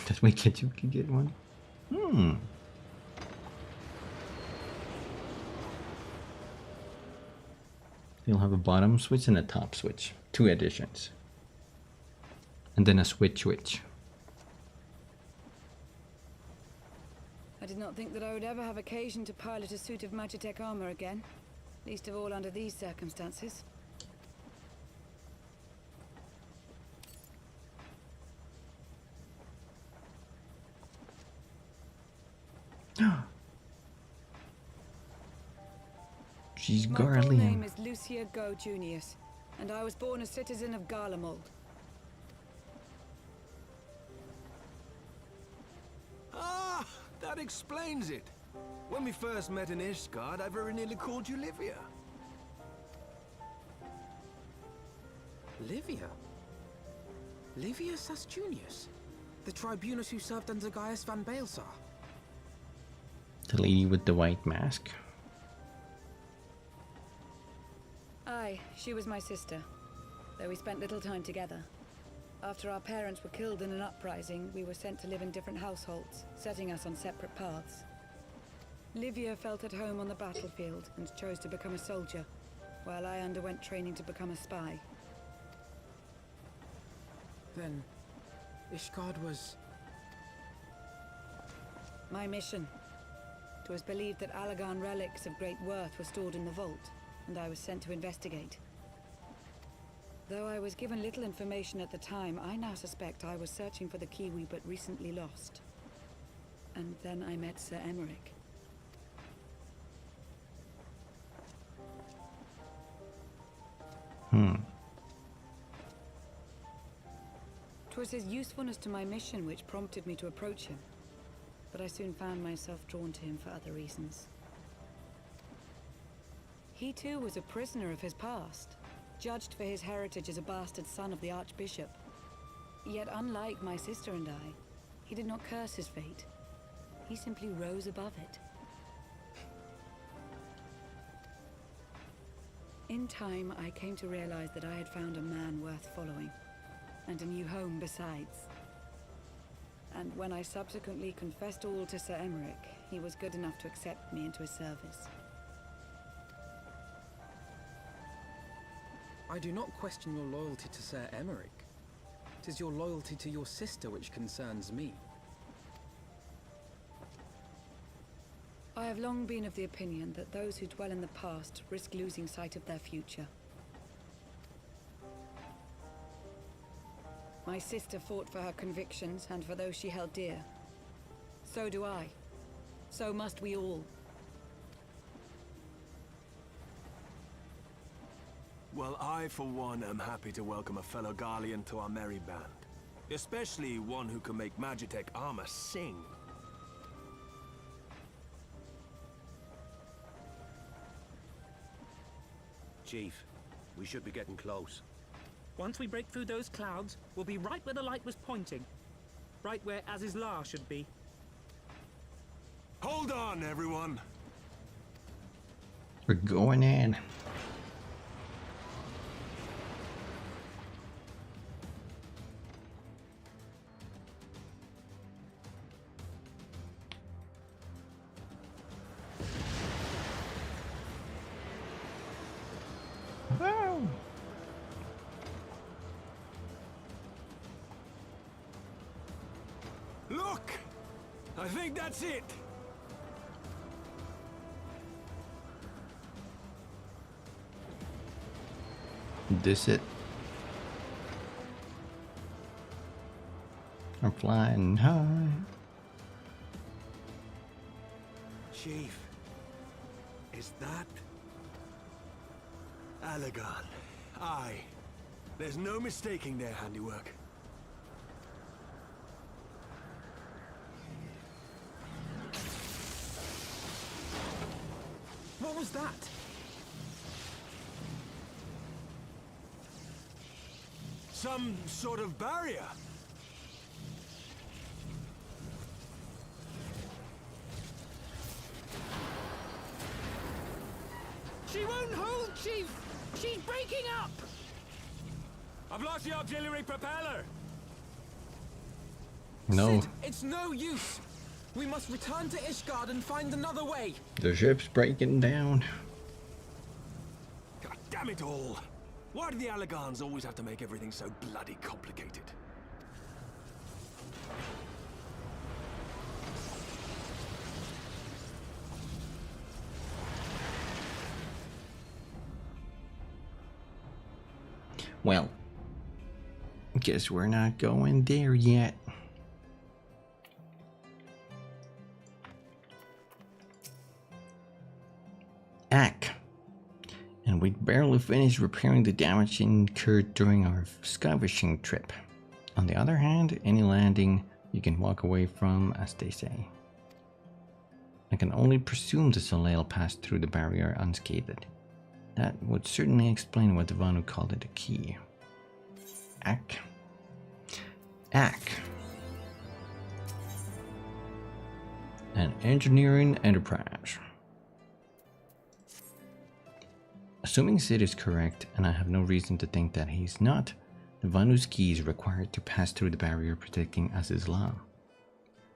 That way Ketchup can get one. You'll have a bottom switch and a top switch. 2 additions. And then a switch. I did not think that I would ever have occasion to pilot a suit of Magitech armor again. Least of all under these circumstances. She's My full Garlean. name is Lucia Go Junius, and I was born a citizen of Garlemald. Ah, that explains it. When we first met in Ishgard, I very nearly called you Livia. Livia? Livia Sas Junius? The tribunus who served under Gaius van Baelsar? The lady with the white mask. Aye, she was my sister, though we spent little time together. After our parents were killed in an uprising, we were sent to live in different households, setting us on separate paths. Livia felt at home on the battlefield and chose to become a soldier, while I underwent training to become a spy. Then, Ishgard was... my mission. It was believed that Allagan relics of great worth were stored in the vault, and I was sent to investigate. Though I was given little information at the time, I now suspect I was searching for the key we but recently lost. And then I met Sir Emmerich. 'Twas his usefulness to my mission which prompted me to approach him, but I soon found myself drawn to him for other reasons. He too was a prisoner of his past, judged for his heritage as a bastard son of the Archbishop. Yet unlike my sister and I, he did not curse his fate. He simply rose above it. In time, I came to realize that I had found a man worth following, and a new home besides. And when I subsequently confessed all to Sir Emmerich, he was good enough to accept me into his service. I do not question your loyalty to Sir Emmerich. 'Tis your loyalty to your sister which concerns me. I have long been of the opinion that those who dwell in the past risk losing sight of their future. My sister fought for her convictions and for those she held dear. So do I. So must we all. Well, I, for one, am happy to welcome a fellow Garlean to our merry band. Especially one who can make Magitech armor sing. Chief, we should be getting close. Once we break through those clouds, we'll be right where the light was pointing. Right where Aziz's Law should be. Hold on, everyone! We're going in. Look! I think that's it! This it. I'm flying high. Chief, is that Alagon? Aye. There's no mistaking their handiwork. What was that? Some sort of barrier. She won't hold, Chief! She's breaking up! I've lost the auxiliary propeller! No. Sid, it's no use! We must return to Ishgard and find another way! The ship's breaking down. God damn it all! Why do the Alagons always have to make everything so bloody complicated? Well, guess we're not going there yet. Ack. And we'd barely finished repairing the damage incurred during our scavenging trip. On the other hand, any landing you can walk away from, as they say. I can only presume the Soleil passed through the barrier unscathed. That would certainly explain what the Vanu called it a key. Ack. Ack. An engineering enterprise. Assuming Sid is correct, and I have no reason to think that he's not, the Vanu's key is required to pass through the barrier protecting Aziz's Law.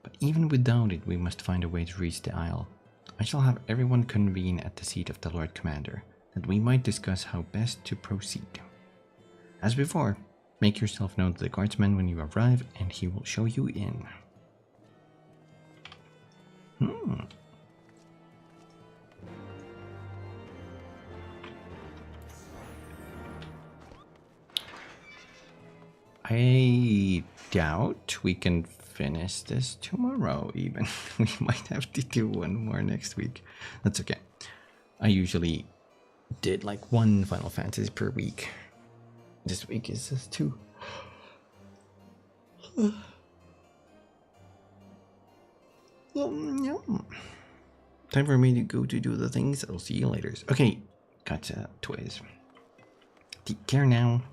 But even without it, we must find a way to reach the Isle. I shall have everyone convene at the seat of the Lord Commander, that we might discuss how best to proceed. As before, make yourself known to the guardsman when you arrive, and he will show you in. I doubt we can finish this tomorrow even. We might have to do one more next week. That's okay. I usually did like one Final Fantasy per week. This week is just two. Time for me to go to do the things. I'll see you later. Okay, gotcha, Twiz. Take care now.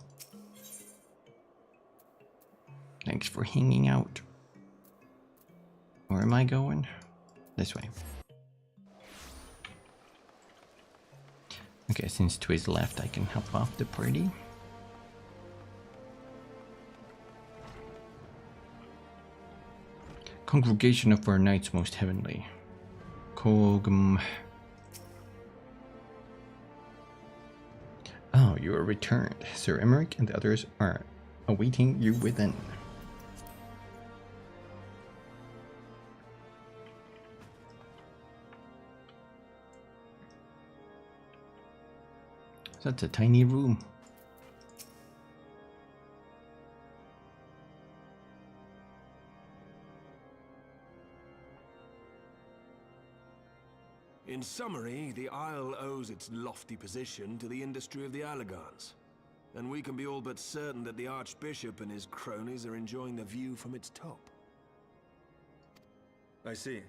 Thanks for hanging out. Where am I going? This way. Okay, since Twiz left, I can hop off the party. Congregation of our knights most heavenly. Kogum. Oh, you are returned. Sir Emmerich and the others are awaiting you within. That's a tiny room. In summary, the Isle owes its lofty position to the industry of the Alagons. And we can be all but certain that the Archbishop and his cronies are enjoying the view from its top. I see.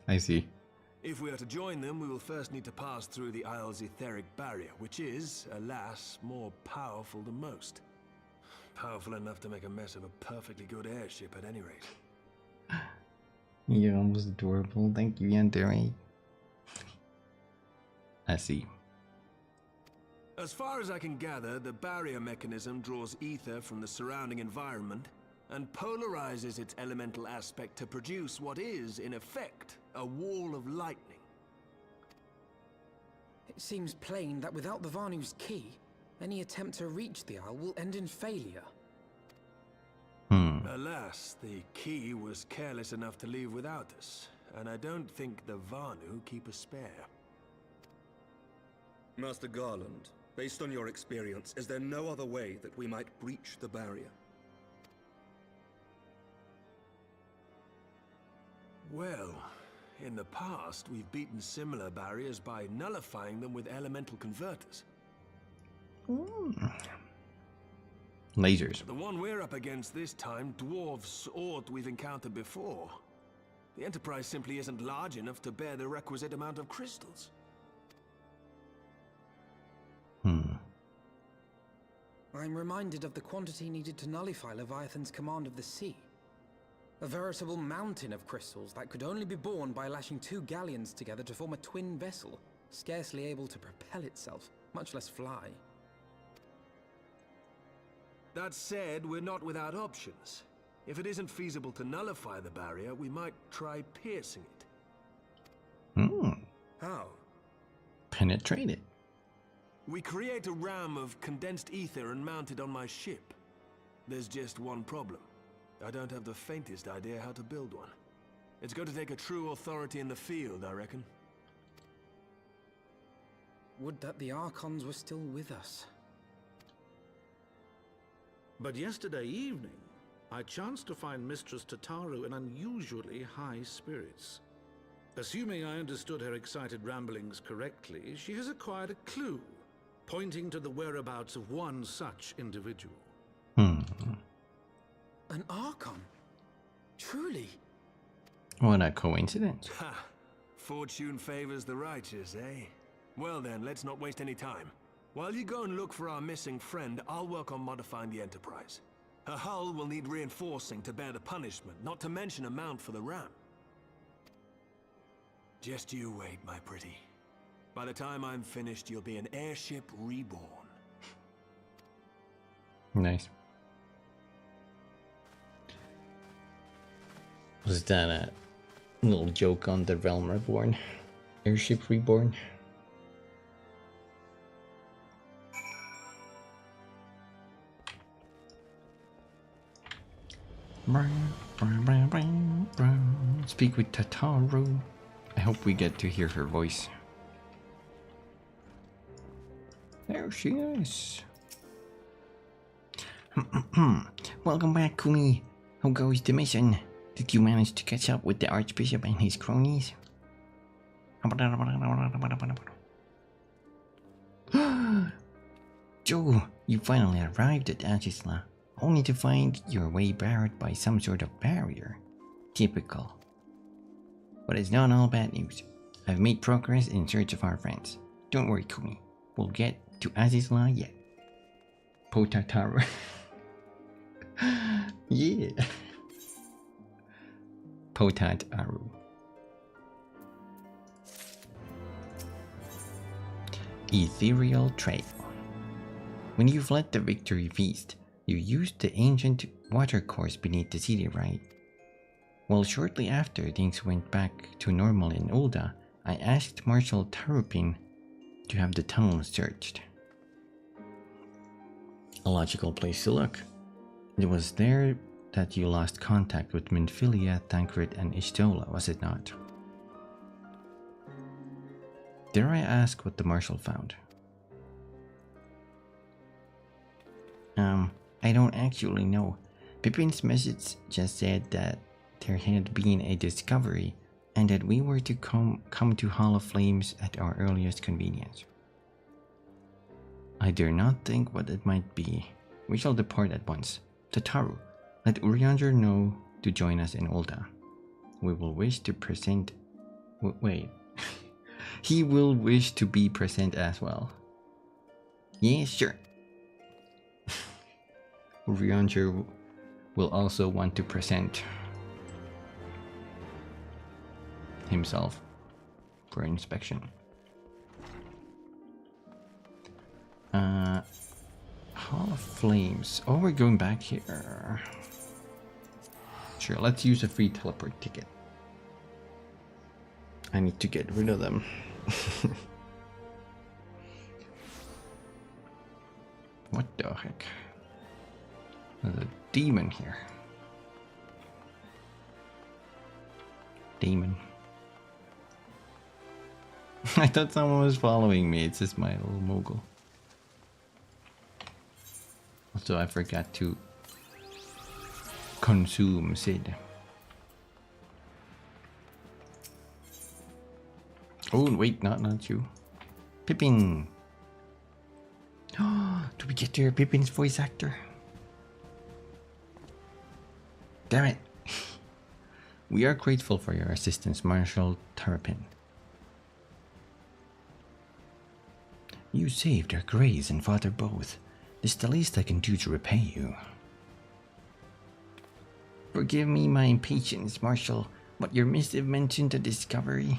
I see. If we are to join them, we will first need to pass through the Isle's etheric barrier, which is, alas, more powerful than most. Powerful enough to make a mess of a perfectly good airship at any rate. You're almost adorable. Thank you, Yandere. I see. As far as I can gather, the barrier mechanism draws ether from the surrounding environment and polarizes its elemental aspect to produce what is, in effect, a wall of lightning. It seems plain that without the Vanu's key, any attempt to reach the Isle will end in failure. Alas, the key was careless enough to leave without us, and I don't think the Vanu keep a spare. Master Garland, based on your experience, is there no other way that we might breach the barrier? Well, in the past, we've beaten similar barriers by nullifying them with elemental converters. Lasers. The one we're up against this time dwarfs aught we've encountered before. The Enterprise simply isn't large enough to bear the requisite amount of crystals. I'm reminded of the quantity needed to nullify Leviathan's command of the sea. A veritable mountain of crystals that could only be borne by lashing 2 galleons together to form a twin vessel, scarcely able to propel itself, much less fly. That said, we're not without options. If it isn't feasible to nullify the barrier, we might try piercing it. How? Penetrate it. We create a ram of condensed ether and mount it on my ship. There's just one problem. I don't have the faintest idea how to build one. It's going to take a true authority in the field, I reckon. Would that the Archons were still with us. But yesterday evening, I chanced to find Mistress Tataru in unusually high spirits. Assuming I understood her excited ramblings correctly, she has acquired a clue, pointing to the whereabouts of one such individual. An Archon? Truly? What a coincidence. Ha! Fortune favors the righteous, eh? Well then, let's not waste any time. While you go and look for our missing friend, I'll work on modifying the Enterprise. Her hull will need reinforcing to bear the punishment, not to mention a mount for the ram. Just you wait, my pretty. By the time I'm finished, you'll be an airship reborn. Nice. Was that a little joke on the Realm Reborn? Airship Reborn? Speak with Tataru. I hope we get to hear her voice. There she is. Welcome back, Kumi. How goes the mission? Did you manage to catch up with the Archbishop and his cronies? Joe, you finally arrived at Agisla, only to find your way barred by some sort of barrier. Typical. But it's not all bad news. I've made progress in search of our friends. Don't worry, Kumi. We'll get to Agisla yet. Potataru. Yeah. Potataru. Ethereal Trail. When you fled the Victory Feast, you used the ancient watercourse beneath the city, right? Well, shortly after things went back to normal in Ulda, I asked Marshal Tarupin to have the tunnel searched. A logical place to look. It was there that you lost contact with Minfilia, Tancred, and Ishtola, was it not? Dare I ask what the Marshal found? I don't actually know. Pippin's message just said that there had been a discovery and that we were to come to Hall of Flames at our earliest convenience. I dare not think what it might be. We shall depart at once. Tataru, let Urianger know to join us in Ulda. We will wish to present... Wait. He will wish to be present as well. Yeah, sure. Urianger will also want to present himself for inspection. Hall of Flames. Oh, we're going back here. Sure, let's use a free teleport ticket. I need to get rid of them. What the heck? There's a demon here. Demon. I thought someone was following me. It's just my little mogul. Also, I forgot to consume Sid. Oh, wait, not you. Pippin. Do we get to hear Pippin's voice actor? Damn it. We are grateful for your assistance, Marshal Terrapin. You saved our Grays and Father both. This is the least I can do to repay you. Forgive me my impatience, Marshal, but your missive mentioned a discovery.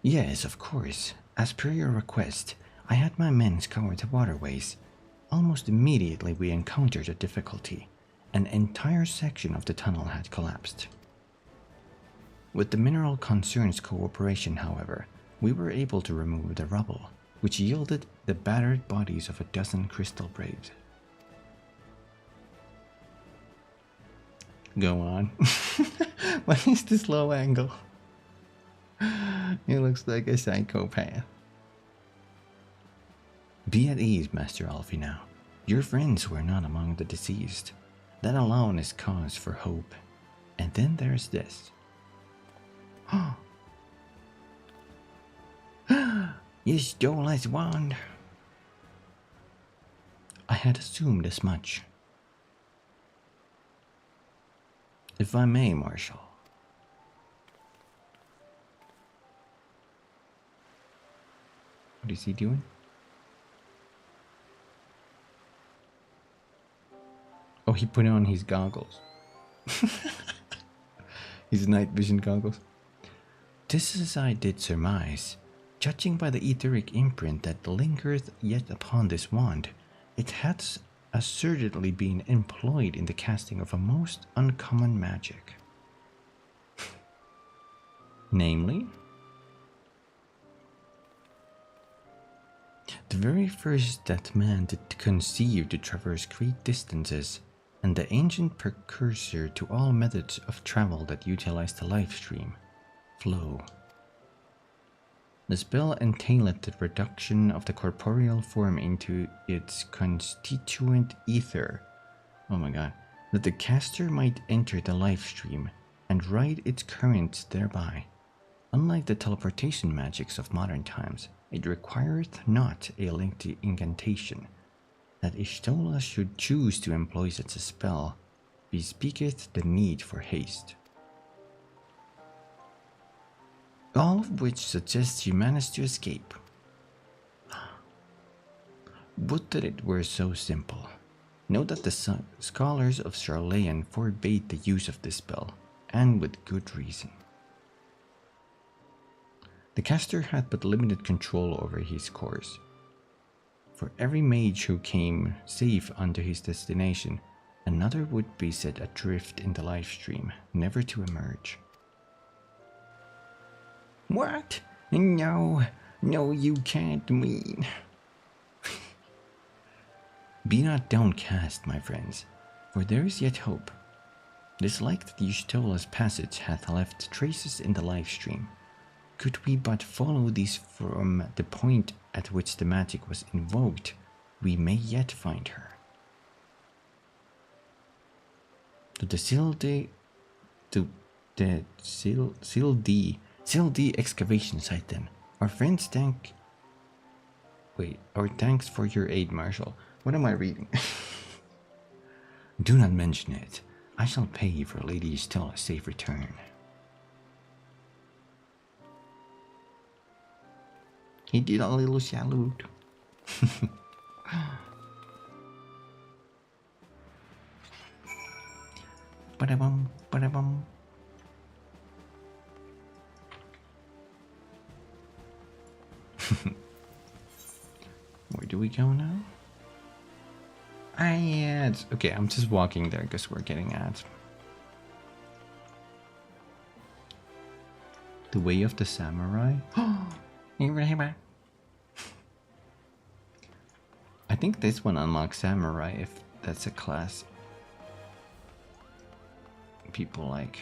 Yes, of course. As per your request, I had my men scour the waterways. Almost immediately we encountered a difficulty. An entire section of the tunnel had collapsed. With the Mineral Concern's cooperation, however, we were able to remove the rubble, which yielded the battered bodies of a dozen crystal braves. Go on. What is this low angle? He looks like a psychopath. Be at ease, Master Alfie now. Your friends were not among the deceased. That alone is cause for hope. And then there's this. You stole his wand. I had assumed as much. If I may, Marshal. What is he doing? Oh, he put on his goggles. His night vision goggles. This as I did surmise, judging by the etheric imprint that lingereth yet upon this wand, it hath assertedly been employed in the casting of a most uncommon magic. Namely, the very first that man did conceive to traverse great distances, and the ancient precursor to all methods of travel that utilize the life stream, flow. The spell entailed the reduction of the corporeal form into its constituent ether. Oh my god. That the caster might enter the life stream and ride its currents thereby. Unlike the teleportation magics of modern times, it requireth not a lengthy incantation. That Ishtola should choose to employ such a spell bespeaketh the need for haste. All of which suggests you managed to escape. Would that it were so simple. Note that the scholars of Charlayan forbade the use of this spell, and with good reason. The caster had but limited control over his course. For every mage who came safe unto his destination, another would be set adrift in the life stream, never to emerge. What? No, you can't mean. Be not downcast, my friends, for there is yet hope. It is like that Yshtola's passage hath left traces in the life stream. Could we but follow these from the point at which the magic was invoked, we may yet find her. To the Sildi excavation site then. Our friends thanks for your aid, Marshal. What am I reading? Do not mention it. I shall pay you for Lady Ystola's safe return. He did a little salute. Ba-da-bum, ba-da-bum. Where do we go now? Ads. Okay, I'm just walking there because we're getting ads. The Way of the Samurai. I think this one unlocks Samurai if that's a class people like.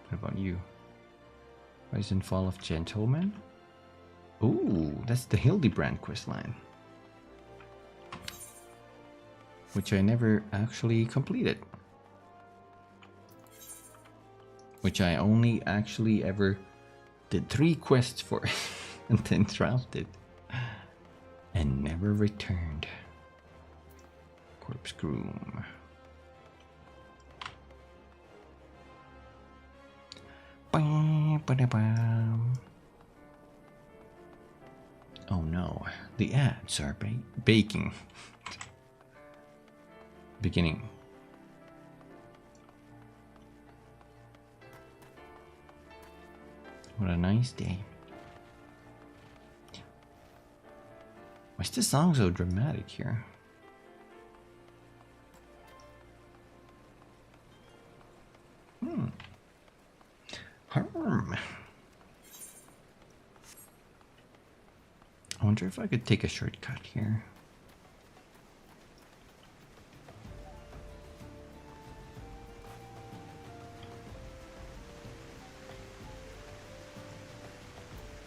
What about you? Rise and Fall of Gentlemen. Ooh, that's the Hildebrand questline, which I never actually completed. Which I only actually ever did 3 quests for and then dropped it and never returned. Corpse Groom. Oh no, the ads are baking. Beginning. What a nice day. Why's this song so dramatic here? Harm. I wonder if I could take a shortcut here.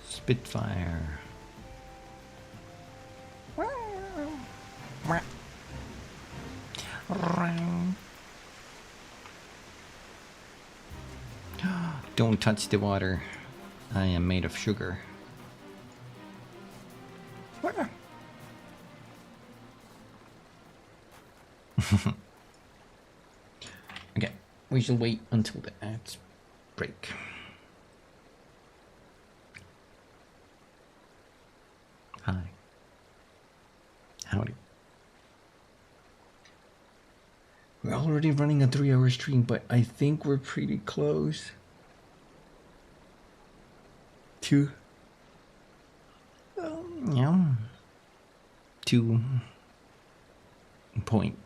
Spitfire. Don't touch the water. I am made of sugar. Okay, we shall wait until the ads break. Hi. Howdy. We're already running a 3-hour stream, but I think we're pretty close to point.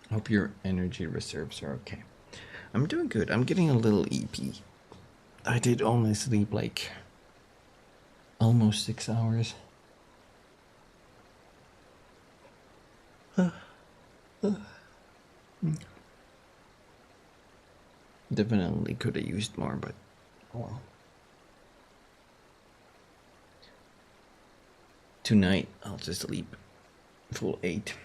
Hope your energy reserves are okay. I'm doing good. I'm getting a little EP. I did only sleep like almost 6 hours. Definitely could have used more, but oh well. Tonight I'll just sleep full 8.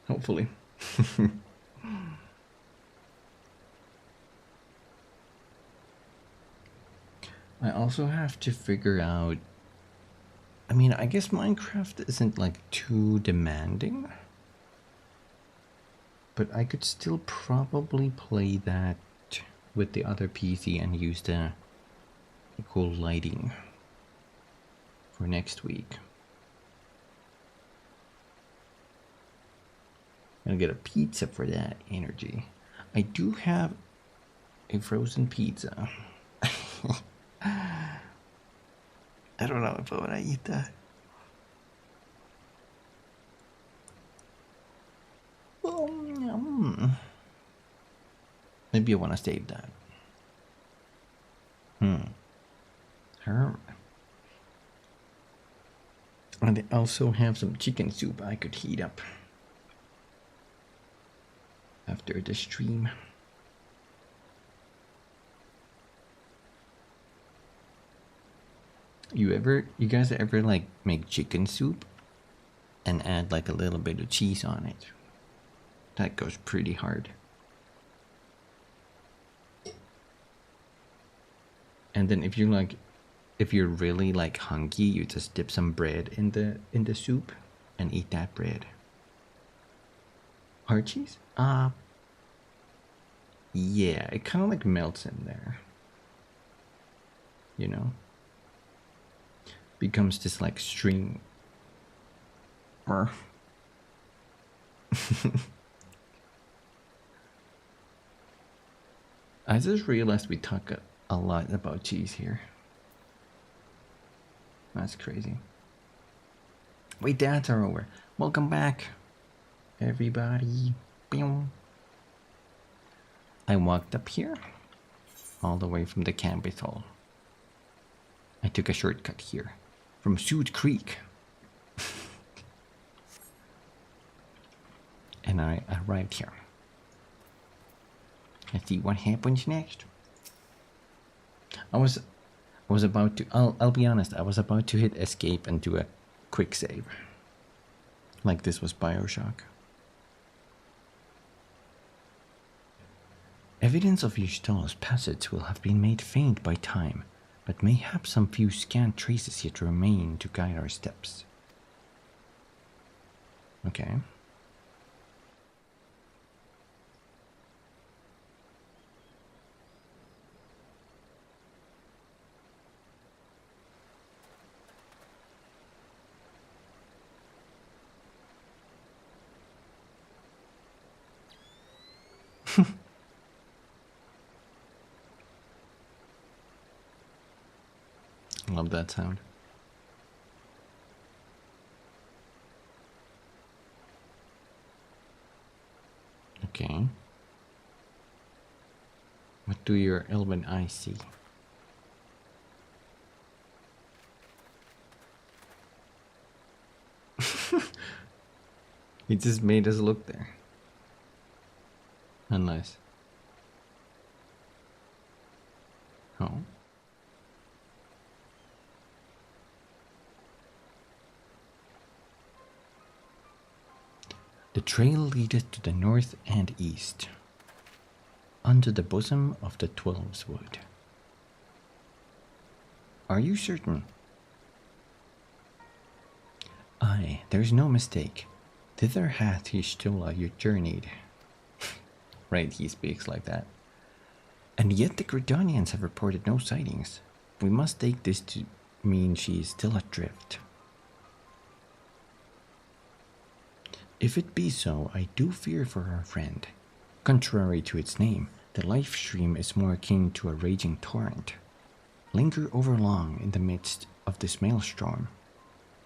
Hopefully. I also have to figure out, I mean, I guess Minecraft isn't like too demanding, but I could still probably play that with the other PC and use the cool lighting for next week. I'll get a pizza for that energy. I do have a frozen pizza. I don't know if I want to eat that. Maybe I want to save that. And I also have some chicken soup I could heat up after the stream. You guys ever like make chicken soup and add like a little bit of cheese on it? That goes pretty hard. And then if you're really like hungry, you just dip some bread in the soup and eat that bread. Hard cheese? Yeah, it kind of like melts in there. You know? Becomes this like string. I just realized we talk a lot about cheese here. That's crazy. Wait, dads are over. Welcome back, everybody. I walked up here, all the way from the capital. I took a shortcut here, from Suit Creek. And and I arrived here. Let's see what happens next. I was about to, I'll be honest, I was about to hit escape and do a quick save. Like this was BioShock. Evidence of Yshtal's passage will have been made faint by time, but mayhap some few scant traces yet remain to guide our steps. Okay. Love that sound. Okay. What do your elven eyes see? It just made us look there. Unless. Oh. The trail leadeth to the north and east, unto the bosom of the Twelves Wood. Are you certain? Aye, there's no mistake. Thither hath Y'shtola journeyed. Right, he speaks like that. And yet the Gridanians have reported no sightings. We must take this to mean she is still adrift. If it be so, I do fear for our friend. Contrary to its name, the life stream is more akin to a raging torrent. Linger overlong in the midst of this maelstrom,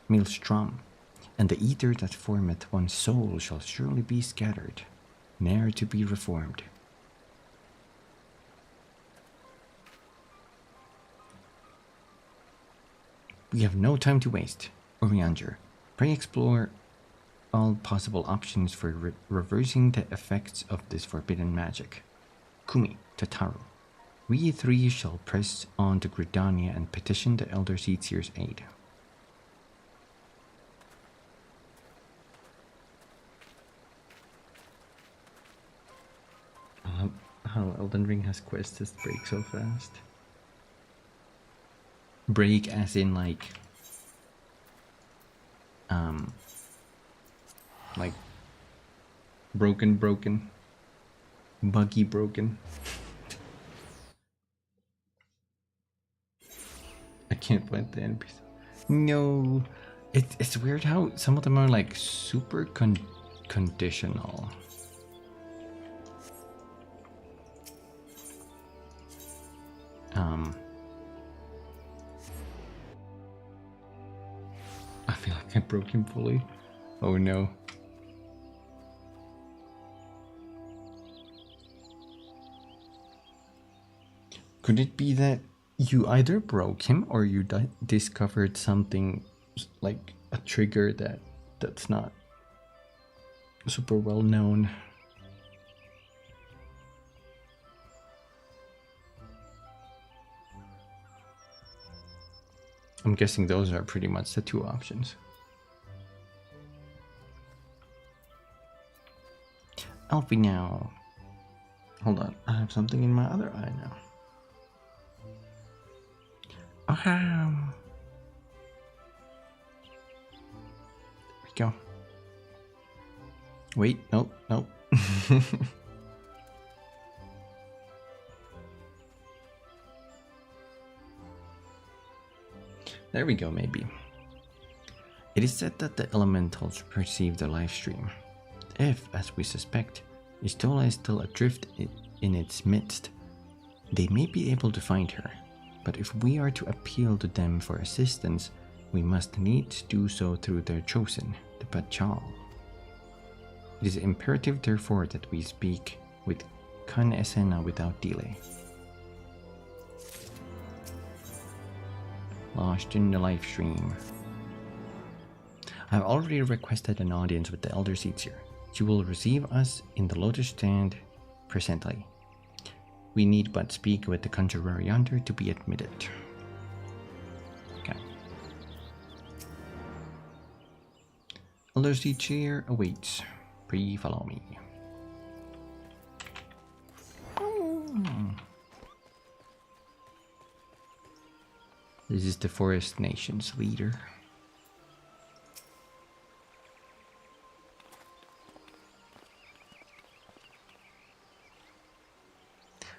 and the ether that formeth one's soul shall surely be scattered, ne'er to be reformed. We have no time to waste. Oriander, pray explore all possible options for reversing the effects of this forbidden magic. Kumi, Tataru, we three shall press on to Gridania and petition the Elder Seedseer's aid. How Elden Ring has quests that break so fast. Break as in like broken, buggy broken. I can't find the NPC. No, it's weird how some of them are like super conditional. I feel like I broke him fully. Oh no. Could it be that you either broke him or you discovered something like a trigger that's not super well known? I'm guessing those are pretty much the two options. Alfie now. Hold on, I have something in my other eye now. There we go. Wait, nope. There we go, maybe. It is said that the elementals perceive the live stream. If, as we suspect, Y'shtola is still adrift in its midst, they may be able to find her. But if we are to appeal to them for assistance, we must needs do so through their chosen, the Bachal. It is imperative, therefore, that we speak with Khan Esena without delay. Lost in the live stream. I have already requested an audience with the Elder Seedseer. You will receive us in the Lotus Stand presently. We need but speak with the conjurer yonder to be admitted. Okay. Elderly chair awaits. Pre follow me. This is the Forest Nation's leader.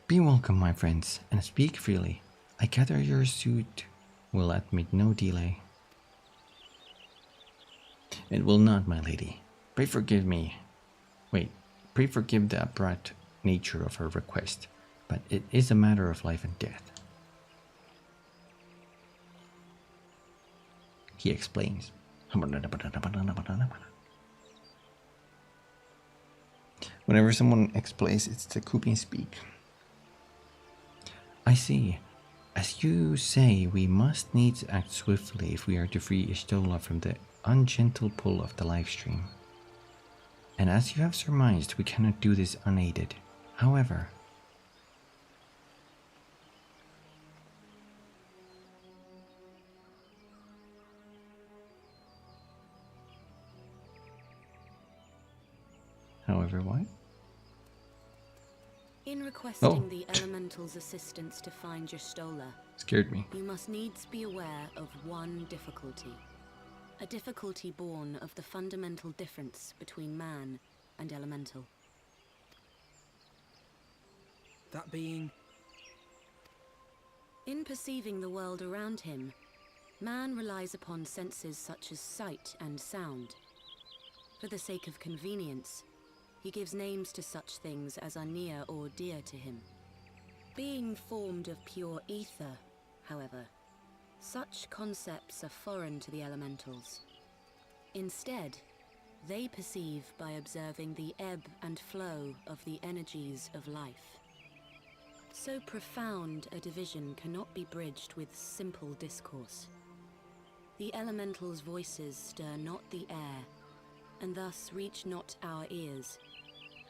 Be welcome, my friends, and speak freely. I gather your suit will admit no delay. It will not, my lady. Pray forgive me. Wait, pray forgive the abrupt nature of her request, but it is a matter of life and death. He explains. Whenever someone explains, it's the Kupin speak. I see. As you say, we must needs act swiftly if we are to free Y'shtola from the ungentle pull of the live stream. And as you have surmised, we cannot do this unaided. However, what? In requesting the Elemental's assistance to find Y'shtola, scared me. You must needs be aware of one difficulty. A difficulty born of the fundamental difference between man and Elemental. That being? In perceiving the world around him, man relies upon senses such as sight and sound. For the sake of convenience, he gives names to such things as are near or dear to him. Being formed of pure ether, however, such concepts are foreign to the Elementals. Instead, they perceive by observing the ebb and flow of the energies of life. So profound a division cannot be bridged with simple discourse. The Elementals' voices stir not the air, and thus reach not our ears,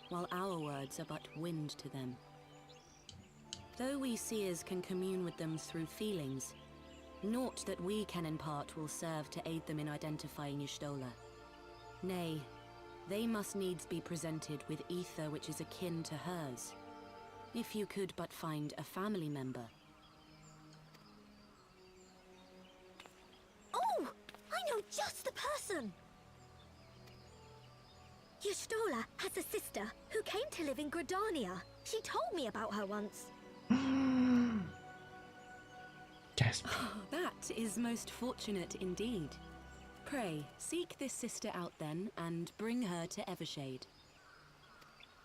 while our words are but wind to them. Though we seers can commune with them through feelings, naught that we can impart will serve to aid them in identifying Y'shtola. Nay, they must needs be presented with ether which is akin to hers. If you could but find a family member. Oh! I know just the person! Y'shtola has a sister who came to live in Gridania. She told me about her once. Gasp. Oh, that is most fortunate indeed. Pray, seek this sister out then, and bring her to Evershade.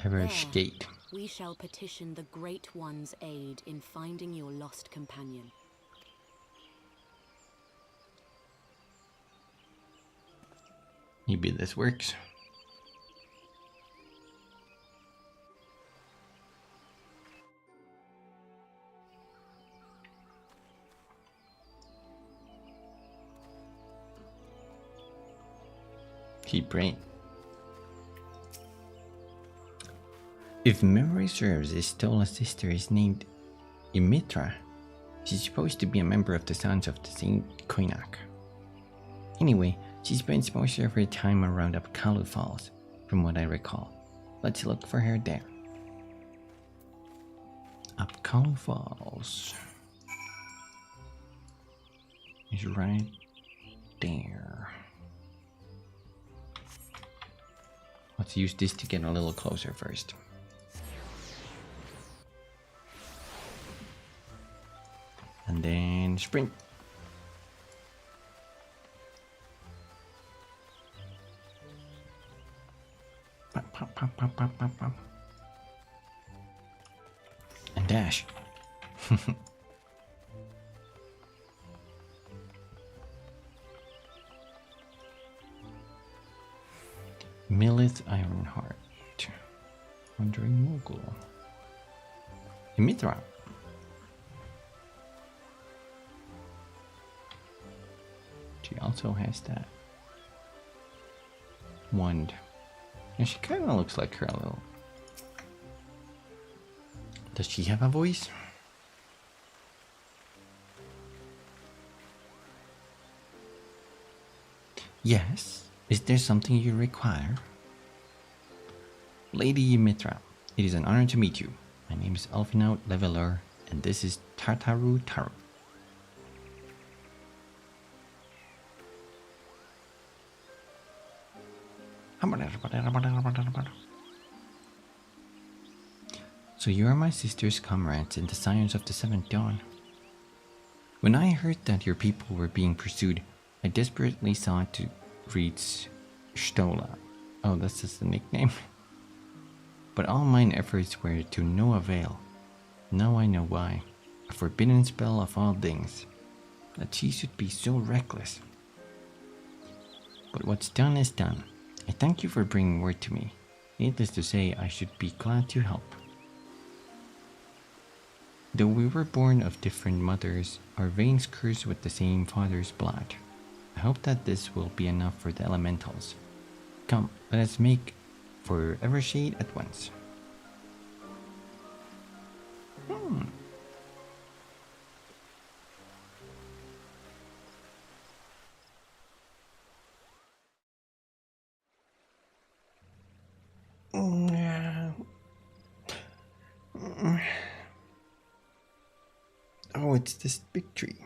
Evershade. We shall petition the Great One's aid in finding your lost companion. Maybe this works. Keep praying. If memory serves, Y'shtola's sister is named Imithra. She's supposed to be a member of the Sons of the Saint Koinak. Anyway, she spends most of her time around Apkallu Falls, from what I recall. Let's look for her there. Apkallu Falls is right there. Let's use this to get a little closer first. And then sprint. Pop, pop, pop, pop, pop, pop, pop. And dash. Millith Ironheart. Wandering Mogul. Imithra. She also has that wand. And she kind of looks like her a little. Does she have a voice? Yes. Is there something you require? Lady Mitra, it is an honor to meet you. My name is Elfinout Leveler, and this is Tartaru Taru. So you are my sister's comrades in the Scions of the Seventh Dawn. When I heard that your people were being pursued, I desperately sought to reach Stola. Oh, that's just the nickname. But all mine efforts were to no avail. Now I know why. A forbidden spell of all things. That she should be so reckless. But what's done is done. I thank you for bringing word to me. Needless to say, I should be glad to help. Though we were born of different mothers, our veins curse with the same father's blood. I hope that this will be enough for the elementals. Come, let us make for Evershade at once. Oh, it's this big tree.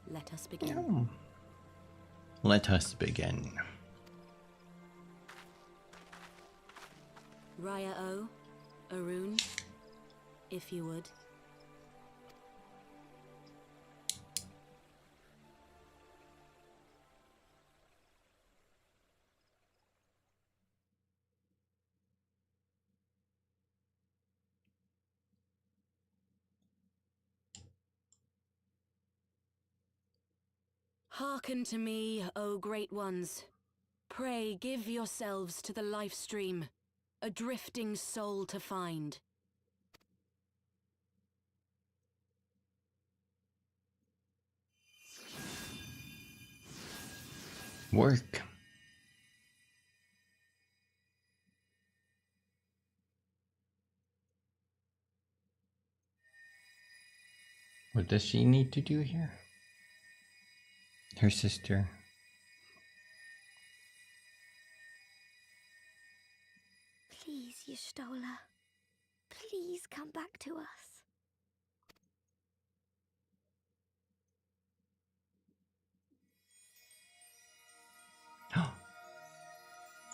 Let us begin. Let us begin. Raya O, Arun, if you would. Hearken to me, O great ones. Pray give yourselves to the life stream, a drifting soul to find. Work. What does she need to do here? Her sister. Please, Y'shtola. Please come back to us.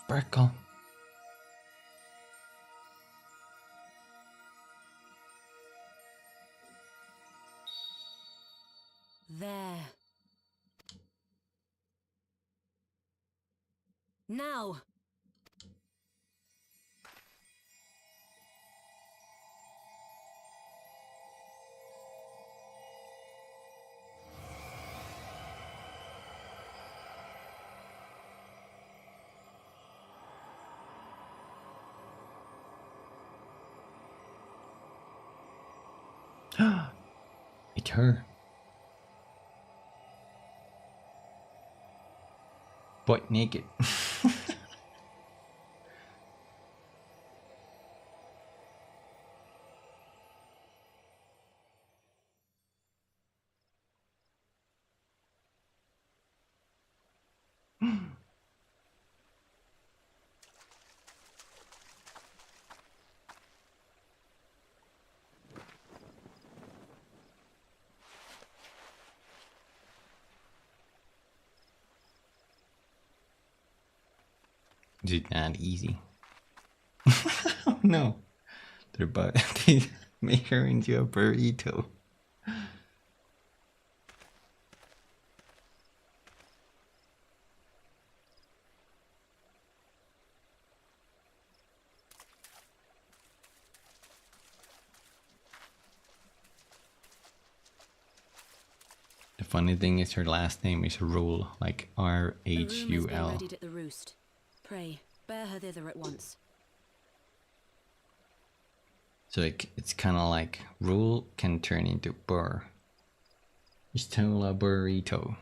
Sparkle. There. Now! It's her. Butt naked. Is it not easy? Oh no. They make her into a burrito. funny thing is her last name is Rule, like A room has been R-H-U-L. readied at the roost. Pray, bear her thither at once. So it's kind of like Rule can turn into Burr. Stola Burrito.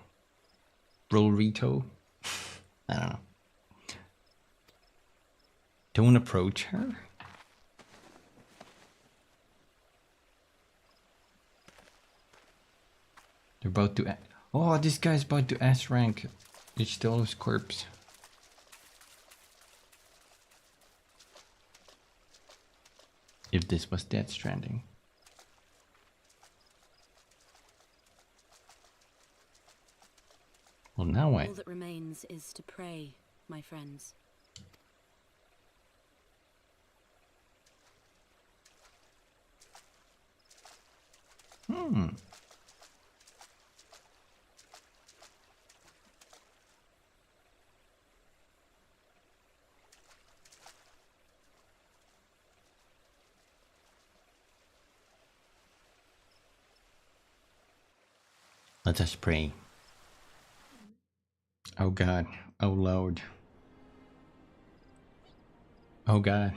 Burrito? I don't know. Don't approach her? They're about to... Oh, this guy's about to S-rank Istola's corpse. If this was Death Stranding. Well, now All that remains is to pray, my friends. Let us pray. Oh God, oh Lord. Oh God.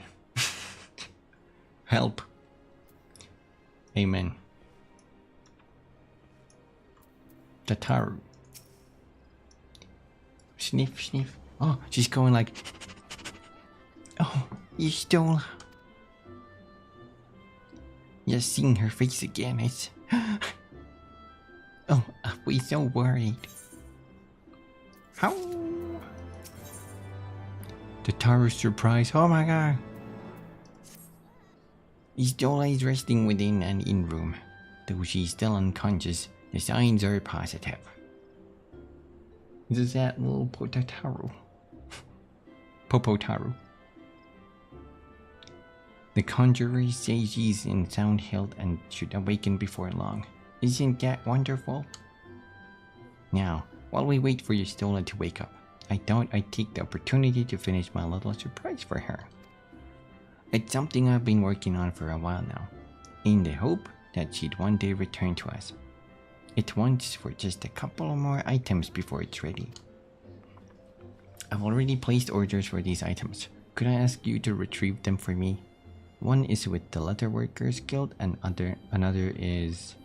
Help. Amen. Tataru. Sniff, sniff. Oh, she's going like... Oh, you stole... Just seeing her face again, it's... Oh, we're so worried. How? Tataru's surprise. Oh my God. Istola is resting within an inn room. Though she's still unconscious, the signs are positive. Is that little Pototaru? Popotaru. The conjurer says she's in sound health and should awaken before long. Isn't that wonderful? Now, while we wait for Istola to wake up, I thought I'd take the opportunity to finish my little surprise for her. It's something I've been working on for a while now, in the hope that she'd one day return to us. It wants for just a couple more items before it's ready. I've already placed orders for these items. Could I ask you to retrieve them for me? One is with the Leatherworkers Guild and another is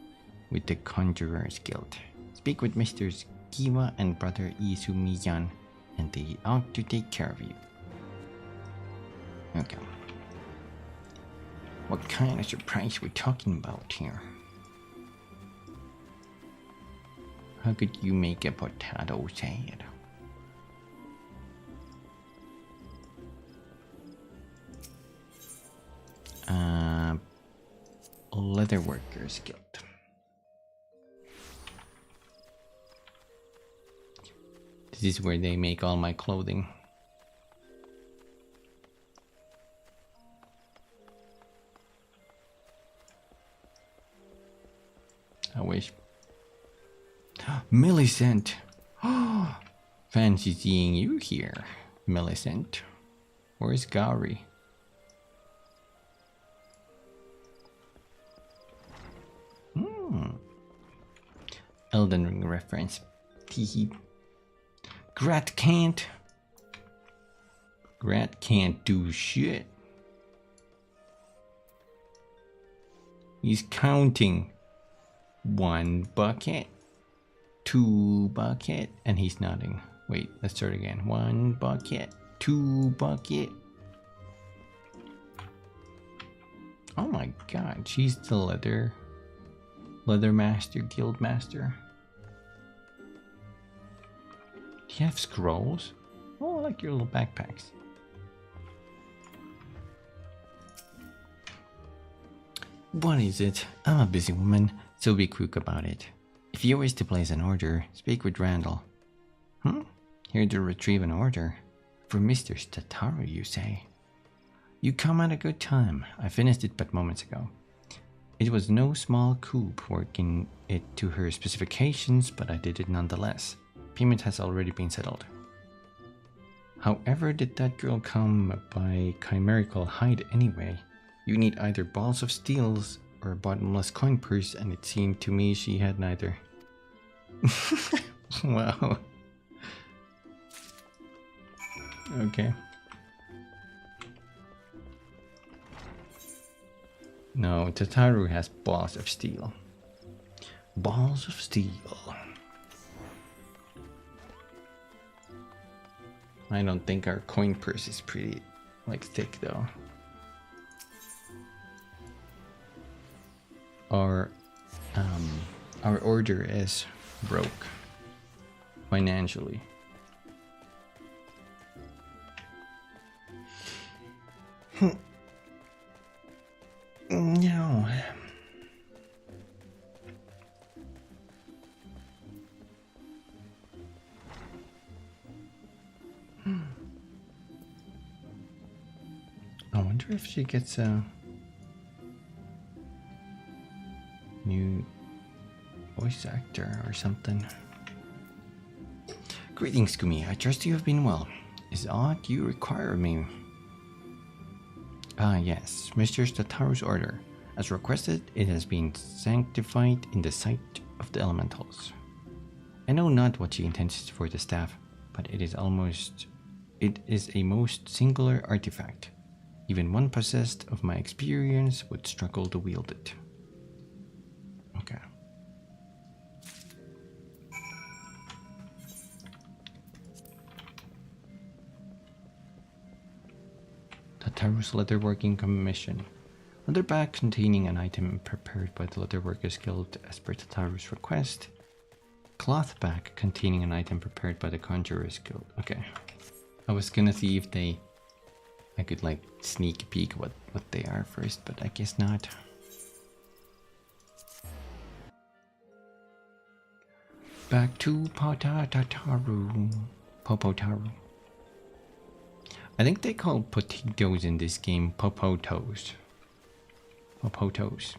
with the Conjurers Guild. Speak with Mr. Kiwa and Brother Izumi-yan, and they ought to take care of you. Okay. What kind of surprise we're talking about here? How could you make a potato salad? Leatherworkers Guild. This is where they make all my clothing. I wish. Millicent! Fancy seeing you here, Millicent. Where's Gary? Elden Ring reference. Teehee. Grat can't do shit. He's counting. 1 bucket, 2 bucket, and he's nodding. Wait, let's start again. 1 bucket, 2 bucket. Oh my God, she's the leather master, guild master. Do you have scrolls? Oh, I like your little backpacks. What is it? I'm a busy woman, so be quick about it. If you wish to place an order, speak with Randall. Here to retrieve an order. For Mr. Tataru, you say? You come at a good time. I finished it but moments ago. It was no small coup working it to her specifications, but I did it nonetheless. Payment has already been settled. However did that girl come by chimerical hide anyway? You need either balls of steels or a bottomless coin purse, and it seemed to me she had neither. Wow. Okay. No, Tataru has balls of steel. Balls of steel. I don't think our coin purse is pretty, like, thick though. Our order is broke financially. No. I wonder if she gets a new voice actor or something. Greetings, Kumi. I trust you have been well. Is aught you require of me? Ah, yes. Mr. Tataru's order. As requested, it has been sanctified in the sight of the elementals. I know not what she intends for the staff, but it is a most singular artifact. Even one possessed of my experience would struggle to wield it. Okay. Tataru's leatherworking commission. Leather bag containing an item prepared by the Leatherworkers Guild as per Tataru's request. Cloth bag containing an item prepared by the Conjurers Guild. Okay. I was gonna see if I could like sneak peek what they are first, but I guess not. Back to Popotaru. I think they call potatoes in this game popotos. Popotos.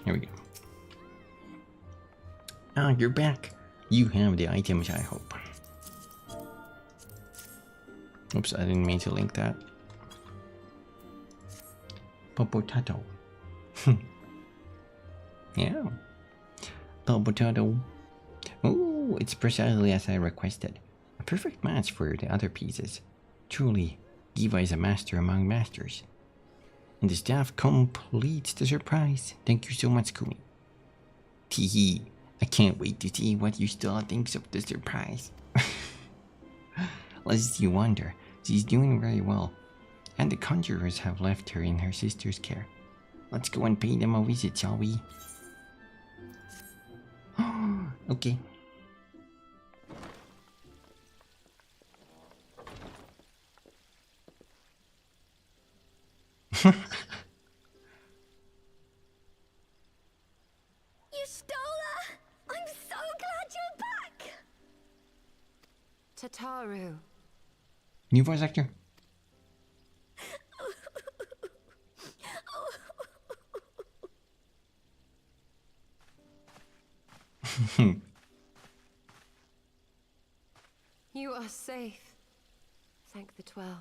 Here we go. Ah, you're back. You have the items, I hope. Oops, I didn't mean to link that. Popotato. Yeah. Popotato. Oh, it's precisely as I requested. A perfect match for the other pieces. Truly, Giva is a master among masters. And the staff completes the surprise. Thank you so much, Kumi. Teehee. I can't wait to see what Yustela thinks of the surprise. Lest you wonder, she's doing very well. And the conjurers have left her in her sister's care. Let's go and pay them a visit, shall we? Okay. Yustela! I'm so glad you're back! Tataru. New voice actor. You are safe. Thank the 12.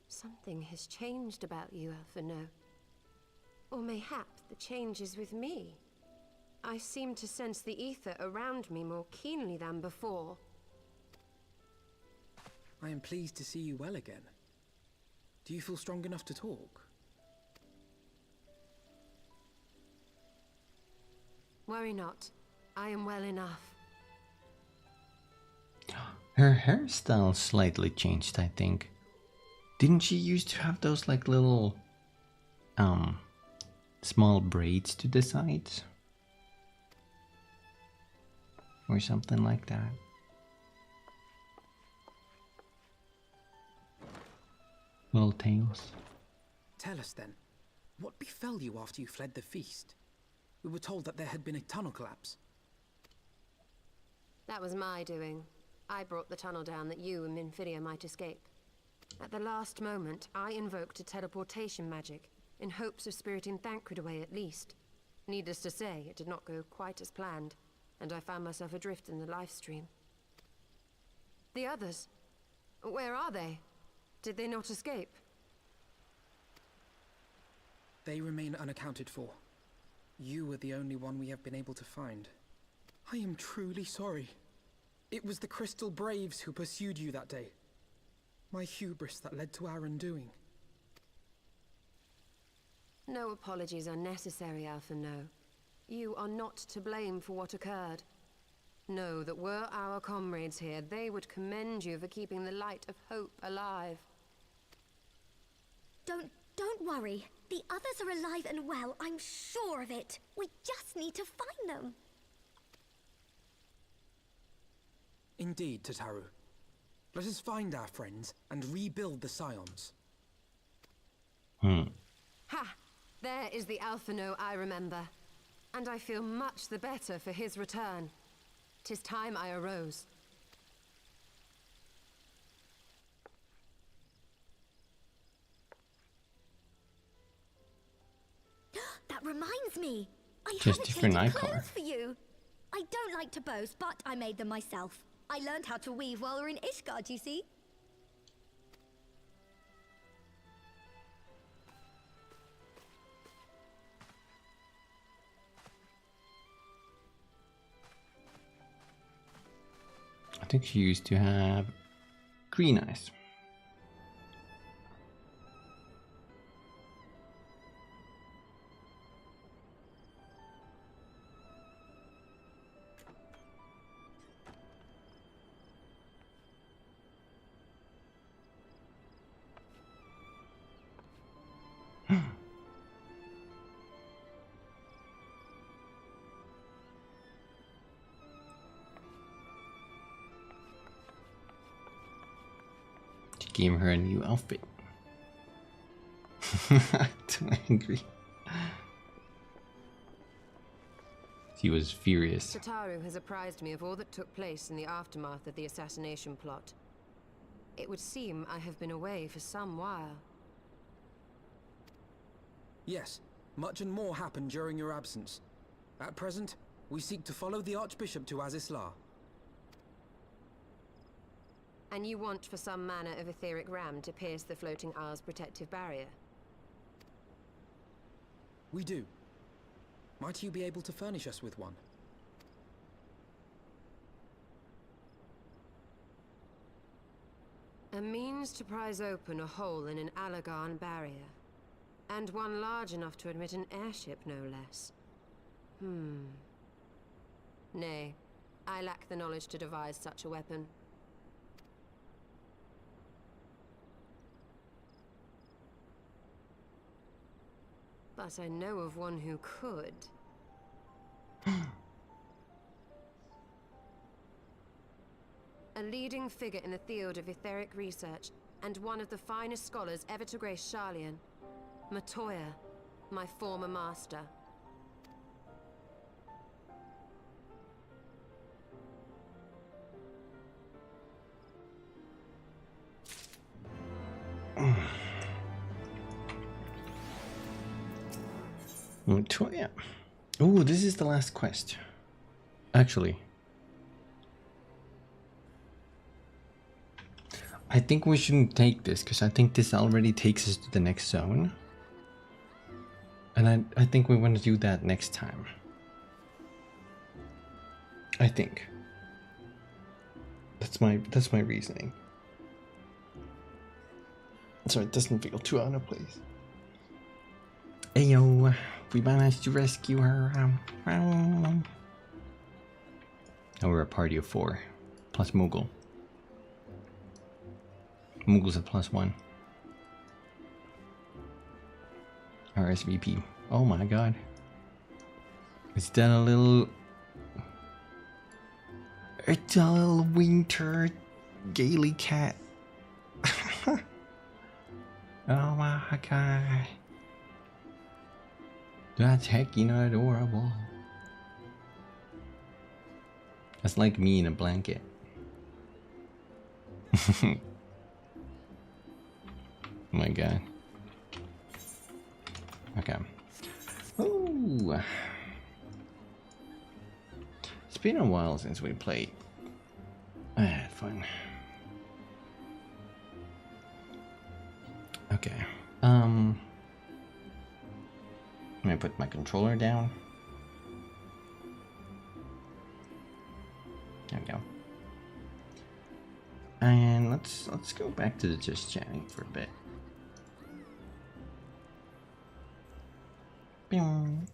Something has changed about you, Alphino. Or mayhap the change is with me. I seem to sense the ether around me more keenly than before. I am pleased to see you well again. Do you feel strong enough to talk? Worry not. I am well enough. Her hairstyle slightly changed, I think. Didn't she used to have those like little small braids to the sides? Or something like that. Little tails. Tell us then, what befell you after you fled the feast? We were told that there had been a tunnel collapse. That was my doing. I brought the tunnel down that you and Minfidia might escape. At the last moment, I invoked a teleportation magic, in hopes of spiriting Thancred away at least. Needless to say, it did not go quite as planned, and I found myself adrift in the life stream. The others, where are they? Did they not escape? They remain unaccounted for. You are the only one we have been able to find. I am truly sorry. It was the Crystal Braves who pursued you that day. My hubris that led to our undoing. No apologies are necessary, Alphino. You are not to blame for what occurred. Know that were our comrades here, they would commend you for keeping the light of hope alive. Don't worry. The others are alive and well, I'm sure of it. We just need to find them. Indeed, Tataru. Let us find our friends and rebuild the Scions. Ha! There is the Alphino I remember. And I feel much the better for his return. 'Tis time I arose. That reminds me. I Just have different changed icon. clothes for you. I don't like to boast, but I made them myself. I learned how to weave while we were in Ishgard, you see. I think she used to have green eyes. Gave her a new outfit. Too angry. She was furious. Tataru has apprised me of all that took place in the aftermath of the assassination plot. It would seem I have been away for some while. Yes, much and more happened during your absence. At present, we seek to follow the Archbishop to Azisla. And you want for some manner of etheric ram to pierce the floating isle's protective barrier? We do. Might you be able to furnish us with one? A means to prise open a hole in an Allagan barrier. And one large enough to admit an airship, no less. Nay, I lack the knowledge to devise such a weapon. But I know of one who could. A leading figure in the field of etheric research, and one of the finest scholars ever to grace Sharlayan. Matoya, my former master. Matoya. Oh, this is the last quest. Actually, I think we shouldn't take this because I think this already takes us to the next zone. And I think we want to do that next time. I think. That's my reasoning. So it doesn't feel too out of place. Ayo, we managed to rescue her. Now we're a party of 4, plus Moogle. Moogle's at +1. RSVP. Oh my god. Is that a little... It's a little winter gaily cat. Oh my god. That's heckin' adorable. That's like me in a blanket. Oh my god. Okay. Ooh. It's been a while since we played. I had fun. Let me put my controller down. There we go. And let's go back to the just chatting for a bit. Bing.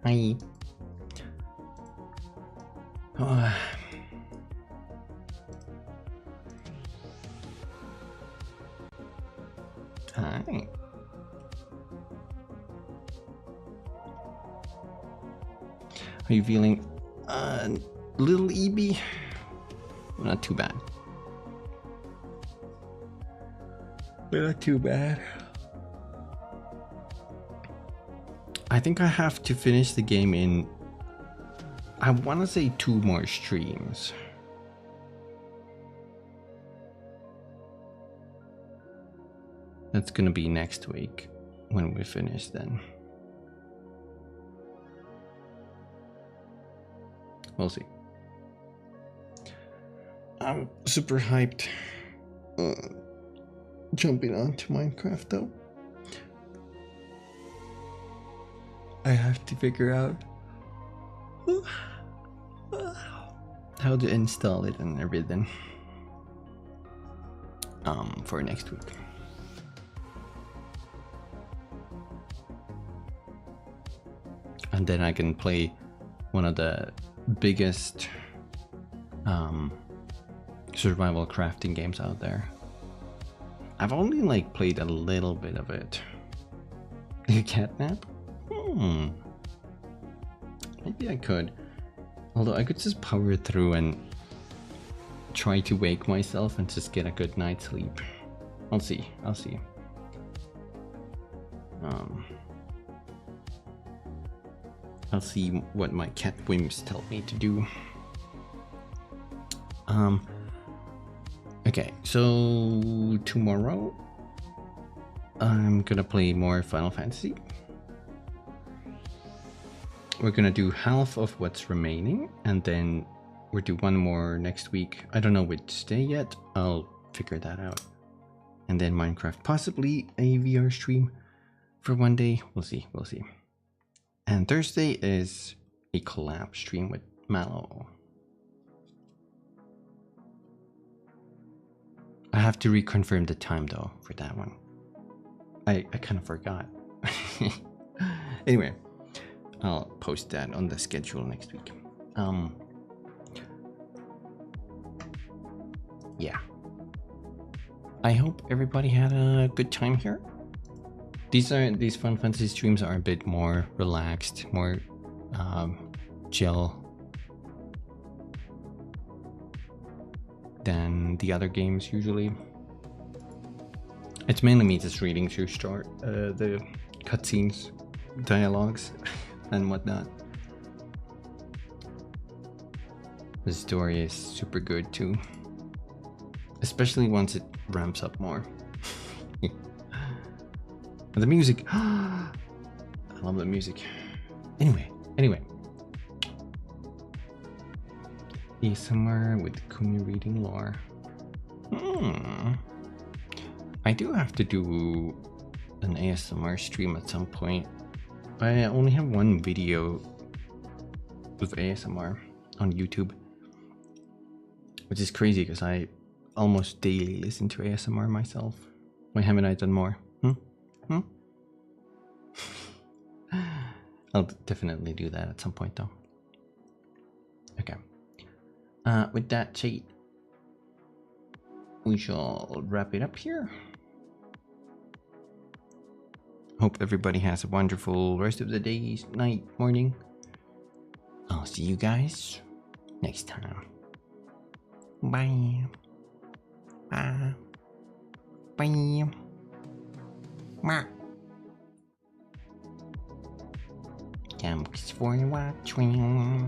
Hi. Oh. Hi. Are you feeling a little EB? Not too bad. Not too bad. I think I have to finish the game in, I want to say 2 more streams. That's gonna be next week when we finish then. We'll see. I'm super hyped jumping onto Minecraft though. I have to figure out how to install it and everything for next week. And then I can play one of the biggest survival crafting games out there. I've only like played a little bit of it. Catnap? Maybe I could. Although I could just power through and try to wake myself and just get a good night's sleep. I'll see. I'll see. I'll see what my cat whims tell me to do. Okay, so tomorrow I'm gonna play more Final Fantasy. We're gonna do half of what's remaining, and then we'll do one more next week. I don't know which day yet. I'll figure that out. And then Minecraft, possibly a VR stream for one day. We'll see. We'll see. And Thursday is a collab stream with Mallow. I have to reconfirm the time though for that one. I kind of forgot. Anyway, I'll post that on the schedule next week. Yeah. I hope everybody had a good time here. These Final Fantasy streams are a bit more relaxed, more chill than the other games usually. It's mainly me just reading through the cutscenes, dialogues, and whatnot. The story is super good too, especially once it ramps up more. And the music, I love the music. Anyway. ASMR with Kumi reading lore. I do have to do an ASMR stream at some point. I only have one video with ASMR on YouTube, which is crazy because I almost daily listen to ASMR myself. Why haven't I done more? I'll definitely do that at some point though. Okay. With that said, we shall wrap it up here. Hope everybody has a wonderful rest of the day, night, morning. I'll see you guys next time. Bye. Bye. Bye. Bye. Thanks for watching.